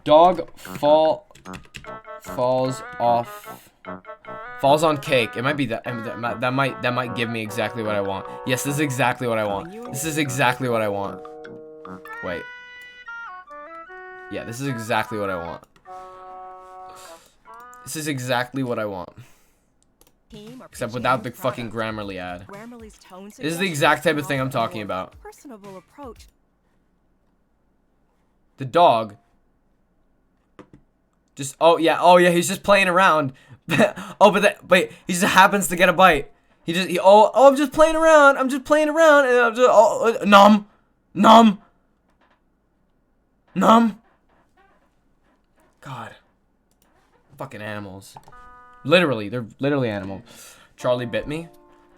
Dog falls on cake. It might be that. That might give me exactly what I want. Yes, this is exactly what I want. This is exactly what I want. Wait. Yeah, this is exactly what I want. This is exactly what I want. Except without the fucking Grammarly ad. This is the exact type of thing I'm talking about. The dog. Just, oh yeah, he's just playing around. Wait, he just happens to get a bite. I'm just playing around. I'm just playing around, and I'm just, nom. God, fucking animals. Literally, they're literally animals. Charlie bit me.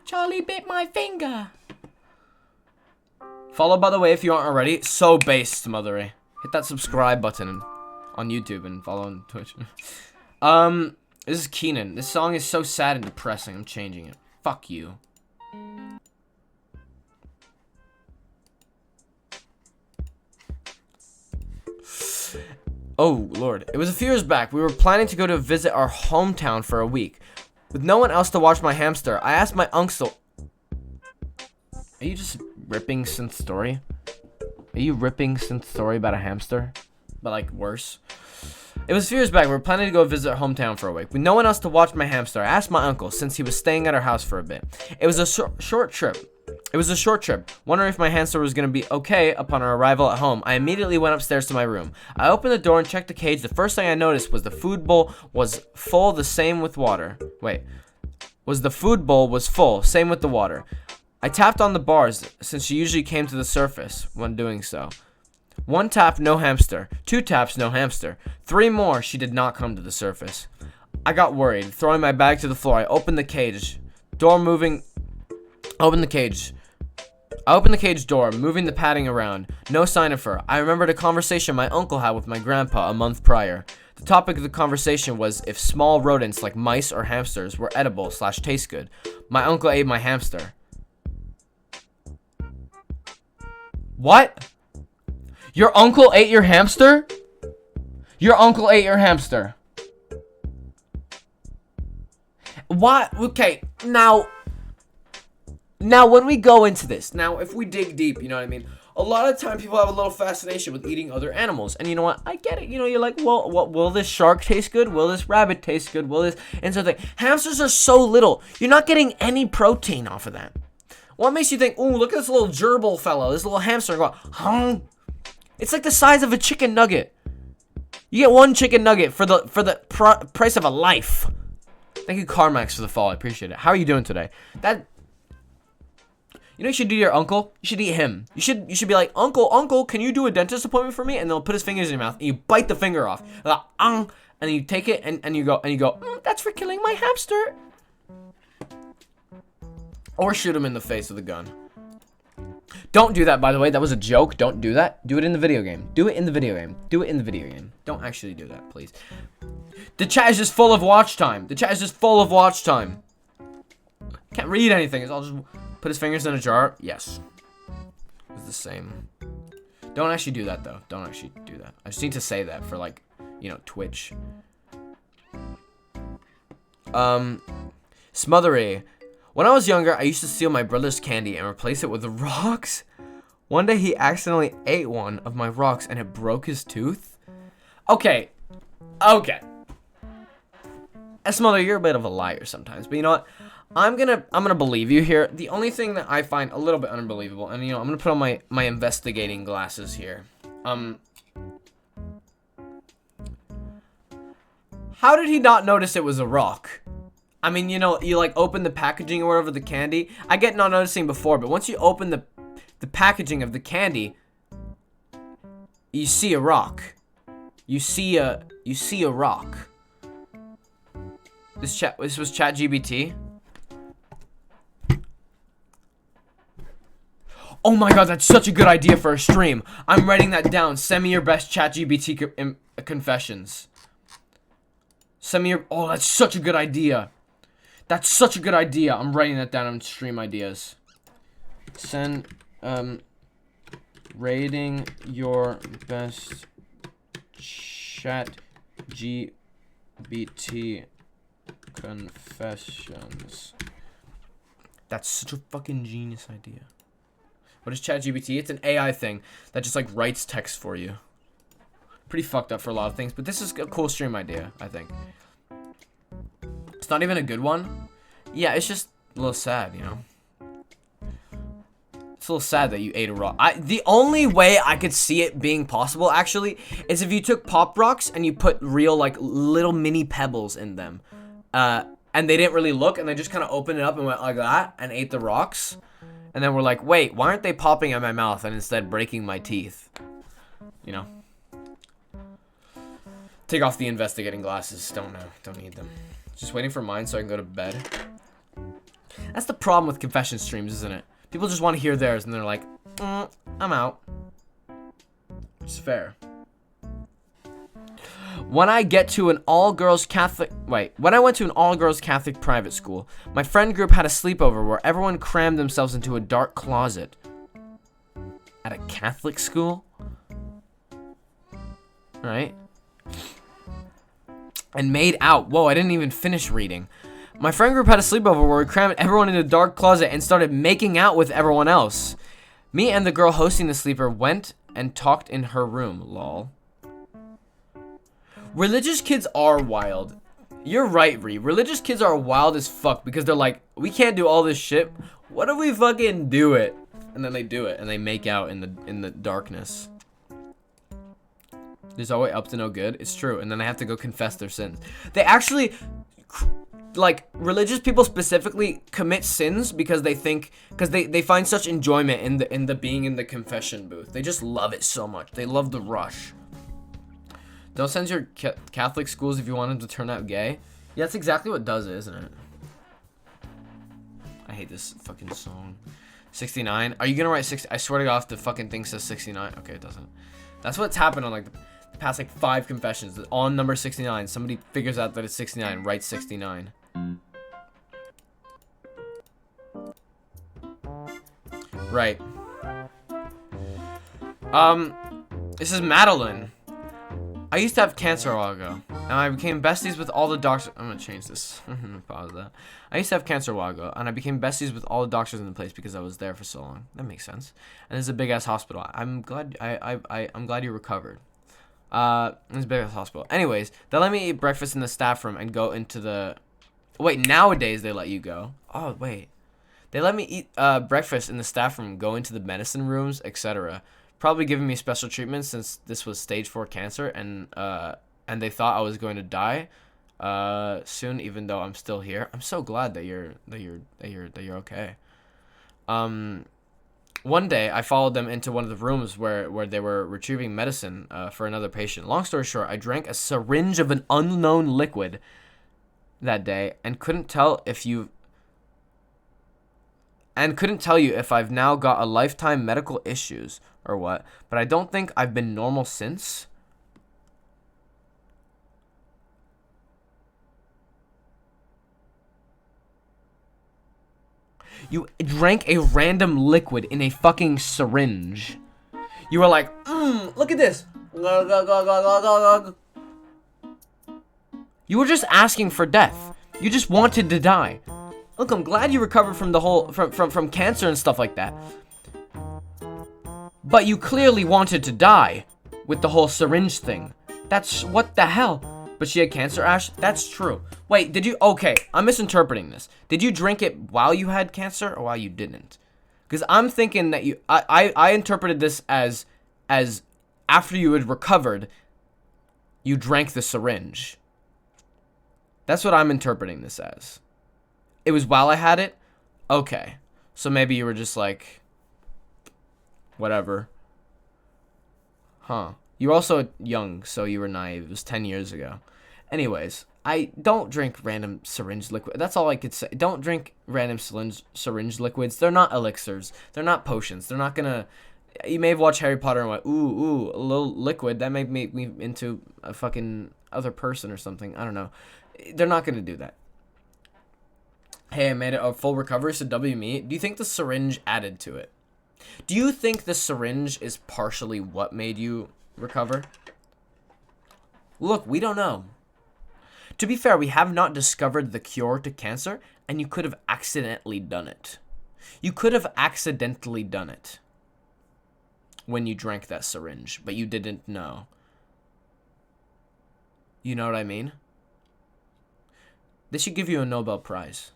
Charlie bit my finger. Follow, by the way, if you aren't already. So based, mothery. Hit that subscribe button on YouTube and follow on Twitch. This is Keenan. This song is so sad and depressing. I'm changing it. Fuck you. Oh, Lord. It was a few years back. We were planning to go to visit our hometown for a week. With no one else to watch my hamster, I asked my uncle... Are you just ripping Synth's story? Are you ripping Synth's story about a hamster? But, like, worse? It was a few years back. We were planning to go visit our hometown for a week. With no one else to watch my hamster, I asked my uncle, since he was staying at our house for a bit. It was a short trip. Wondering if my hamster was going to be okay upon our arrival at home. I immediately went upstairs to my room. I opened the door and checked the cage. The first thing I noticed was the food bowl was full, the same with water. The food bowl was full, same with the water. I tapped on the bars, since she usually came to the surface when doing so. 1 tap, no hamster. 2 taps, no hamster. 3 more, she did not come to the surface. I got worried. Throwing my bag to the floor, I opened the cage. I opened the cage door, moving the padding around. No sign of her. I remembered a conversation my uncle had with my grandpa a month prior. The topic of the conversation was if small rodents like mice or hamsters were edible / taste good. My uncle ate my hamster. What? Your uncle ate your hamster? Your uncle ate your hamster. What? Okay, now when we go into this, now if we dig deep, you know what I mean? A lot of time people have a little fascination with eating other animals. And you know what? I get it. You know, you're like, well, what will this shark taste good? Will this rabbit taste good? Will this? And so the hamsters are so little. You're not getting any protein off of that. What makes you think, ooh, look at this little gerbil fellow, this little hamster go, It's like the size of a chicken nugget. You get 1 chicken nugget for the price of a life. Thank you, Carmax, for the follow. I appreciate it. How are you doing today? You know what you should do to your uncle? You should eat him. You should be like, Uncle, can you do a dentist appointment for me? And they'll put his fingers in your mouth, and you bite the finger off. And then you take it, and you go, that's for killing my hamster. Or shoot him in the face with a gun. Don't do that, by the way. That was a joke. Don't do that. Do it in the video game. Do it in the video game. Do it in the video game. Don't actually do that, please. The chat is just full of watch time. Can't read anything. It's all just put his fingers in a jar. Yes. It's the same. Don't actually do that, though. Don't actually do that. I just need to say that for, like, you know, Twitch. Smothery. When I was younger, I used to steal my brother's candy and replace it with rocks. One day, he accidentally ate one of my rocks and it broke his tooth. Okay. Smother, you're a bit of a liar sometimes, but you know what? I'm gonna believe you here. The only thing that I find a little bit unbelievable, and you know, I'm gonna put on my investigating glasses here. How did he not notice it was a rock? I mean, you know, you like open the packaging or whatever, the candy. I get not noticing before, but once you open the packaging of the candy, you see a rock. You see a rock. This was ChatGPT. Oh my god, that's such a good idea for a stream. I'm writing that down. Send me your best ChatGPT confessions. Send me your... Oh, that's such a good idea. That's such a good idea. I'm writing that down on stream ideas. Send, rating your best ChatGPT confessions. That's such a fucking genius idea. What is ChatGPT? It's an AI thing that just like writes text for you. Pretty fucked up for a lot of things, but this is a cool stream idea, I think. It's not even a good one. Yeah, it's just a little sad, you know. It's a little sad that you ate a rock. The only way I could see it being possible, actually, is if you took Pop Rocks and you put real, like, little mini pebbles in them. And they didn't really look, and they just kind of opened it up and went like that, and ate the rocks. And then we're like, wait, why aren't they popping in my mouth and instead breaking my teeth? You know? Take off the investigating glasses. Don't need them. Just waiting for mine so I can go to bed. That's the problem with confession streams, isn't it? People just want to hear theirs, and they're like, I'm out. It's fair. When I went to an all-girls Catholic private school, my friend group had a sleepover where everyone crammed themselves into a dark closet. At a Catholic school? Right? And made out. Whoa, I didn't even finish reading. My friend group had a sleepover where we crammed everyone into a dark closet and started making out with everyone else. Me and the girl hosting the sleeper went and talked in her room, lol. Religious kids are wild. You're right, Ree. Religious kids are wild as fuck because they're like, we can't do all this shit. What if we fucking do it? And then they do it and they make out in the darkness. There's always up to no good. It's true. And then they have to go confess their sins. They actually, like, religious people specifically commit sins because they think, because they find such enjoyment in the being in the confession booth. They just love it so much. They love the rush. Don't send your Catholic schools if you want them to turn out gay. Yeah, that's exactly what does it, isn't it? I hate this fucking song. 69. Are you gonna write 60? I swear to God, if the fucking thing says 69. Okay, it doesn't. That's what's happened on like the past like 5 confessions. On number 69, somebody figures out that it's 69, writes 69. Right. This is Madeline. I used to have cancer a while ago, and I became besties with all the doctors. I'm gonna change this. I'm gonna pause that. I used to have cancer a while ago, and I became besties with all the doctors in the place because I was there for so long. That makes sense. And it's a big ass hospital. I'm glad. I'm glad you recovered. It's a big ass hospital. Anyways, they let me eat breakfast in the staff room and go into the. Wait, nowadays they let you go. Oh wait, they let me eat breakfast in the staff room, go into the medicine rooms, etc. Probably giving me special treatment since this was stage 4 cancer, and they thought I was going to die soon, even though I'm still here. I'm so glad that you're okay. One day I followed them into one of the rooms where they were retrieving medicine for another patient. Long story short, I drank a syringe of an unknown liquid that day and couldn't tell you if I've now got a lifetime medical issues or what, but I don't think I've been normal since. You drank a random liquid in a fucking syringe. You were like, look at this. You were just asking for death. You just wanted to die. Look, I'm glad you recovered from the whole from cancer and stuff like that. But you clearly wanted to die with the whole syringe thing. That's what the hell. But she had cancer, Ash? That's true. Wait, did you? Okay, I'm misinterpreting this. Did you drink it while you had cancer or while you didn't? Because I'm thinking that I interpreted this as after you had recovered, you drank the syringe. That's what I'm interpreting this as. It was while I had it? Okay. So maybe you were just like, whatever. Huh. You were also young, so you were naive. It was 10 years ago. Anyways, I don't drink random syringe liquid. That's all I could say. Don't drink random syringe liquids. They're not elixirs. They're not potions. They're not gonna. You may have watched Harry Potter and went, ooh, a little liquid that may make me into a fucking other person or something. I don't know. They're not gonna do that. Hey, I made it a full recovery. So W me. Do you think the syringe added to it? Do you think the syringe is partially what made you recover? Look, we don't know. To be fair, we have not discovered the cure to cancer, and you could have accidentally done it. You could have accidentally done it when you drank that syringe, but you didn't know. You know what I mean? They should give you a Nobel Prize.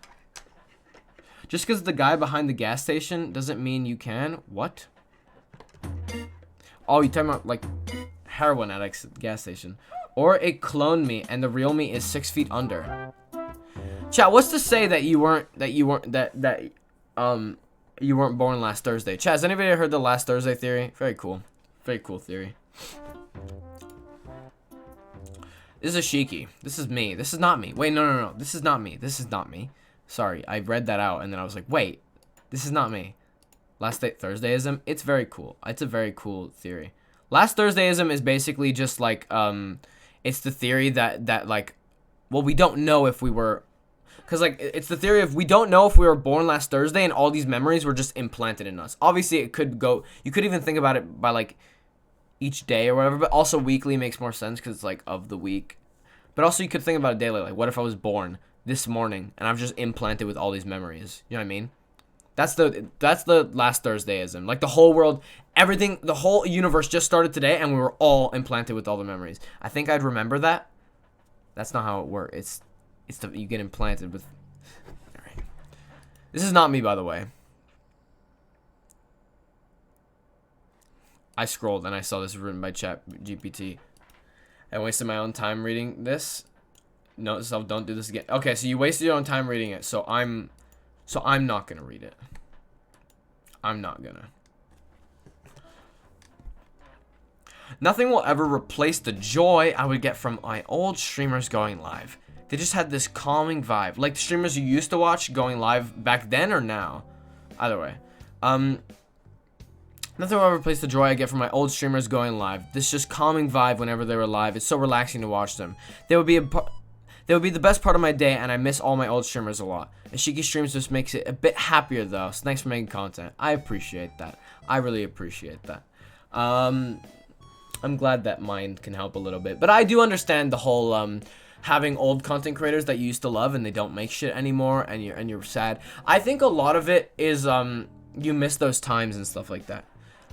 Just because the guy behind the gas station doesn't mean you can. What? Oh, you're talking about, like, heroin addicts at the gas station. Or it cloned me, and the real me is 6 feet under. Chat, what's to say that you weren't born last Thursday? Chat, has anybody heard the last Thursday theory? Very cool. Very cool theory. This is a Shiki. This is me. This is not me. Wait, no. This is not me. This is not me. Sorry, I read that out, and then I was like, wait, this is not me. Last Thursdayism? It's very cool. It's a very cool theory. Last Thursdayism is basically just like, it's the theory that like, well, we don't know if we were, because like, it's the theory of we don't know if we were born last Thursday and all these memories were just implanted in us. Obviously, it could go, you could even think about it by like each day or whatever, but also weekly makes more sense because it's like of the week. But also you could think about it daily, like what if I was born this morning and I've just implanted with all these memories? You know what I mean? That's the last Thursdayism. Like the whole world, everything, the whole universe just started today and we were all implanted with all the memories. I think I'd remember that. That's not how it works. You get implanted with. All right. This is not me, by the way. I scrolled and I saw this written by ChatGPT. I wasted my own time reading this. No, so don't do this again. Okay, so you wasted your own time reading it, so I'm not gonna read it. I'm not gonna. Nothing will ever replace the joy I would get from my old streamers going live. They just had this calming vibe. Like the streamers you used to watch going live back then or now. Either way. Nothing will ever replace the joy I get from my old streamers going live. This just calming vibe whenever they were live. It's so relaxing to watch them. They would be the best part of my day, and I miss all my old streamers a lot. Ashiki streams just makes it a bit happier though, so thanks for making content. I appreciate that. I really appreciate that. I'm glad that mine can help a little bit. But I do understand the whole having old content creators that you used to love and they don't make shit anymore and you're sad. I think a lot of it is you miss those times and stuff like that.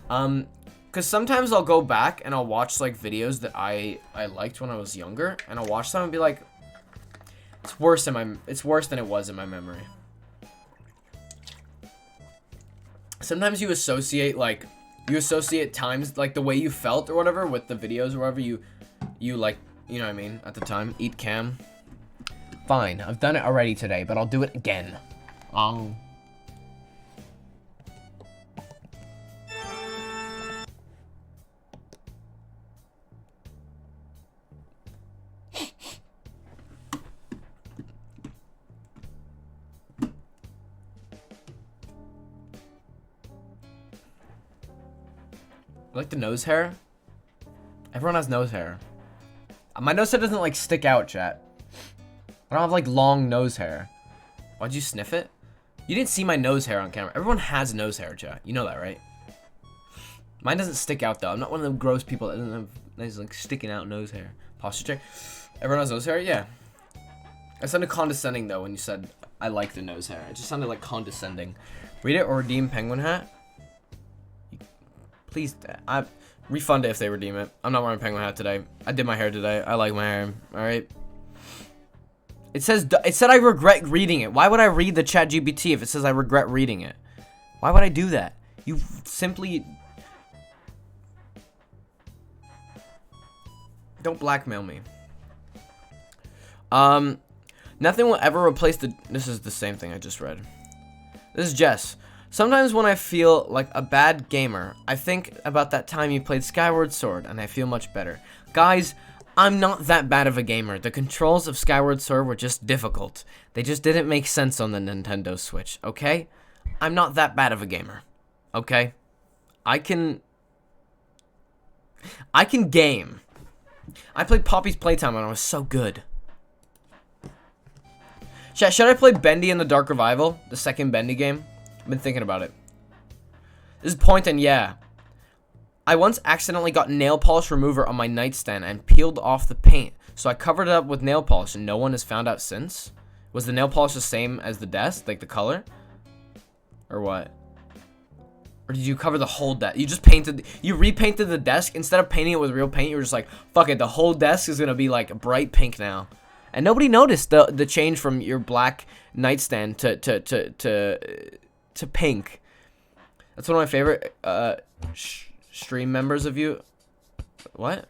Cause sometimes I'll go back and I'll watch like videos that I liked when I was younger, and I'll watch them and be like, it's worse than it was in my memory. Sometimes you associate times like the way you felt or whatever with the videos or whatever you like, you know what I mean, at the time. Eat cam. Fine, I've done it already today, but I'll do it again. Like the nose hair? Everyone has nose hair. My nose hair doesn't like stick out, chat. I don't have like long nose hair. Why'd you sniff it? You didn't see my nose hair on camera. Everyone has nose hair, chat. You know that, right? Mine doesn't stick out though. I'm not one of them gross people that doesn't have nice like sticking out nose hair. Posture check. Everyone has nose hair? Yeah. I sounded condescending though when you said I like the nose hair. It just sounded like condescending. Read it or redeem penguin hat. Please, I refund it if they redeem it. I'm not wearing a penguin hat today. I did my hair today. I like my hair. All right. It said I regret reading it. Why would I read the ChatGPT if it says I regret reading it? Why would I do that? You simply don't blackmail me. Nothing will ever replace the. This is the same thing I just read. This is Jess. Sometimes when I feel like a bad gamer, I think about that time you played Skyward Sword, and I feel much better. Guys, I'm not that bad of a gamer. The controls of Skyward Sword were just difficult. They just didn't make sense on the Nintendo Switch, okay? I'm not that bad of a gamer, okay? I can game. I played Poppy's Playtime and I was so good. Should I play Bendy in the Dark Revival? The second Bendy game? I've been thinking about it. This is Point and yeah. I once accidentally got nail polish remover on my nightstand and peeled off the paint. So I covered it up with nail polish and no one has found out since. Was the nail polish the same as the desk? Like the color? Or what? Or did you cover the whole desk? You just you repainted the desk. Instead of painting it with real paint, you were just like, fuck it, the whole desk is gonna be like bright pink now. And nobody noticed the change from your black nightstand to pink. That's one of my favorite stream members of you. What?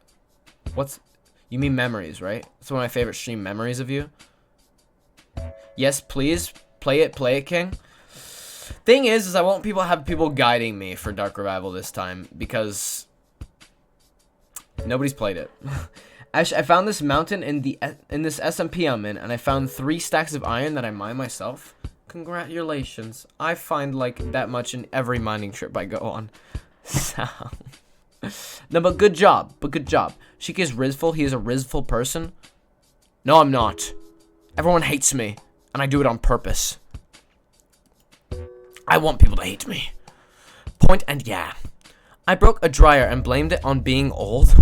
You mean memories, right? That's one of my favorite stream memories of you. Yes, please. Play it, King. Thing is I want have people guiding me for Dark Revival this time because nobody's played it. I found this mountain in this SMP I'm in, and I found 3 stacks of iron that I mine myself. Congratulations. I find like that much in every mining trip I go on. So no, but good job. Sheik is Rizful. He is a Rizful person. No, I'm not. Everyone hates me, and I do it on purpose. I want people to hate me. Point and yeah. I broke a dryer and blamed it on being old.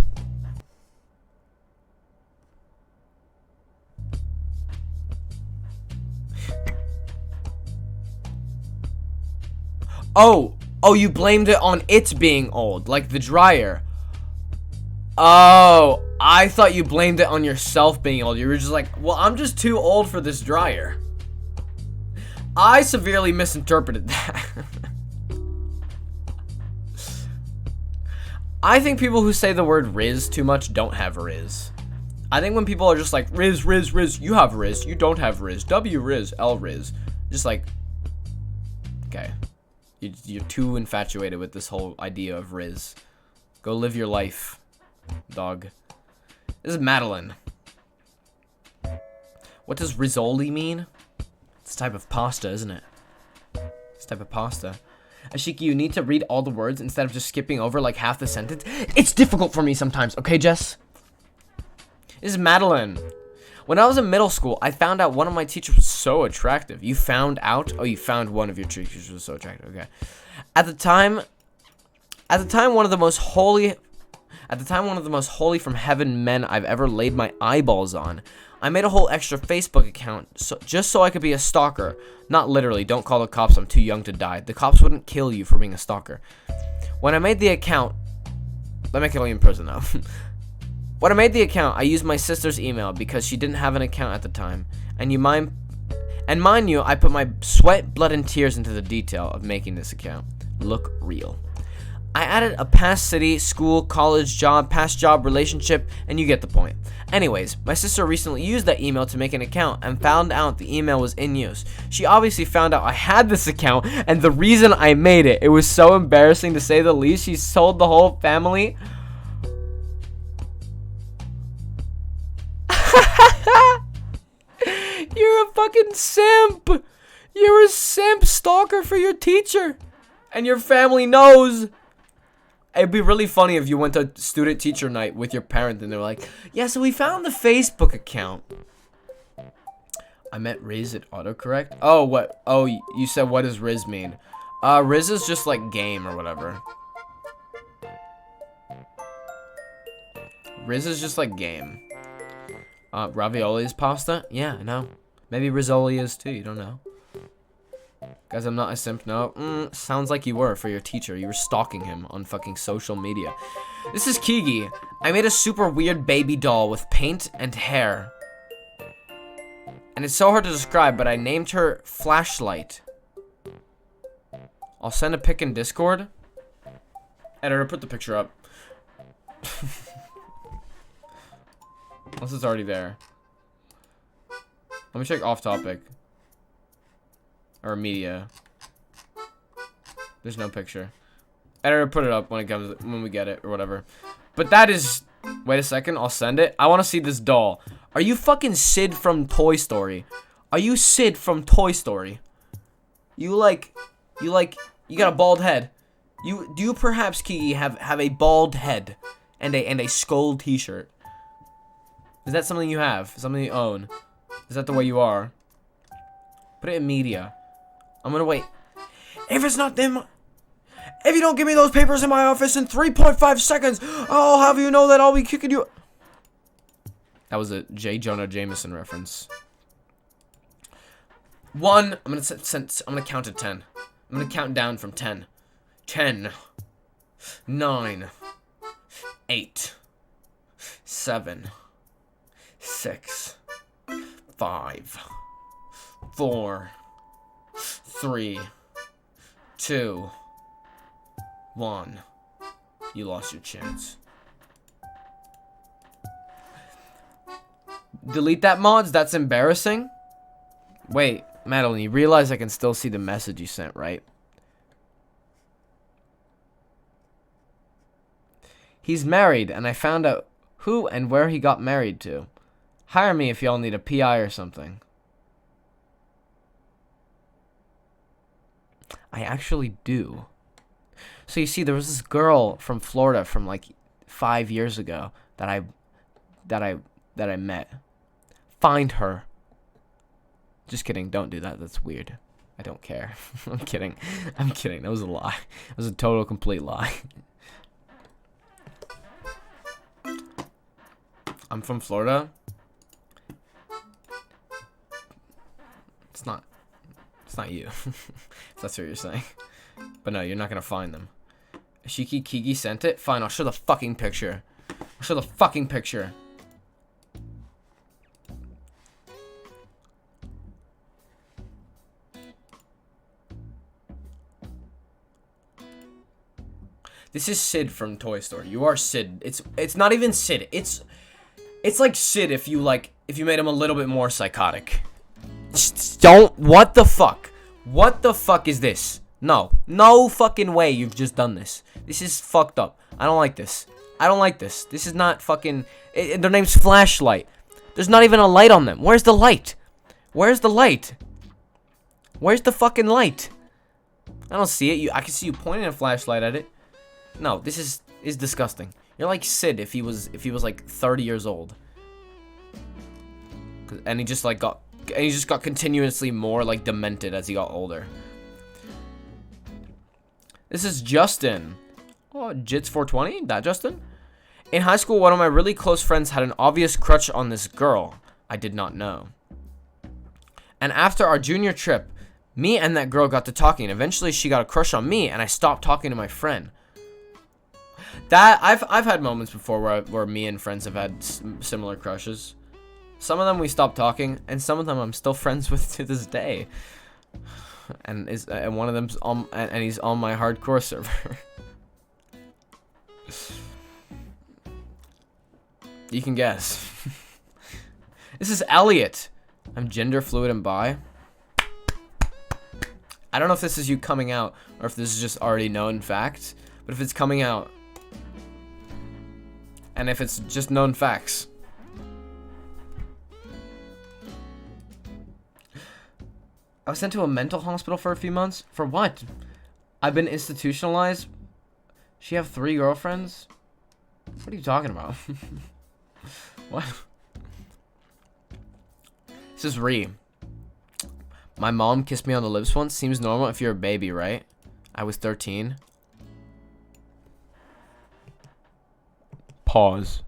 Oh, you blamed it on it being old, like the dryer. Oh, I thought you blamed it on yourself being old. You were just like, well, I'm just too old for this dryer. I severely misinterpreted that. I think people who say the word Riz too much don't have Riz. I think when people are just like, Riz, you have Riz, you don't have Riz, W Riz, L Riz. Just like, okay. You're too infatuated with this whole idea of Riz. Go live your life, dog. This is Madeline. What does Rizzoli mean? It's a type of pasta, isn't it? It's a type of pasta. Ashiki, you need to read all the words instead of just skipping over like half the sentence. It's difficult for me sometimes, okay, Jess? This is Madeline. When I was in middle school, I found out one of my teachers was so attractive. You found out? Oh, you found one of your teachers was so attractive. Okay. At the time, one of the most holy from heaven men I've ever laid my eyeballs on. I made a whole extra Facebook account just so I could be a stalker. Not literally. Don't call the cops. I'm too young to die. The cops wouldn't kill you for being a stalker. When I made the account, let me kill you in prison though. When I made the account, I used my sister's email because she didn't have an account at the time. And mind you, I put my sweat, blood, and tears into the detail of making this account look real. I added a past city, school, college, job, past job, relationship, and you get the point. Anyways, my sister recently used that email to make an account and found out the email was in use. She obviously found out I had this account and the reason I made it. It was so embarrassing to say the least. She sold the whole family. You're a fucking simp. You're a simp stalker for your teacher. And your family knows. It'd be really funny if you went to student teacher night with your parent and they're like, yeah, so we found the Facebook account. I meant Riz at autocorrect. Oh, what? Oh, you said what does Riz mean? Riz is just like game or whatever. Riz is just like game. Ravioli is pasta? Yeah, I know. Maybe Rizzoli is too, you don't know. Guys, I'm not a simp, no. Sounds like you were for your teacher. You were stalking him on fucking social media. This is Kigi. I made a super weird baby doll with paint and hair. And it's so hard to describe, but I named her Flashlight. I'll send a pic in Discord. Editor, put the picture up. Unless it's already there. Let me check off topic. Or media. There's no picture. Editor, put it up when we get it or whatever. But that is. Wait a second. I'll send it. I want to see this doll. Are you fucking Sid from Toy Story? Are you Sid from Toy Story? You got a bald head. Do you perhaps, Kiki, have a bald head and a skull T-shirt? Is that something you have? Something you own? Is that the way you are? Put it in media. I'm gonna wait. If it's not them, if you don't give me those papers in my office in 3.5 seconds, I'll have you know that I'll be kicking you. That was a J. Jonah Jameson reference. I'm gonna count to 10. I'm gonna count down from 10. 10, 9, 8, 7, 6, 5, 4, 3, 2, 1. You lost your chance. Delete that, mods. That's embarrassing. Wait, Madeline, you realize I can still see the message you sent, right? He's married, and I found out who and where he got married to. Hire me if y'all need a PI or something. I actually do. So you see, there was this girl from Florida from like 5 years ago that I met. Find her. Just kidding. Don't do that. That's weird. I don't care. I'm kidding. I'm kidding. That was a lie. It was a total, complete lie. I'm from Florida. It's not you. If that's what you're saying. But no, you're not gonna find them. Ashiki Kiki sent it? Fine, I'll show the fucking picture. I'll show the fucking picture. This is Sid from Toy Story. You are Sid. It's not even Sid. It's like Sid if you made him a little bit more psychotic. Just don't. What the fuck? What the fuck is this? No fucking way you've just done this. This is fucked up. I don't like this. I don't like this. This is not fucking. Their name's Flashlight. There's not even a light on them. Where's the light? Where's the light? Where's the fucking light? I don't see it. I can see you pointing a flashlight at it. No, this is disgusting. You're like Sid if he was like 30 years old. And he just got continuously more like demented as he got older. This is Justin. Oh, Jits420? That Justin? In high school, one of my really close friends had an obvious crush on this girl I did not know. And after our junior trip, me and that girl got to talking. Eventually, she got a crush on me, and I stopped talking to my friend. That I've had moments before where me and friends have had similar crushes. Some of them we stopped talking, and some of them I'm still friends with to this day. And one of them's and he's on my hardcore server. You can guess. This is Elliot. I'm gender fluid and bi. I don't know if this is you coming out or if this is just already known fact, but if it's coming out, and if it's just known facts. I was sent to a mental hospital for a few months. For what? I've been institutionalized. She have 3 girlfriends? What are you talking about? What? This is Ree. My mom kissed me on the lips once. Seems normal if you're a baby, right? I was 13. Pause.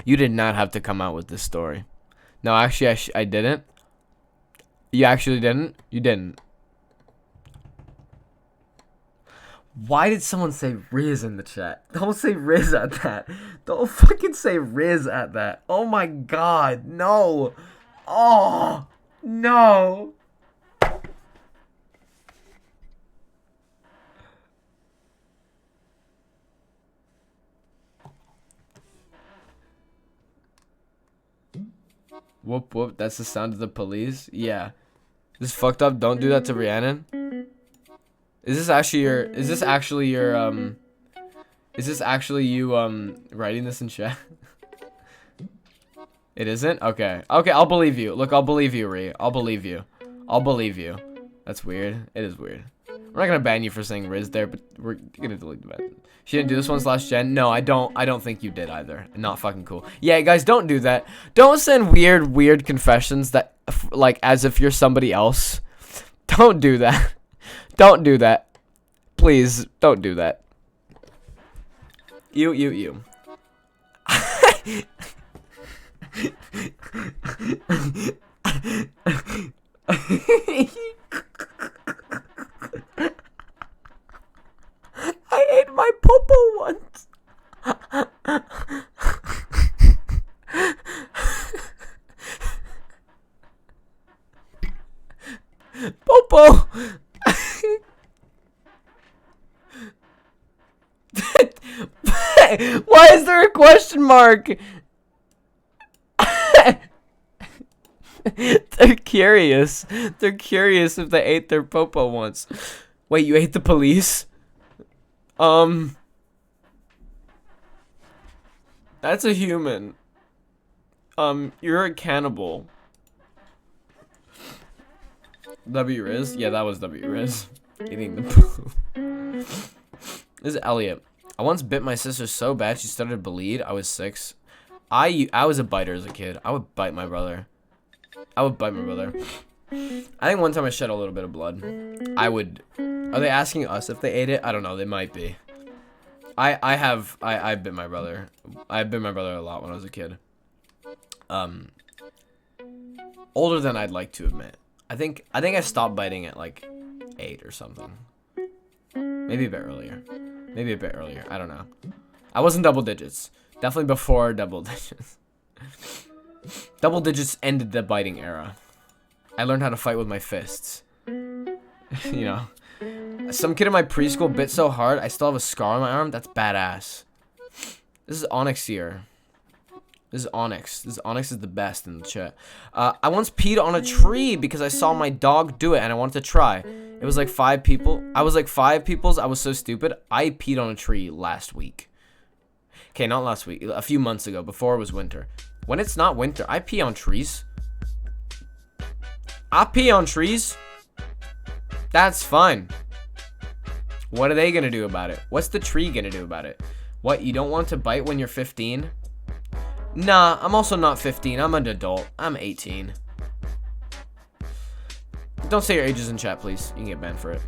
You did not have to come out with this story. No, actually, I didn't. You actually didn't? You didn't. Why did someone say Riz in the chat? Don't say Riz at that. Don't fucking say Riz at that. Oh my god, no. Oh, no. Whoop whoop. That's the sound of the police. Yeah. This is fucked up. Don't do that to Rhiannon. Is this actually your? Is this actually your? Is this actually you? Writing this in chat? It isn't. Okay. Okay. I'll believe you. Look, I'll believe you, Rhi. I'll believe you. I'll believe you. That's weird. It is weird. We're not gonna ban you for saying Riz there, but we're gonna delete the ban. She didn't do this one slash gen. No, I don't think you did either. Not fucking cool. Yeah, guys, don't do that. Don't send weird confessions that like as if you're somebody else. Don't do that. Don't do that. Please, don't do that. You. I ate my popo once. Popo. Why is there a question mark? They're curious. They're curious if they ate their popo once. Wait, you ate the police? That's a human. You're a cannibal. W Riz? Yeah, that was W Riz. Eating the poo. This is Elliot. I once bit my sister so bad she started to bleed. I was 6. I was a biter as a kid. I would bite my brother. I think one time I shed a little bit of blood. Are they asking us if they ate it? I don't know. They might be. I bit my brother. I bit my brother a lot when I was a kid. Older than I'd like to admit. I think I stopped biting at like 8 or something. Maybe a bit earlier. I don't know. I wasn't double digits. Definitely before double digits. Double digits ended the biting era. I learned how to fight with my fists. You know. Some kid in my preschool bit so hard, I still have a scar on my arm. That's badass. This is Onyx here. This is Onyx. Onyx is the best in the chat. I once peed on a tree because I saw my dog do it and I wanted to try. It was like 5 people. I was like 5 people's. I was so stupid. I peed on a tree last week. Okay, not last week. A few months ago, before it was winter. When it's not winter, I pee on trees. I pee on trees. That's fine. What are they gonna do about it? What's the tree gonna do about it? What, you don't want to bite when you're 15? Nah, I'm also not 15. I'm an adult. I'm 18. Don't say your ages in chat, please. You can get banned for it.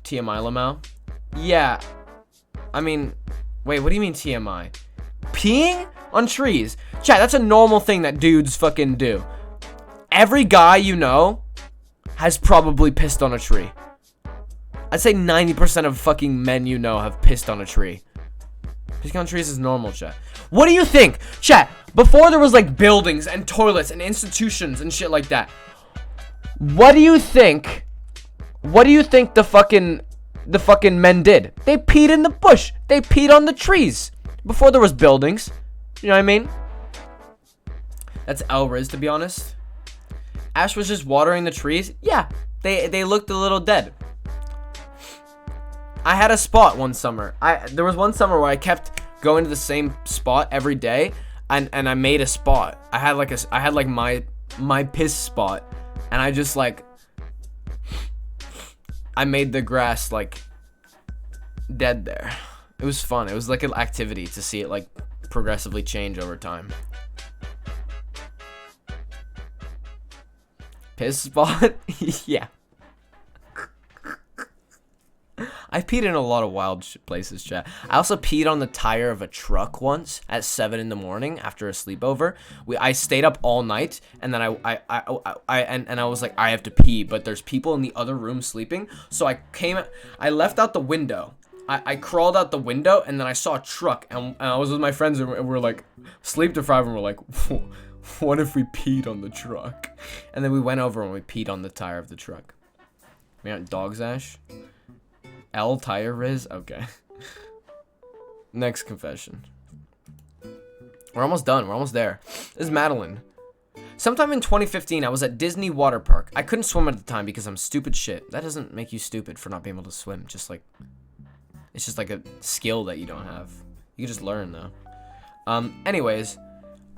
TMI, Lamau? Yeah. I mean, wait, what do you mean TMI? Peeing on trees? Chat, that's a normal thing that dudes fucking do. Every guy you know has probably pissed on a tree. I'd say 90% of fucking men you know have pissed on a tree. Pissing on trees is normal, chat. What do you think? Chat, before there was like buildings and toilets and institutions and shit like that. What do you think? What do you think the fucking men did? They peed in the bush. They peed on the trees. Before there was buildings. You know what I mean? That's Elriz, to be honest. Ash was just watering the trees. Yeah, they looked a little dead. I had a spot one summer. There was one summer where I kept going to the same spot every day, and I made a spot. I had like my piss spot, and I just like I made the grass like dead there. It was fun. It was like an activity to see it like progressively change over time. Piss spot? Yeah. I peed in a lot of wild places, chat. I also peed on the tire of a truck once at 7 in the morning after a sleepover. I stayed up all night, and then I was like, I have to pee, but there's people in the other room sleeping. So I left out the window. I crawled out the window, and then I saw a truck, and I was with my friends, and we're like sleep deprived, and we're like, what if we peed on the truck? And then we went over and we peed on the tire of the truck. We aren't dogs, Ash. L tire Riz? Okay. Next confession. We're almost done. We're almost there. This is Madeline. Sometime in 2015, I was at Disney Water Park. I couldn't swim at the time because I'm stupid shit. That doesn't make you stupid for not being able to swim. Just like, it's just like a skill that you don't have. You can just learn though. Anyways,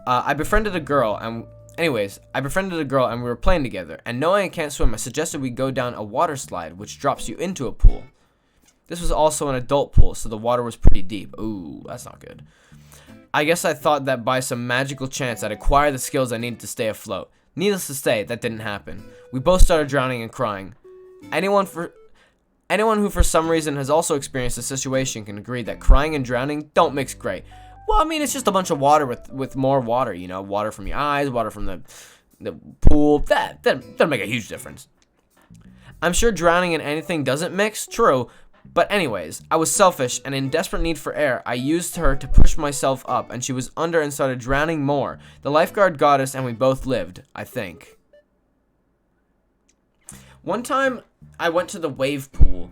I befriended a girl and we were playing together. And knowing I can't swim, I suggested we go down a water slide, which drops you into a pool. This was also an adult pool, so the water was pretty deep. Ooh, that's not good. I guess I thought that by some magical chance I'd acquire the skills I needed to stay afloat. Needless to say, that didn't happen. We both started drowning and crying. Anyone who for some reason has also experienced this situation can agree that crying and drowning don't mix great. Well, I mean, it's just a bunch of water with more water, you know, water from your eyes, water from the pool. That'll make a huge difference. I'm sure drowning in anything doesn't mix, true. But anyways, I was selfish and in desperate need for air. I used her to push myself up and she was under and started drowning more. The lifeguard got us and we both lived, I think. One time I went to the wave pool.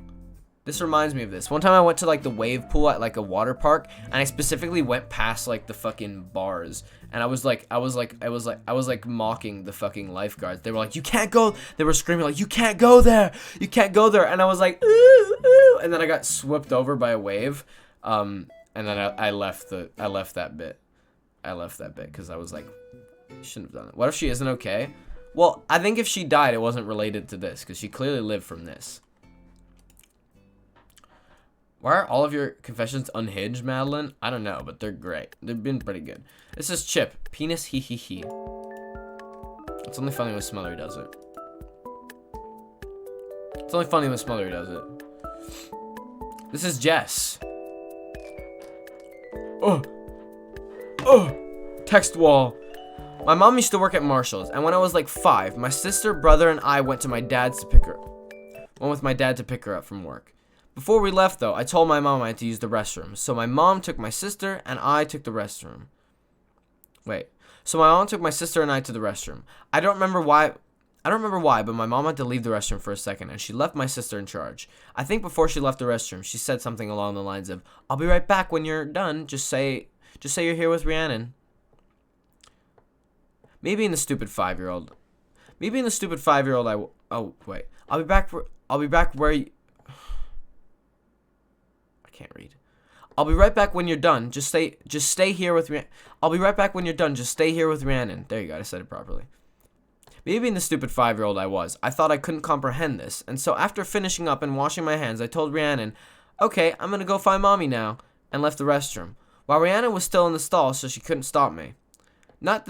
This reminds me of this. One time I went to like the wave pool at like a water park and I specifically went past like the fucking bars and I was like mocking the fucking lifeguards. They were like, "You can't go." They were screaming like, "You can't go there. You can't go there." And I was like, "Ooh, ooh." And then I got swept over by a wave. And then I left that bit because I was like, "You shouldn't have done it." What if she isn't okay? Well, I think if she died, it wasn't related to this because she clearly lived from this. Why are all of your confessions unhinged, Madeline? I don't know, but they're great. They've been pretty good. This is Chip. Penis, he, he, he. It's only funny when Smellery does it. It's only funny when Smellery does it. This is Jess. Text wall. My mom used to work at Marshall's, and when I was like 5, my sister, brother, and I went with my dad to pick her up from work. Before we left, though, I told my mom I had to use the restroom. So my mom took my sister and I took the restroom. So my mom took my sister and I to the restroom. I don't remember why, but my mom had to leave the restroom for a second and she left my sister in charge. I think before she left the restroom, she said something along the lines of, "I'll be right back when you're done. Just say you're here with Rhiannon." Maybe in the stupid 5-year-old. I'll be back where you... Can't read. "I'll be right back when you're done. Just stay here with Rhiannon. I'll be right back when you're done. Just stay here with Rhiannon." There you go. I said it properly. Maybe in the stupid 5-year-old I was, I thought I couldn't comprehend this, and so after finishing up and washing my hands, I told Rhiannon, "Okay, I'm gonna go find mommy now," and left the restroom. While Rhiannon was still in the stall, so she couldn't stop me. Not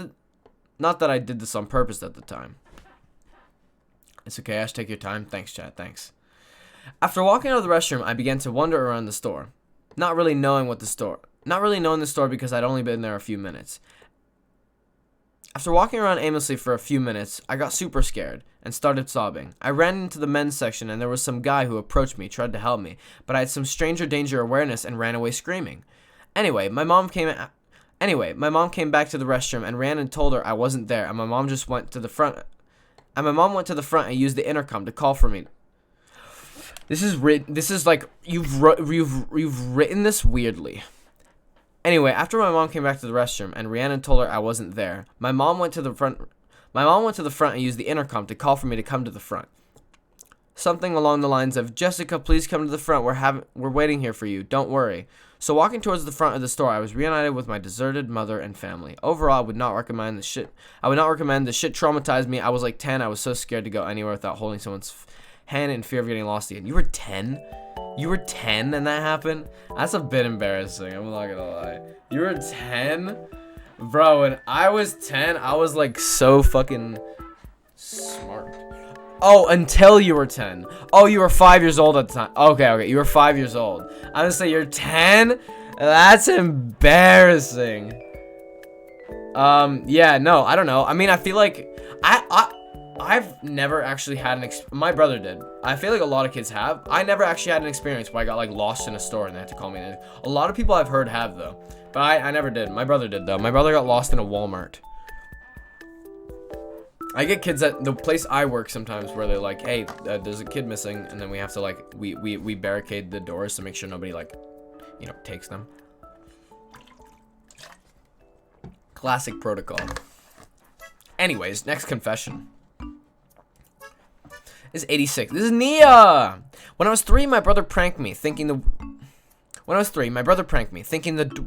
that I did this on purpose at the time. It's okay. Ash, take your time. Thanks, chat. Thanks. After walking out of the restroom, I began to wander around the store, not really knowing the store because I'd only been there a few minutes. After walking around aimlessly for a few minutes, I got super scared and started sobbing. I ran into the men's section and there was some guy who approached me, tried to help me, but I had some stranger danger awareness and ran away screaming. Anyway, my mom came back to the restroom and ran and told her I wasn't there, and my mom just went to the front. And my mom went to the front and used the intercom to call for me. This is like you've written this weirdly. Anyway, after my mom came back to the restroom and Rhiannon told her I wasn't there, my mom went to the front and used the intercom to call for me to come to the front. Something along the lines of, "Jessica, please come to the front. We're waiting here for you. Don't worry." So walking towards the front of the store, I was reunited with my deserted mother and family. Overall, I would not recommend this shit. The shit traumatized me. I was like 10. I was so scared to go anywhere without holding someone's hand in fear of getting lost again. You were 10? You were 10 and that happened? That's a bit embarrassing. I'm not gonna lie. You were 10? Bro, when I was 10, I was like so fucking smart. Oh, until you were 10. Oh, you were 5 years old at the time. Okay. You were 5 years old. I'm gonna say you're 10? That's embarrassing. Yeah, no, I don't know. I mean, I feel like I've never actually had my brother did. I feel like a lot of kids have. I never actually had an experience where I got like lost in a store and they had to call me in. A lot of people I've heard have though. But I never did. My brother did though. My brother got lost in a Walmart. I get kids at the place I work sometimes where they're like, "Hey, there's a kid missing," and then we have to like we barricade the doors to make sure nobody like, you know, takes them. Classic protocol. Anyways, next confession is 86. This is Nia. When I was 3, my brother pranked me, thinking the. When I was 3, my brother pranked me, thinking the.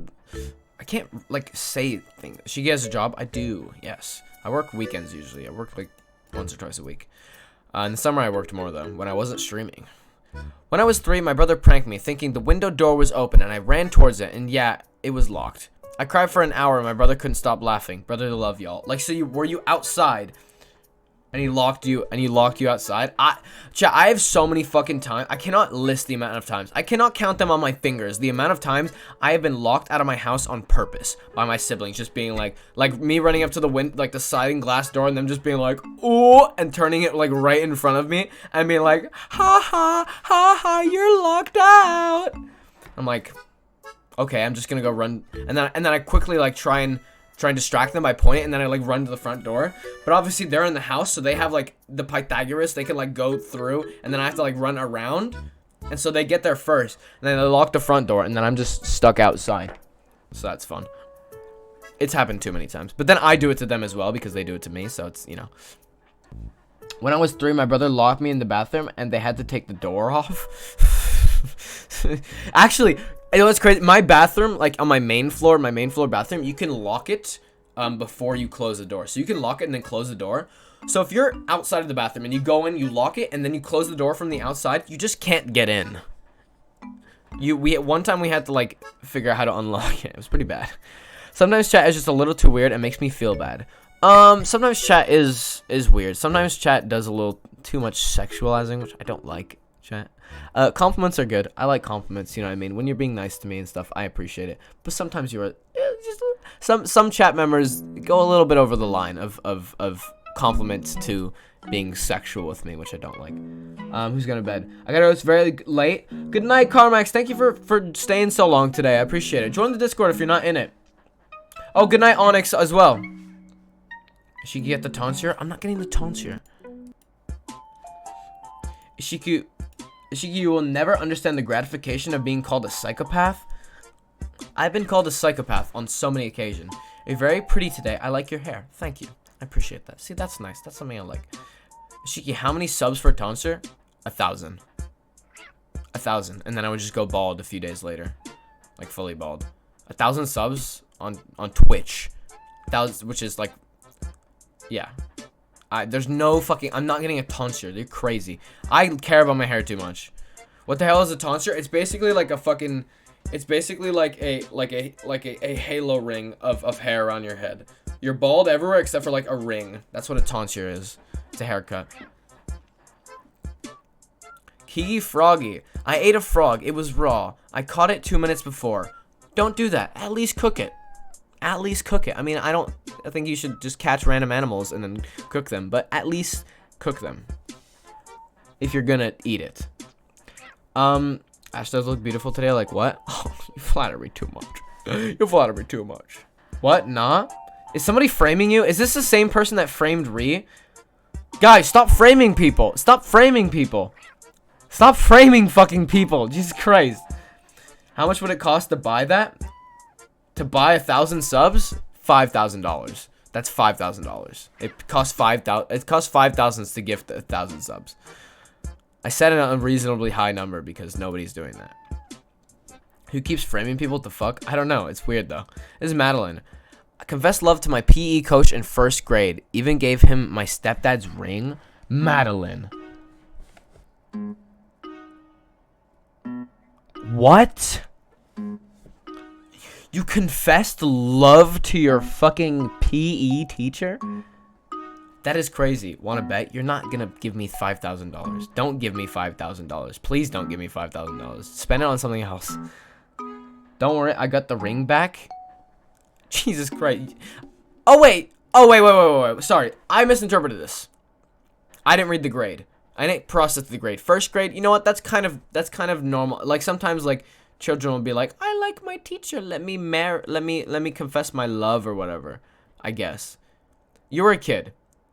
I can't like say things. She has a job. I do. Yes, I work weekends usually. I work like once or twice a week. In the summer, I worked more though when I wasn't streaming. When I was 3, my brother pranked me, thinking the window door was open, and I ran towards it, and yeah, it was locked. I cried for an hour, and my brother couldn't stop laughing. Brother, love y'all. Like, so were you outside, and he locked you outside? Chat, I have so many fucking times. I cannot list the amount of times. I cannot count them on my fingers. The amount of times I have been locked out of my house on purpose by my siblings, just being like me running up to the like the sliding glass door, and them just being like, ooh, and turning it like right in front of me, and being like, ha ha ha ha, you're locked out. I'm like, okay, I'm just gonna go run, and then I quickly like try and distract them by pointing, and then I like run to the front door. But obviously they're in the house, so they have like the Pythagoras, they can like go through, and then I have to like run around, and so they get there first, and then they lock the front door, and then I'm just stuck outside. So that's fun. It's happened too many times, but then I do it to them as well because they do it to me, so it's, you know. When I was 3, my brother locked me in the bathroom, and they had to take the door off. Actually, you know what's crazy? My bathroom, like on my main floor bathroom, you can lock it before you close the door. So you can lock it and then close the door. So if you're outside of the bathroom and you go in, you lock it, and then you close the door from the outside, you just can't get in. One time we had to like figure out how to unlock it. It was pretty bad. Sometimes chat is just a little too weird and makes me feel bad. Sometimes chat is weird. Sometimes chat does a little too much sexualizing, which I don't like. Chat. Compliments are good. I like compliments, you know what I mean? When you're being nice to me and stuff, I appreciate it. But sometimes some chat members go a little bit over the line of compliments to being sexual with me, which I don't like. Who's going to bed? I gotta go, it's very late. Good night, Carmax. Thank you for staying so long today. I appreciate it. Join the Discord if you're not in it. Oh, good night, Onyx, as well. She can get the tonsure? I'm not getting the tonsure. Ishiku, you will never understand the gratification of being called a psychopath. I've been called a psychopath on so many occasions. You're very pretty today. I like your hair. Thank you. I appreciate that. See, that's nice. That's something I like. Ishiki, how many subs for tonsure? 1,000. 1,000. And then I would just go bald a few days later. Like, fully bald. 1,000 subs on Twitch. 1,000, which is like, yeah. There's no fucking, I'm not getting a tonsure. They're crazy. I care about my hair too much. What the hell is a tonsure? It's basically like a fucking, it's basically like a halo ring of hair around your head. You're bald everywhere except for like a ring. That's what a tonsure is. It's a haircut. Kiki Froggy. I ate a frog. It was raw. I caught it 2 minutes before. Don't do that. At least cook it. At least cook it. I mean, I think you should just catch random animals and then cook them, but at least cook them if you're gonna eat it. Ash does look beautiful today. Like, what? Oh, you flatter me too much. You flatter me too much. What? Nah? Is somebody framing you? Is this the same person that framed Ree? Guys, stop framing people. Stop framing people. Stop framing fucking people. Jesus Christ. How much would it cost to buy that? To buy 1,000 subs? $5,000. That's $5,000. It costs 5,000. It costs 5,000 to gift 1,000 subs. I set an unreasonably high number because nobody's doing that. Who keeps framing people? What the fuck? I don't know. It's weird though. This is Madeline. I confessed love to my PE coach in 1st grade. Even gave him my stepdad's ring. Madeline. What? You confessed love to your fucking PE teacher? That is crazy. Want to bet? You're not going to give me $5,000. Don't give me $5,000. Please don't give me $5,000. Spend it on something else. Don't worry. I got the ring back. Jesus Christ. Oh, wait. Oh, wait. Sorry. I misinterpreted this. I didn't read the grade. I didn't process the grade. 1st grade, you know what? That's kind of normal. Like, sometimes, like, children will be like, I like my teacher. Let me confess my love or whatever. I guess. You were a kid.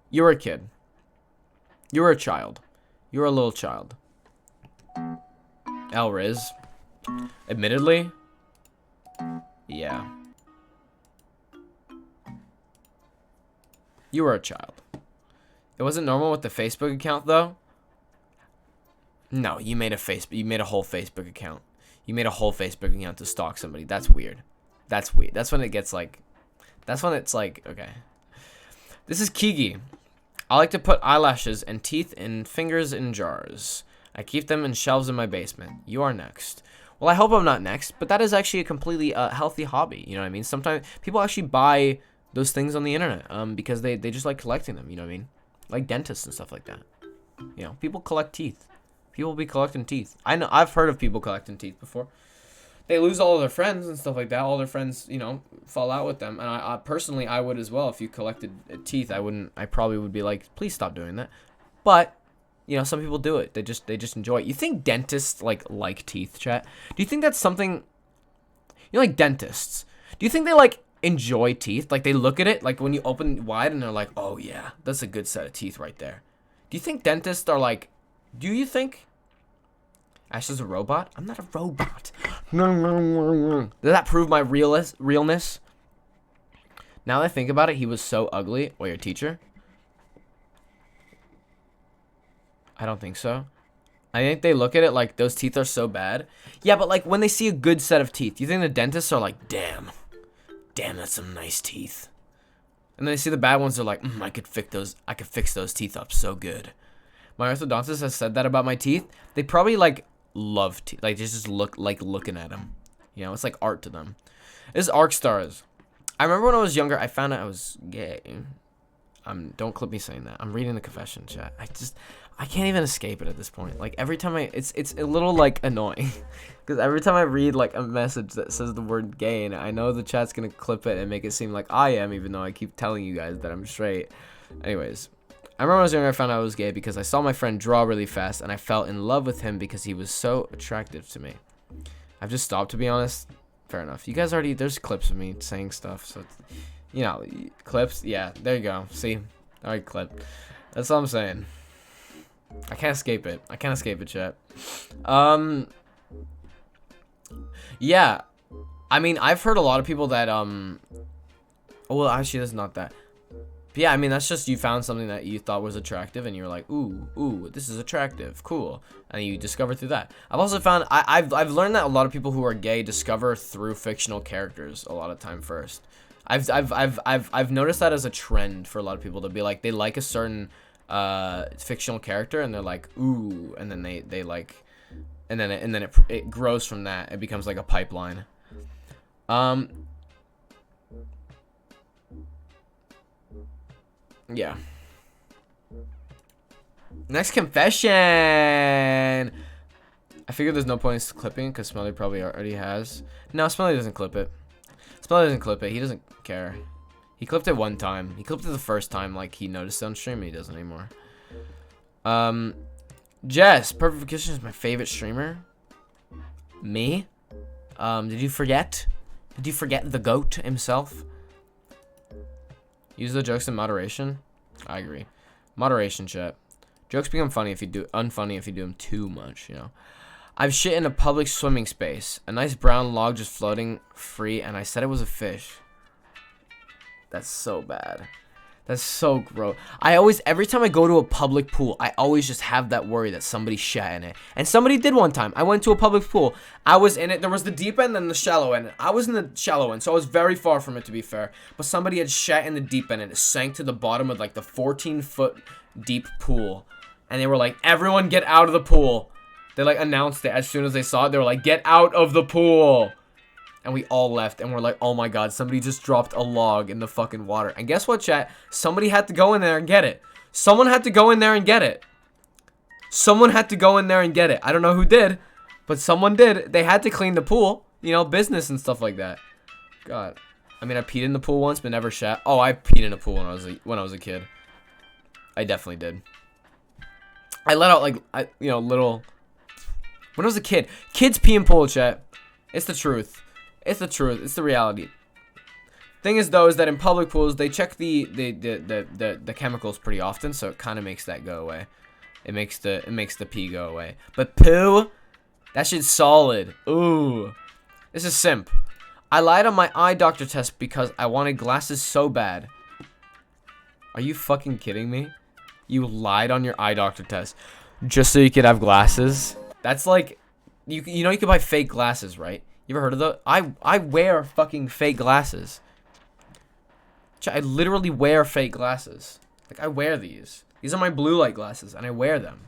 You were a kid. You were a child. You were a little child. Elriz. Admittedly. Yeah. You were a child. It wasn't normal with the Facebook account though. No, you made a whole Facebook account. You made a whole Facebook account to stalk somebody. That's weird. That's weird. That's when it gets like, that's when it's like, okay. This is Kigi. I like to put eyelashes and teeth and fingers in jars. I keep them in shelves in my basement. You are next. Well, I hope I'm not next, but that is actually a completely healthy hobby. You know what I mean? Sometimes people actually buy those things on the internet because they just like collecting them. You know what I mean? Like dentists and stuff like that. You know, people collect teeth. People be collecting teeth. I know. I've heard of people collecting teeth before. They lose all of their friends and stuff like that. All their friends, you know, fall out with them. And I personally, I would as well. If you collected teeth, I probably would be like, please stop doing that. But, you know, some people do it. They just enjoy it. You think dentists like teeth, chat? Do you think that's something, you know, like dentists? Do you think they like enjoy teeth? Like they look at it, like when you open wide and they're like, oh yeah, that's a good set of teeth right there. Do you think dentists are like, do you think Ash is a robot? I'm not a robot. Does that prove my realness? Now that I think about it, he was so ugly. Wait, your teacher? I don't think so. I think they look at it like those teeth are so bad. Yeah, but like when they see a good set of teeth, you think the dentists are like, damn, that's some nice teeth. And then they see the bad ones, they're like, I could fix those teeth up so good. My orthodontist has said that about my teeth. They probably like love teeth. Like they just look like looking at them. You know, it's like art to them. This is Arc Stars. I remember when I was younger, I found out I was gay. Don't clip me saying that. I'm reading the confession chat. I can't even escape it at this point. Like every time it's a little like annoying. Because every time I read like a message that says the word gay, and I know the chat's gonna clip it and make it seem like I am, even though I keep telling you guys that I'm straight. Anyways. I remember when I was younger, I found out I was gay because I saw my friend draw really fast, and I fell in love with him because he was so attractive to me. I've just stopped, to be honest. Fair enough. You guys already, there's clips of me saying stuff, so, you know, clips. Yeah, there you go. See? Alright, clip. That's all I'm saying. I can't escape it. I can't escape it, chat. Yeah. I mean, I've heard a lot of people that, well, actually, that's not that. But yeah, I mean, that's just you found something that you thought was attractive, and you're like, ooh, this is attractive, cool, and you discover through that. I've also found I've learned that a lot of people who are gay discover through fictional characters a lot of time first. I've noticed that as a trend for a lot of people to be like they like a certain fictional character, and they're like ooh, and then they like, and then it grows from that. It becomes like a pipeline. Yeah. Next confession. I figured there's no point in clipping because Smelly probably already has. No, Smelly doesn't clip it. Smelly doesn't clip it. He doesn't care. He clipped it one time. He clipped it the first time, like he noticed on stream, and he doesn't anymore. Jess, Perfect Kitchen is my favorite streamer. Me? Did you forget? Did you forget the GOAT himself? Use the jokes in moderation. I agree. Moderation, chat. Jokes become funny if you do unfunny if you do them too much, you know. I've shit in a public swimming space. A nice brown log just floating free, and I said it was a fish. That's so bad. That's so gross. Every time I go to a public pool, I always just have that worry that somebody shat in it. And somebody did one time. I went to a public pool. I was in it. There was the deep end and the shallow end. I was in the shallow end, so I was very far from it, to be fair. But somebody had shat in the deep end, and it sank to the bottom of like the 14-foot deep pool. And they were like, everyone get out of the pool. They like announced it as soon as they saw it. They were like, get out of the pool. And we all left, and we're like, oh my god, somebody just dropped a log in the fucking water. And guess what, chat? Somebody had to go in there and get it. Someone had to go in there and get it. Someone had to go in there and get it. I don't know who did, but someone did. They had to clean the pool, you know, business and stuff like that. God. I mean, I peed in the pool once, but never shat. Oh, I peed in a pool when I was a kid. I definitely did. I let out, like, little... When I was a kid. Kids pee in pool, chat. It's the truth. It's the truth. It's the reality. Thing is, though, is that in public pools, they check the chemicals pretty often, so it kind of makes that go away. It makes the pee go away. But poo, that shit's solid. Ooh, this is simp. I lied on my eye doctor test because I wanted glasses so bad. Are you fucking kidding me? You lied on your eye doctor test just so you could have glasses. That's like, you know you can buy fake glasses, right? You ever heard of those? I wear fucking fake glasses. I literally wear fake glasses. Like, I wear these. These are my blue light glasses, and I wear them.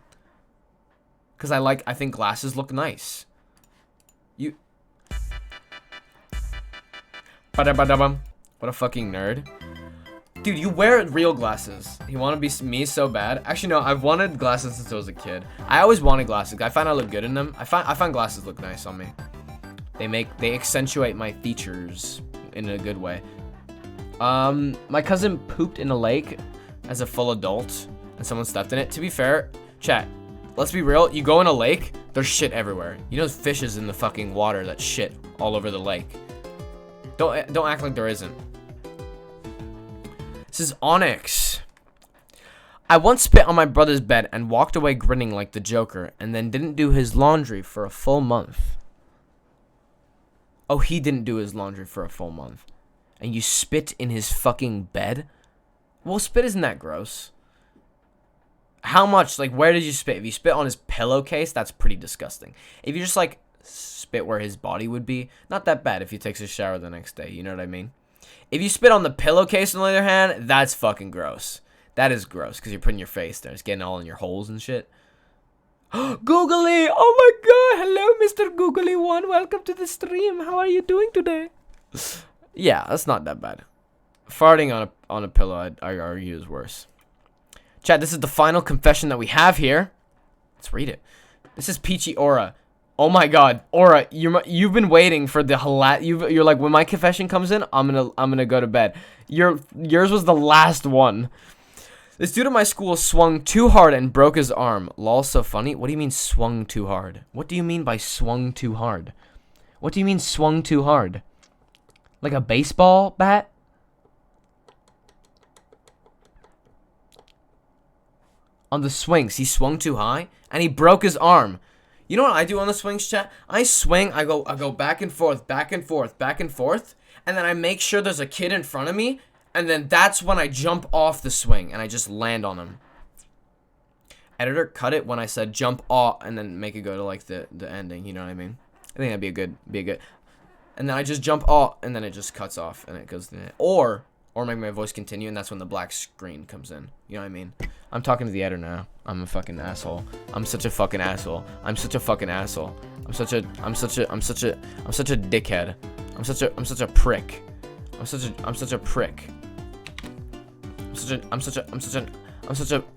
Because I think glasses look nice. You... Ba-da-ba-da-bum. What a fucking nerd. Dude, you wear real glasses. You want to be me so bad? Actually, no, I've wanted glasses since I was a kid. I always wanted glasses. I find I look good in them. I find glasses look nice on me. They accentuate my features in a good way. My cousin pooped in a lake as a full adult, and someone stepped in it. To be fair, chat, let's be real. You go in a lake, there's shit everywhere. You know, there's fishes in the fucking water that shit all over the lake. Don't act like there isn't. This is Onyx. I once spit on my brother's bed and walked away grinning like the Joker, and then didn't do his laundry for a full month. Oh, he didn't do his laundry for a full month. And you spit in his fucking bed? Well, spit isn't that gross. How much? Like, where did you spit? If you spit on his pillowcase, that's pretty disgusting. If you just, like, spit where his body would be, not that bad if he takes a shower the next day. You know what I mean? If you spit on the pillowcase, on the other hand, that's fucking gross. That is gross, because you're putting your face there. It's getting all in your holes and shit. Googly! Oh my god! Hello, Mr. Googly One. Welcome to the stream. How are you doing today? Yeah, that's not that bad. Farting on a pillow, I'd argue, is worse. Chat, this is the final confession that we have here. Let's read it. This is Peachy Aura. Oh my god, Aura, you've been waiting for the you're like, when my confession comes in, I'm gonna go to bed. Yours was the last one. This dude at my school swung too hard and broke his arm. Lol, so funny. What do you mean swung too hard? What do you mean by swung too hard? What do you mean swung too hard? Like a baseball bat? On the swings, he swung too high and he broke his arm. You know what I do on the swings, chat? I swing, I go back and forth, back and forth, back and forth, and then I make sure there's a kid in front of me, and then that's when I jump off the swing and I just land on him. Editor, cut it when I said jump off and then make it go to like the ending, you know what I mean? I think that'd be a good. And then I just jump off and then it just cuts off and it goes to the end. Or make my voice continue and that's when the black screen comes in. You know what I mean? I'm talking to the editor now. I'm a fucking asshole. I'm such a fucking asshole. I'm such a fucking asshole. I'm such a dickhead. I'm such a prick. I'm such a prick.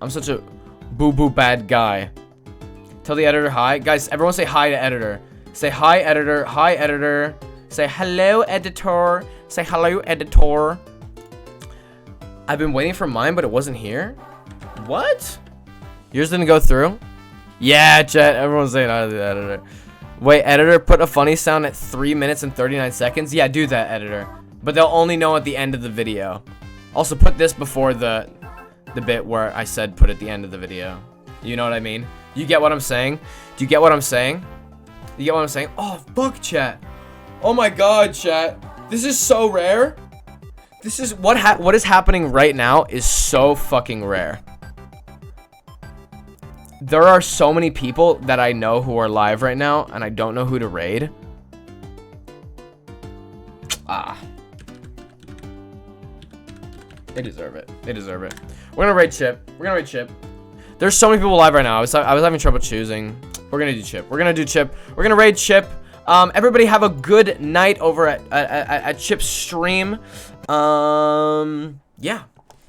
I'm such a boo bad guy. Tell the editor hi. Guys, everyone say hi to editor. Say hi editor. Hi editor. Say hello editor. Say hello editor. I've been waiting for mine, but it wasn't here. What? Yours didn't go through? Yeah, chat. Everyone's saying hi to the editor. Wait, editor, put a funny sound at 3 minutes and 39 seconds. Yeah, do that, editor. But they'll only know at the end of the video. Also, put this before the bit where I said put at the end of the video. You know what I mean? You get what I'm saying? Do you get what I'm saying? You get what I'm saying? Oh, fuck, chat. Oh my god, chat. This is so rare. This is what is happening right now is so fucking rare. There are so many people that I know who are live right now, and I don't know who to raid. They deserve it. They deserve it. We're gonna raid Chip. We're gonna raid Chip. There's so many people live right now. I was having trouble choosing. We're gonna do Chip. We're gonna do Chip. We're gonna raid Chip. Everybody have a good night over at Chip's stream. Yeah.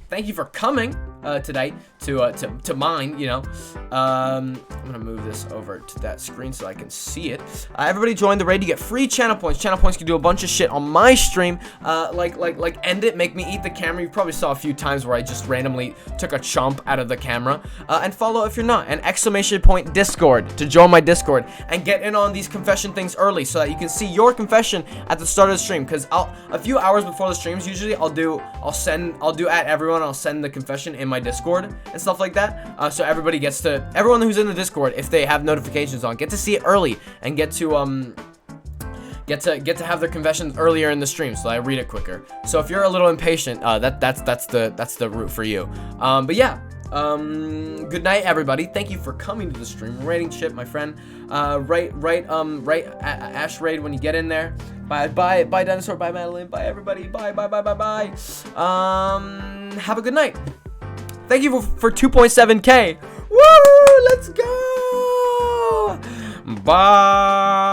Thank you for coming tonight to mine, you know. I'm gonna move this over to that screen so I can see it. Everybody join the raid. You get free channel points. Channel points can do a bunch of shit on my stream. Like end it, make me eat the camera. You probably saw a few times where I just randomly took a chomp out of the camera. And follow if you're not. And exclamation point Discord to join my Discord and get in on these confession things early so that you can see your confession at the start of the stream. Cause a few hours before the streams usually I'll do at everyone. I'll send the confession in my Discord and stuff like that. So everybody gets to, everyone who's in the Discord, if they have notifications on, get to see it early and get to get to have their confessions earlier in the stream, so I read it quicker. So if you're a little impatient, that's the route for you. But yeah. Good night, everybody. Thank you for coming to the stream. Rating Chip, my friend. Right Ash Raid when you get in there. Bye Dinosaur. Bye Madeline. Bye everybody. Bye. Have a good night. Thank you for 2.7K. Woo! Let's go. Bye.